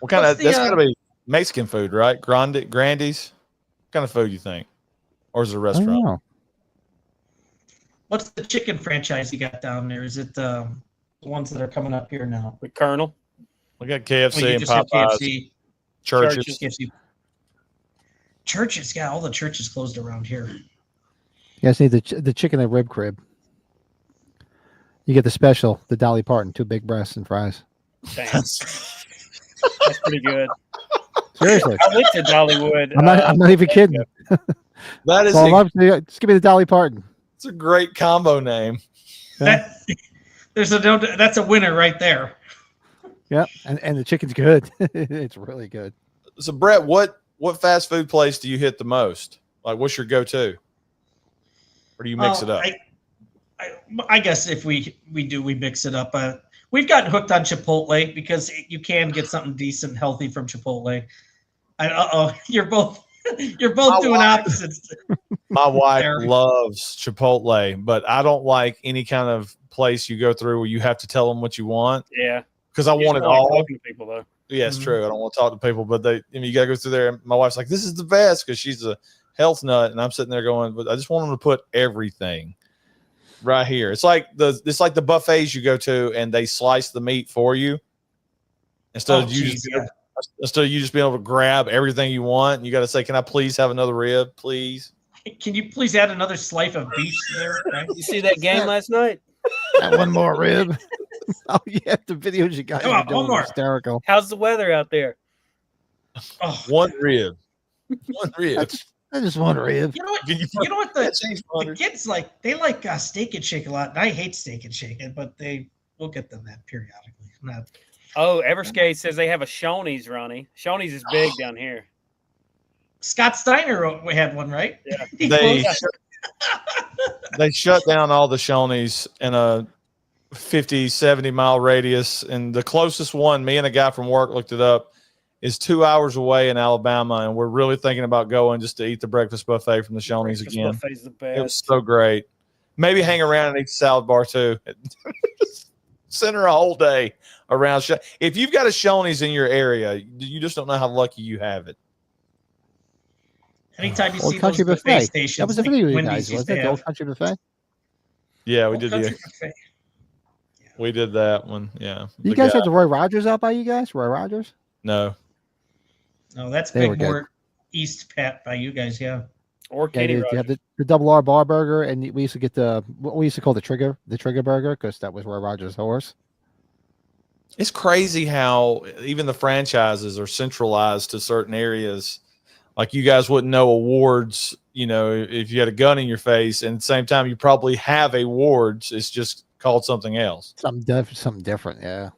What kind What's of that's the, gotta be Mexican food, right? Grandies. What kind of food you think? Or is it a I don't restaurant? know. What's the chicken franchise you got down there? Is it the ones that are coming up here now? With Colonel. We got KFC Well, you and just have Popeyes, KFC. churches. KFC. Churches, yeah, all the churches closed around here. You guys need the chicken and rib crib. You get the special, the Dolly Parton, 2 big breasts and fries. Damn. That's pretty good. Seriously, I went to Dollywood. I'm not even kidding. That is So I love just give me the Dolly Parton. it's a great combo name. That, that's a winner right there. Yeah, and the chicken's good. It's really good. So Brett, what fast food place do you hit the most? Like, what's your go-to? Or do you mix it up? I guess if we mix it up. We've gotten hooked on Chipotle because you can get something decent, healthy from Chipotle. You're both doing opposites. My wife There. loves Chipotle, but I don't like any kind of place you go through where you have to tell them what you want Yeah. because I You want just it don't like all. talking to people, though. Yeah, it's Mhm. true. I don't want to talk to people, but you got to go through there. And my wife's like, "This is the best" because she's a health nut, and I'm sitting there going, "But I just want them to put everything right here." It's like the buffets you go to, and they slice the meat for you instead of you just being able to grab everything you want. You got to say, "Can I please have another rib, please?" Can you please add another slice of beef there? Right? You see that game last night? That one more rib. Oh yeah, the videos you guys Come are on, doing one more. are hysterical. How's the weather out there? Oh, One rib, one rib. I just want a rib. you know what? Can you You know what change the kids like? They like Steak and Shake a lot, and I hate Steak and Shake, but we'll get them that periodically. Not Oh, Everskate says they have a Shoney's, Ronnie. Shoney's is big down here. Scott Steiner had one, right? Yeah. He They closed- they shut down all the Shoney's in a 50, 70 mile radius. And the closest one, me and a guy from work looked it up, is 2 hours away in Alabama. And we're really thinking about going just to eat the breakfast buffet from the Shoney's Breakfast again. buffet's the It was best. so great. Maybe hang around and eat the salad bar too. Center a whole day around. If you've got a Shoney's in your area, you just don't know how lucky you have it. Anytime you Old see those Country buffet Buffet. stations, That was a like video you Wendy's guys, used wasn't to it? The have. Old Country Buffet. Yeah, we Old did. Country Yeah, Buffet. we did that one. Yeah. You The guys guy- had the Roy Rogers out by you guys? Roy Rogers? no. No, that's They were big good. more east pat by you guys, yeah. Or Yeah, Kenny you Rogers. have the double R bar burger, and we used to get what we used to call the trigger burger because that was Roy Rogers' horse. It's crazy how even the franchises are centralized to certain areas. Like you guys wouldn't know awards, if you had a gun in your face, and at the same time you probably have awards. It's just called something else. Something different, yeah.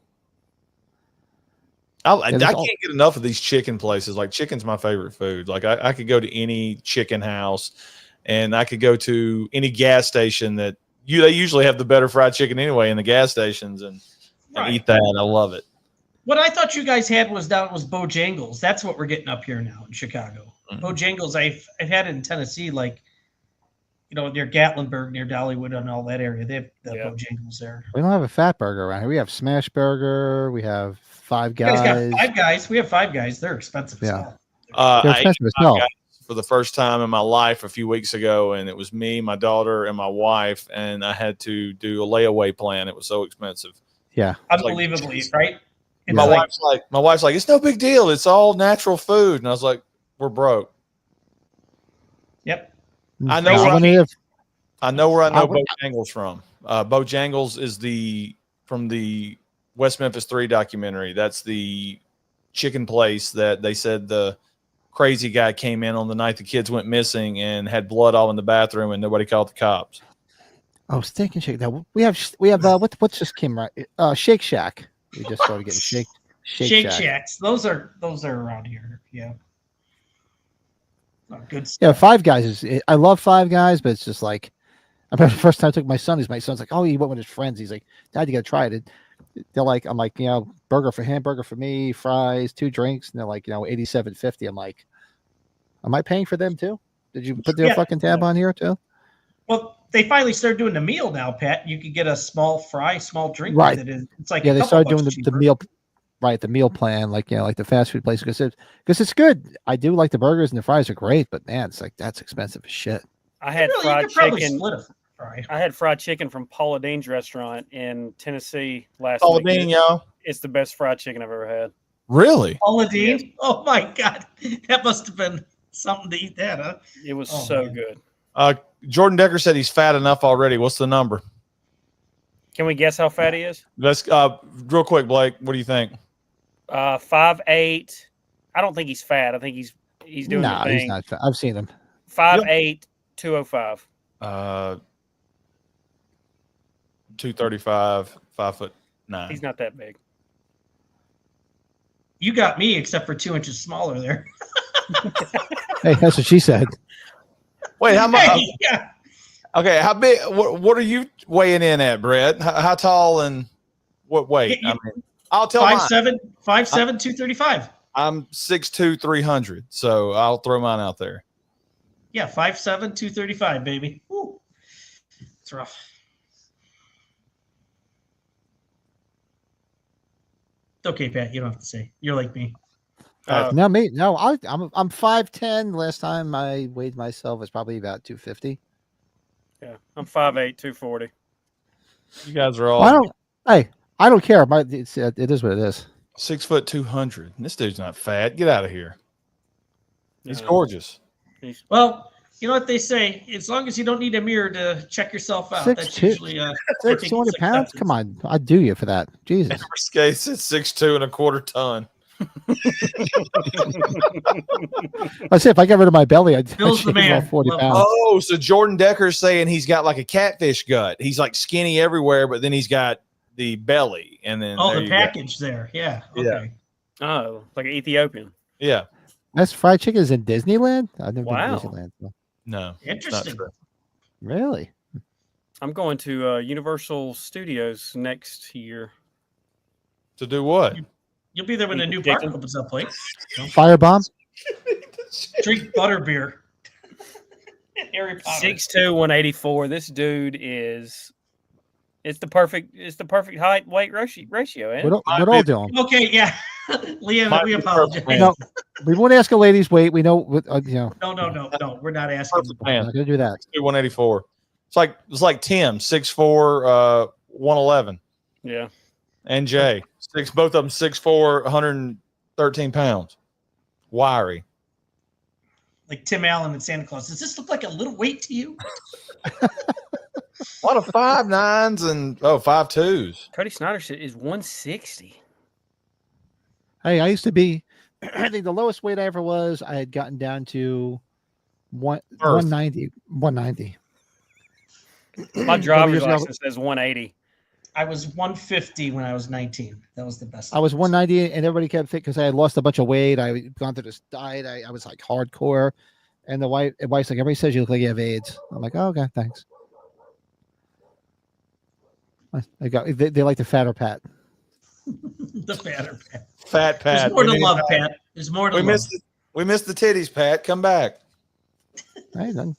I can't get enough of these chicken places. Like chicken's my favorite food. Like I could go to any chicken house, and I could go to any gas station that they usually have the better fried chicken anyway in the gas stations, and eat that. I love it. What I thought you guys had was Bojangles. That's what we're getting up here now in Chicago. Mm-hmm. Bojangles, I've had it in Tennessee, like near Gatlinburg, near Dollywood, and all that area. They have the Bojangles there. We don't have a fat burger around here. We have Smash Burger. We have Five Guys. You guys got Five Guys. We have Five Guys. They're expensive as hell. They're expensive as hell. For the first time in my life a few weeks ago, and it was me, my daughter, and my wife, and I had to do a layaway plan. It was so expensive. Yeah, unbelievably, right? My wife's like, it's no big deal. It's all natural food, and I was like, we're broke. Yep. I know where I know Bojangles from. Bojangles is from the West Memphis 3 documentary. That's the chicken place that they said the crazy guy came in on the night the kids went missing and had blood all in the bathroom, and nobody called the cops. Oh, Steak and Shake. Now we have what's just came right? Shake Shack. We just started getting Shake Shacks. Those are around here. Yeah. Oh, good stuff. Yeah, Five Guys I love Five Guys, but it's just like I remember the first time I took my son's like, oh, he went with his friends. He's like, Dad, you gotta try it. They're like, I'm like, burger for him, burger for me, fries, 2 drinks, and they're like, $87.50. I'm like, am I paying for them too? Did you put their fucking tab on here too? Well, they finally started doing the meal now, Pat. You could get a small fry, small drink. Right. With it. It's like they started doing the meal, right? The meal plan, like the fast food place, because it's good. I do like the burgers and the fries are great, but man, it's like that's expensive as shit. I had fried chicken. I had fried chicken from Paula Dean's restaurant in Tennessee last week. Paula Dean, y'all. It's the best fried chicken I've ever had. Really? Paula Dean? Yes. Oh my God, that must have been something to eat. That, huh? It was so good. Jordan Decker said he's fat enough already. What's the number? Can we guess how fat he is? Let's real quick, Blake. What do you think? 5'8". I don't think he's fat. I think he's doing the thing. He's not fat. I've seen him. 5'8", 205. 235, 5'9". He's not that big. You got me, except for 2 inches smaller there. Hey, that's what she said. Wait, how much? Yeah. Okay, how big? What are you weighing in at, Brett? How tall and what weight? I'll tell 5'7", 235. I'm 6'2", 300. So I'll throw mine out there. Yeah, 5'7", 235, baby. Woo. It's rough. It's okay, Pat. You don't have to say. You're like me. I'm 5'10". Last time I weighed myself was probably about 250. Yeah, I'm 5'8", 240. You guys are all. I don't care. It is what it is. 6 foot 200. This dude's not fat. Get out of here. He's gorgeous. Well, you know what they say. As long as you don't need a mirror to check yourself out, that's usually 200 pounds. Come on, I'd do you for that. Jesus. Skates at 6'2" and ¼ ton. I say if I got rid of my belly, I'd Bill's the man. 40 pounds. Oh, so Jordan Decker's saying he's got like a catfish gut. He's like skinny everywhere, but then he's got the belly, and then the package there. Yeah. Okay. Yeah. Oh, like an Ethiopian. Yeah. That's fried chicken is in Disneyland. I've never been to Disneyland. So. No. Interesting. Really? I'm going to Universal Studios next year. To do what? You'll be there when the new park opens up, Blake. Firebomb? Drink butterbeer. Harry Potter. 6'2", 184. This dude is. It's the perfect height weight ratio. Eh? What all doing? Okay, yeah, Liam, we apologize. No, we won't ask a lady's weight. We know, No, we're not asking. I'm not gonna do that. 184. It's like Tim, 6'4", 111. Yeah. And Jay, both of them 6'4", 113 pounds. Wiry. Like Tim Allen and Santa Claus. Does this look like a little weight to you? A lot of 5'9" and 5'2". Cody Snyder is 160. Hey, I used to be. I think the lowest weight I ever was, I had gotten down to 190. 190. My driver's license says 180. I was 150 when I was 19. That was the best. I was 190, and everybody kept thinking because I had lost a bunch of weight. I had gone through this diet. I was like hardcore, and the wife's like, everybody says you look like you have AIDS. I'm like, oh, okay, thanks. They like the fatter Pat. The fatter Pat. Fat Pat. There's more to love, Pat. There's more to love. We missed the titties, Pat. Come back. Hey, none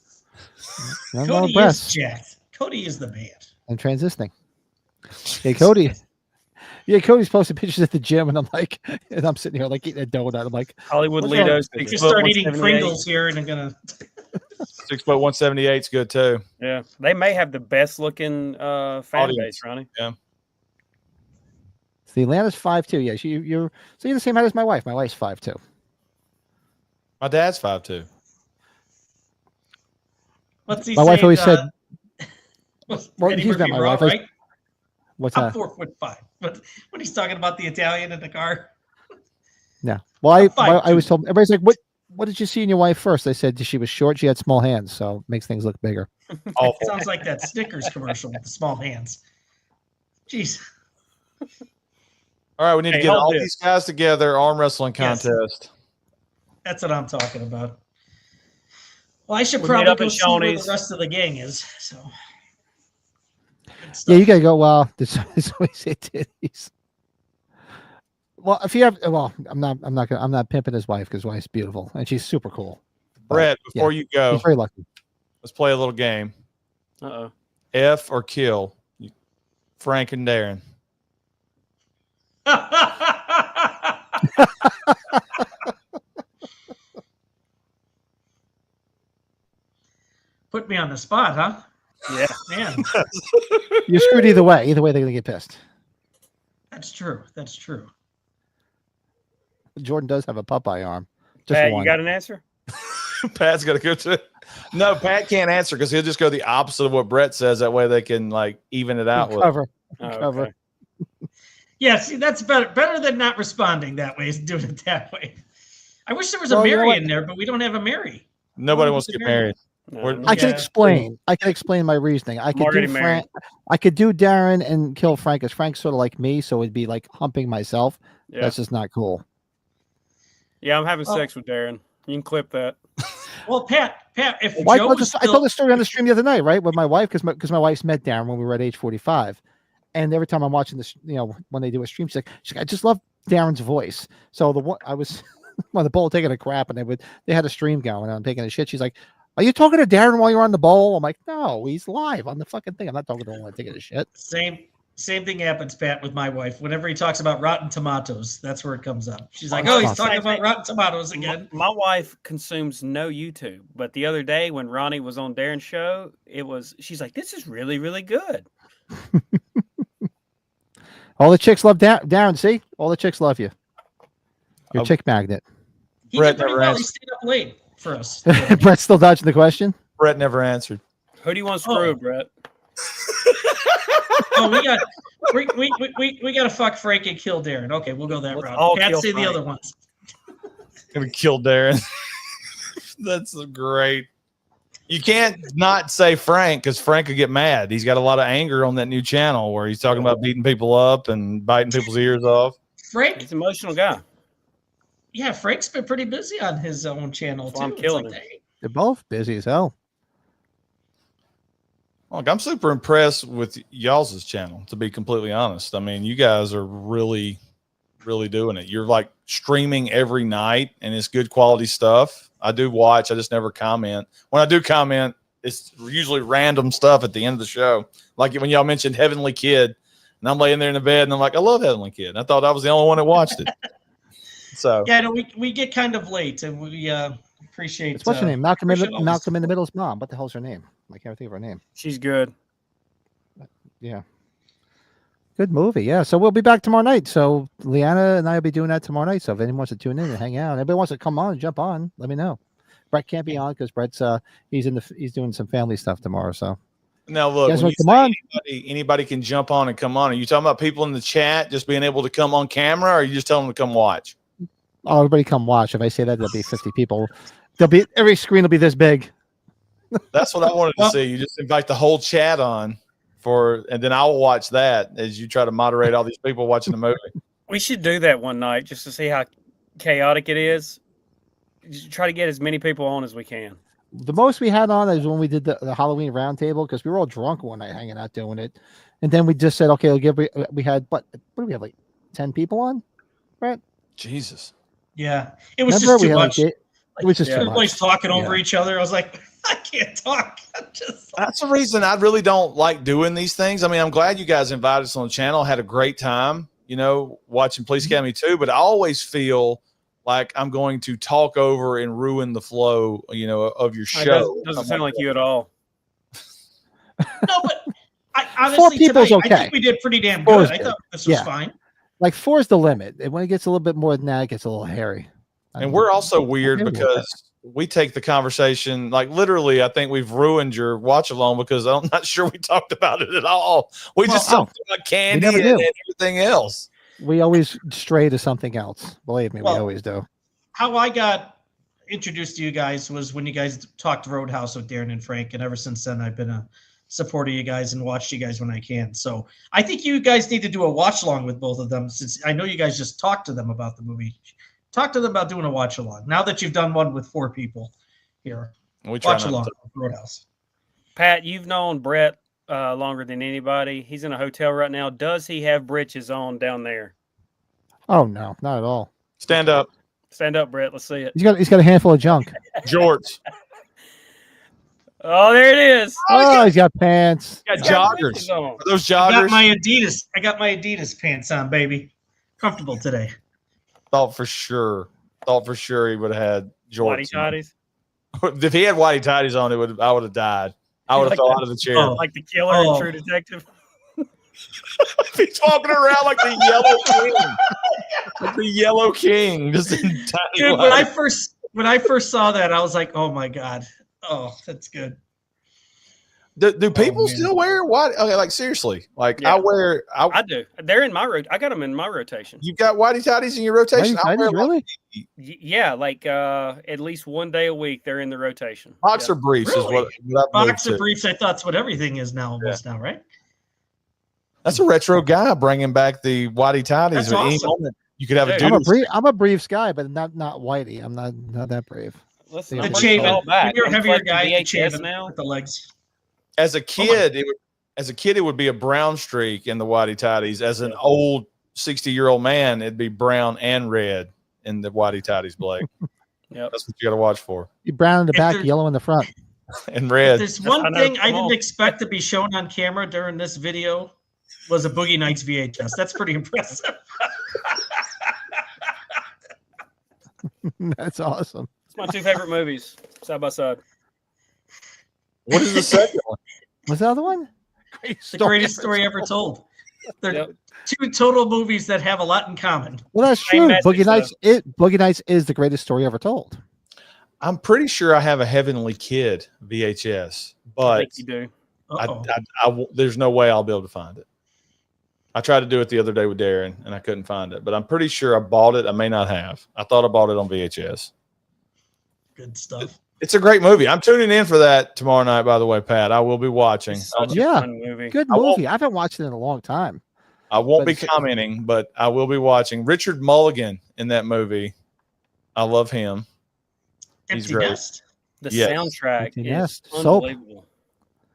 Cody is jacked. Cody is the man. I'm transitioning. Hey, Cody. Yeah, Cody's posting pictures at the gym, and I'm like, and I'm sitting here like eating a donut. I'm like, Hollywood Lido's. Just start eating Pringles here, and I'm gonna. 6'178" is good too. Yeah, they may have the best looking fan base, Ronnie. Yeah. See, Atlanta's 5'2". Yeah, you're the same height as my wife. My wife's 5'2". My dad's 5'2". What's he my saying? Wife always said. Well, he's not my wife. Right? What's I'm that? 4'5". But when he's talking about the Italian in the car. Yeah. Well, I was told, everybody's like, what did you see in your wife first? I said she was short. She had small hands, so it makes things look bigger. Sounds like that Snickers commercial with the small hands. Jeez. All right, we need to get all these guys together. Arm wrestling contest. Yes. That's what I'm talking about. Well, I should probably go see where the rest of the gang is. So. Yeah, you gotta go. Well, this always say titties. Well, if you have, I'm not pimping his wife because his wife's beautiful and she's super cool. Brett, before you go, he's very lucky. Let's play a little game. F or kill Frank and Darren. Put me on the spot, huh? Yeah, man. You're screwed either way. Either way, they're gonna get pissed. That's true. That's true. Jordan does have a Popeye arm. Just Pat, one. you got an answer? Pat's got to go too. No, Pat can't answer because he'll just go the opposite of what Brett says. That way they can like even it out. Cover. Okay. Yeah, see, that's better than not responding that way. Is doing it that way. I wish there was a Mary in there, but we don't have a Mary. Nobody wants to get married. I can explain. I can explain my reasoning. I could do Frank. I could do Darren and kill Frank, because Frank's sort of like me, so it'd be like humping myself. Yeah. That's just not cool. Yeah, I'm having sex with Darren. You can clip that. Well, Pat, if I told the story on the stream the other night, right, with my wife, because my wife's met Darren when we were at age 45, and every time I'm watching this, when they do a stream, she's like, I just love Darren's voice. So I was on the bowl taking a crap, and they had a stream going on taking a shit. She's like, are you talking to Darren while you're on the bowl? I'm like, no, he's live on the fucking thing. I'm not talking to him while I'm taking a shit. Same thing happens, Pat, with my wife. Whenever he talks about Rotten Tomatoes, that's where it comes up. She's like, he's talking about Rotten Tomatoes again. My wife consumes no YouTube, but the other day when Ronnie was on Darren's show, she's like, this is really, really good. All the chicks love Darren. See? All the chicks love you. You're a chick magnet. He did pretty well. He stayed up late for us. Brett's still dodging the question? Brett never answered. Who do you want screwed, Brett? We got to fuck Frank and kill Darren. Okay, we'll go that route. Can't say the other ones. Gonna kill Darren. That's great. You can't not say Frank, because Frank could get mad. He's got a lot of anger on that new channel where he's talking about beating people up and biting people's ears off. Frank, he's an emotional guy. Yeah, Frank's been pretty busy on his own channel too. I'm killing him. They're both busy as hell. Look, I'm super impressed with y'all's channel, to be completely honest. I mean, you guys are really, really doing it. You're like streaming every night, and it's good quality stuff. I do watch. I just never comment. When I do comment, it's usually random stuff at the end of the show. Like when y'all mentioned Heavenly Kid, and I'm laying there in the bed, and I'm like, I love Heavenly Kid. And I thought I was the only one that watched it. So yeah, no, we get kind of late, and we appreciate. What's her name? Malcolm in the Middle's mom. What the hell's her name? I can't think of her name. She's good. Yeah. Good movie. Yeah. So we'll be back tomorrow night. So Leanna and I will be doing that tomorrow night. So if anyone wants to tune in and hang out, anybody wants to come on and jump on, let me know. Brett can't be on because Brett's he's doing some family stuff tomorrow. So now look, when come on. Anybody can jump on and come on. Are you talking about people in the chat just being able to come on camera, or are you just telling them to come watch? Oh, everybody come watch. If I say that, there'll be 50 people. Every screen will be this big. That's what I wanted to see. You just invite the whole chat on. and then I will watch that as you try to moderate all these people watching the movie. We should do that one night just to see how chaotic it is. Just try to get as many people on as we can. The most we had on is when we did the Halloween roundtable because we were all drunk one night hanging out doing it, and then we just said, okay, we had what do we have, like 10 people on, right? Jesus. Yeah, it was just too much. It was just too much. Everybody's talking over each other. I was like, I can't talk. That's the reason I really don't like doing these things. I mean, I'm glad you guys invited us on the channel. Had a great time, watching Police Academy 2, but I always feel like I'm going to talk over and ruin the flow, of your show. It doesn't sound like you at all. No, but I honestly, tonight, I think we did pretty damn good. I thought this was fine. Like 4 is the limit. And when it gets a little bit more than that, it gets a little hairy. And we're also weird because we take the conversation, like literally, I think we've ruined your watch along because I'm not sure we talked about it at all. We just talked about candy and everything else. We always stray to something else. Believe me, we always do. How I got introduced to you guys was when you guys talked Roadhouse with Darren and Frank, and ever since then I've been a supporter of you guys and watched you guys when I can. So I think you guys need to do a watch along with both of them, since I know you guys just talked to them about the movie. Talk to them about doing a watch along. Now that you've done one with 4 people here, watch along with Roadhouse. Pat, you've known Brett longer than anybody. He's in a hotel right now. Does he have britches on down there? Oh no, not at all. Stand up. Stand up, Brett. Let's see it. He's got a handful of junk. Jorts. Oh, there it is. Oh, he's got pants. He's got joggers. Are those joggers? I got my Adidas pants on, baby. Comfortable today. Thought for sure he would have had jorts. Whitey tighties. If he had whitey tighties on, I would have died. I would have fell out of the chair. Like the killer in True Detective. He's walking around like the Yellow King. Like the Yellow King. Just in tiny Dude, when I first saw that, I was like, oh my God. Oh, that's good. Do people still wear white? Okay, like seriously, like I do. They're in my I got them in my rotation. You've got whitey tighties in your rotation. Really? Yeah, like at least one day a week they're in the rotation. Boxer briefs is what boxer briefs. I thouht's what everything is now, almost now, right? That's a retro guy bringing back the whitey tighties. That's awesome. You could have I'm a briefs guy, but not whitey. I'm not that brave. Listen, the Chavin. You're a heavier guy. Chavin now with the legs. As a kid, it would be a brown streak in the whitey tighties. As an old 60-year-old man, it'd be brown and red in the whitey tighties, Blake. Yep. That's what you got to watch for. You brown in the back, yellow in the front, and red. There's one thing I didn't expect to be shown on camera during this video was a Boogie Nights VHS. That's pretty impressive. That's awesome. It's my 2 favorite movies, side by side. What is the second one? What's the other one? The greatest story ever told. They're 2 total movies that have a lot in common. Well, that's true. Boogie Nights is the greatest story ever told. I'm pretty sure I have a Heavenly Kid VHS, but I think you do. There's no way I'll be able to find it. I tried to do it the other day with Darren, and I couldn't find it. But I'm pretty sure I bought it. I may not have. I thought I bought it on VHS. Good stuff. It's a great movie. I'm tuning in for that tomorrow night, by the way, Pat. I will be watching. Such a fun movie. Good movie. I haven't watched it in a long time. I won't be commenting, but I will be watching. Richard Mulligan in that movie. I love him. He's great. The soundtrack is unbelievable.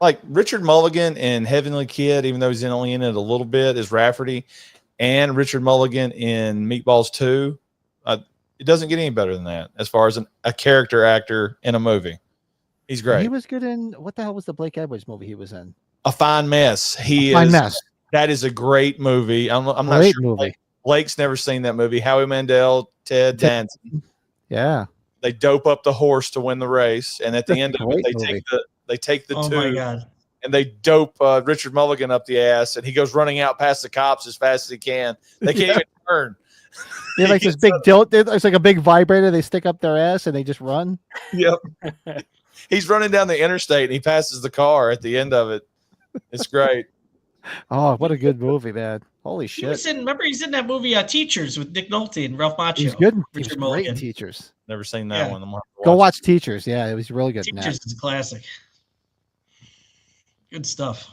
Like Richard Mulligan in Heavenly Kid, even though he's only in it a little bit, is Rafferty, and Richard Mulligan in Meatballs 2. It doesn't get any better than that as far as a character actor in a movie. He's great. He was good in, what the hell was the Blake Edwards movie he was in? A Fine Mess. Mess. That is a great movie. I'm not sure. Movie. Blake's never seen that movie. Howie Mandel, Ted Danson. Yeah. They dope up the horse to win the race, and at the end of it, they take the oh two. My God. And they dope Richard Mulligan up the ass, and he goes running out past the cops as fast as he can. They can't even turn. They're like this big it's like a big vibrator they stick up their ass and they just run. Yep. He's running down the interstate and he passes the car at the end of it. It's great. Oh, what a good movie, man. Holy shit. Remember he's in that movie Teachers with Nick Nolte and Ralph Macchio. He's good. Richard Mulligan. Great in Teachers. Never seen that one. Go watch Teachers. Yeah, it was really good. Teachers is a classic. Good stuff.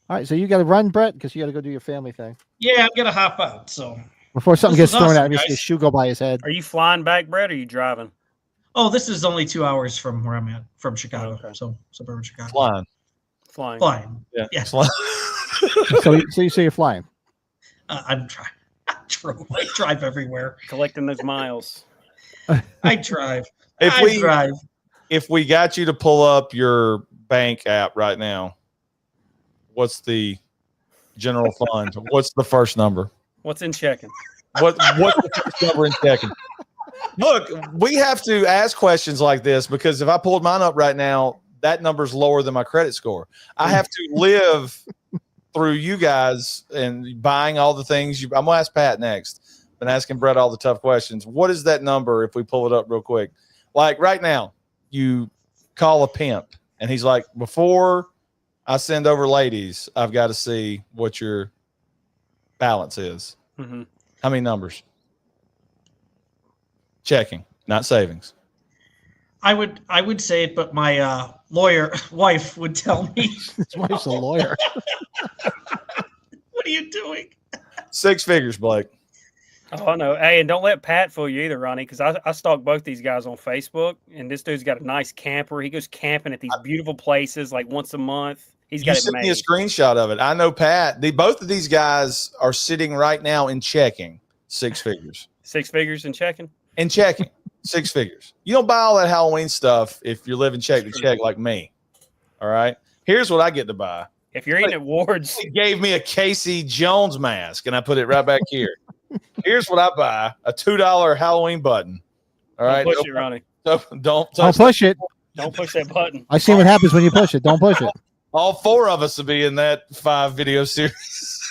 All right, so you got to run, Brett, because you got to go do your family thing. Yeah, I'm gonna hop out. So before something This gets is thrown awesome, at him, you see a guys. shoe go by his head. Are you flying back, Brett, or are you driving? oh, this is only 2 hours from where I'm at, from Chicago. Okay. So suburban Chicago. Flying. Flying. Yeah. Yeah. Flying. so you say you're flying. I'm trying. I drive everywhere. Collecting those miles. I drive. If drive. If we got you to pull up your bank app right now, what's the general fund? What's the first number? What's in checking? What's the first number in checking? Look, we have to ask questions like this because if I pulled mine up right now, that number's lower than my credit score. I have to live through you guys and buying all the things. I'm going to ask Pat next. Been asking Brett all the tough questions. What is that number if we pull it up real quick? Like right now, you call a pimp, and he's like, before I send over ladies, I've got to see what your balance is. Mm-hmm. How many numbers? Checking, not savings. I would say it, but my lawyer wife would tell me. His wife's a lawyer. What are you doing? 6 figures, Blake. Oh, I know. Hey, and don't let Pat fool you either, Ronnie, because I stalk both these guys on Facebook, and this dude's got a nice camper. He goes camping at these beautiful places like once a month. He's got You it sent made. me a screenshot of it. I know Pat. Both of these guys are sitting right now in checking 6 figures. 6 figures in checking? In checking 6 figures. You don't buy all that Halloween stuff if you're living check to check like me. All right. Here's what I get to buy. If you're eating at Ward's, He gave me a Casey Jones mask, and I put it right back here. Here's what I buy: a $2 Halloween button. All right, don't push it, Ronnie. Don't Push it. Don't push that button. I see what happens when you push it. Don't push it. All 4 of us will be in that 5 video series.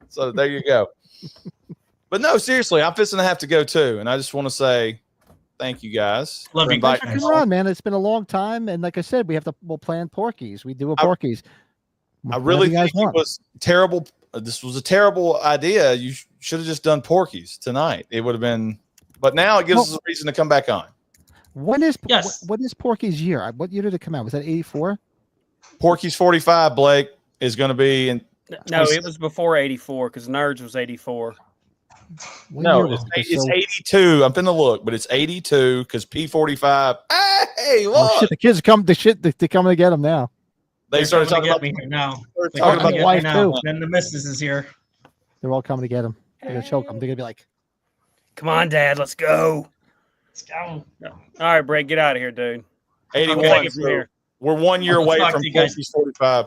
So there you go. But no, seriously, I'm fixing to have to go too, and I just want to say thank you guys. Love for you. inviting Come us. on, man. It's been a long time, and like I said, we'll plan Porky's. We do a Porky's. I really Whatever you think it was terrible. This was a terrible idea. You should have just done Porky's tonight. It would have been, but now it gives us a reason to come back on. When is Yes. what is Porky's year? What year did it come out? Was that 84? Porky's 45, Blake, is going to be in. No, it was before 84 because Nerds was 84. What No, year was it? it's 82. I'm finna look, but it's 82 because P45. Hey, look. Oh shit! The kids come. They're coming to get them now. They started coming talking to about get me now. They're They're talking coming to about get me wife, now. too. Then the missus is here. They're all coming to get them. They're gonna choke them. They're gonna be like, Come on, Dad, let's go. Let's go. All right, Brett, get out of here, dude. 81. Take it from So here. we're 1 year I'll away talk from to you guys. Porky's 45.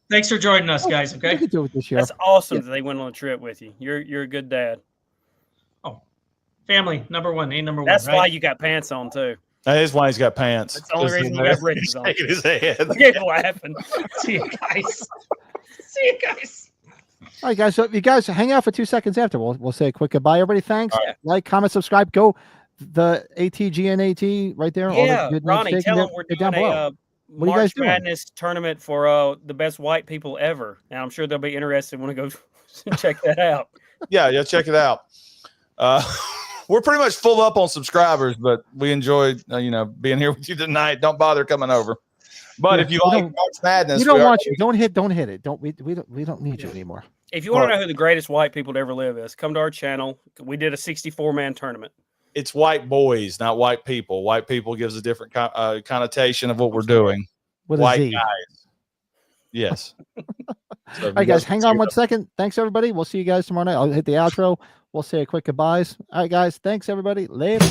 Thanks for joining us, guys. "We Okay. could do it this year." That's awesome that they went on a trip with you. You're a good dad. Family number one. Ain't number That's one. why Right? you got pants on too. That is why he's got pants. That's the only reason you got britches on. Shaking his head. Look at him laughing. See you guys. See you guys. All right, guys. So you guys hang out for 2 seconds after. We'll say a quick goodbye. Everybody, thanks. All right. Like, comment, subscribe. Go the ATGNAT right there. Yeah, all the good Ronnie, notes tell taken them we're there, doing down below. a What are you guys March doing? Madness tournament for the best white people ever. And I'm sure they'll be interested when we go check that out. Yeah, check it out. We're pretty much full up on subscribers, but we enjoyed being here with you tonight. Don't bother coming over. But Yeah, if you we like don't- March Madness, We don't we are- want you. Don't hit it. We don't need you anymore. If you want to know who the greatest white people to ever live is, come to our channel. We did a 64-man tournament. It's white boys, not white people. White people gives a different connotation of what we're doing. With a White Z. guys. Yes. So All right, guys, hang on 1 second. Thanks, everybody. We'll see you guys tomorrow night. I'll hit the outro. We'll say a quick goodbyes. All right, guys. Thanks, everybody. Later.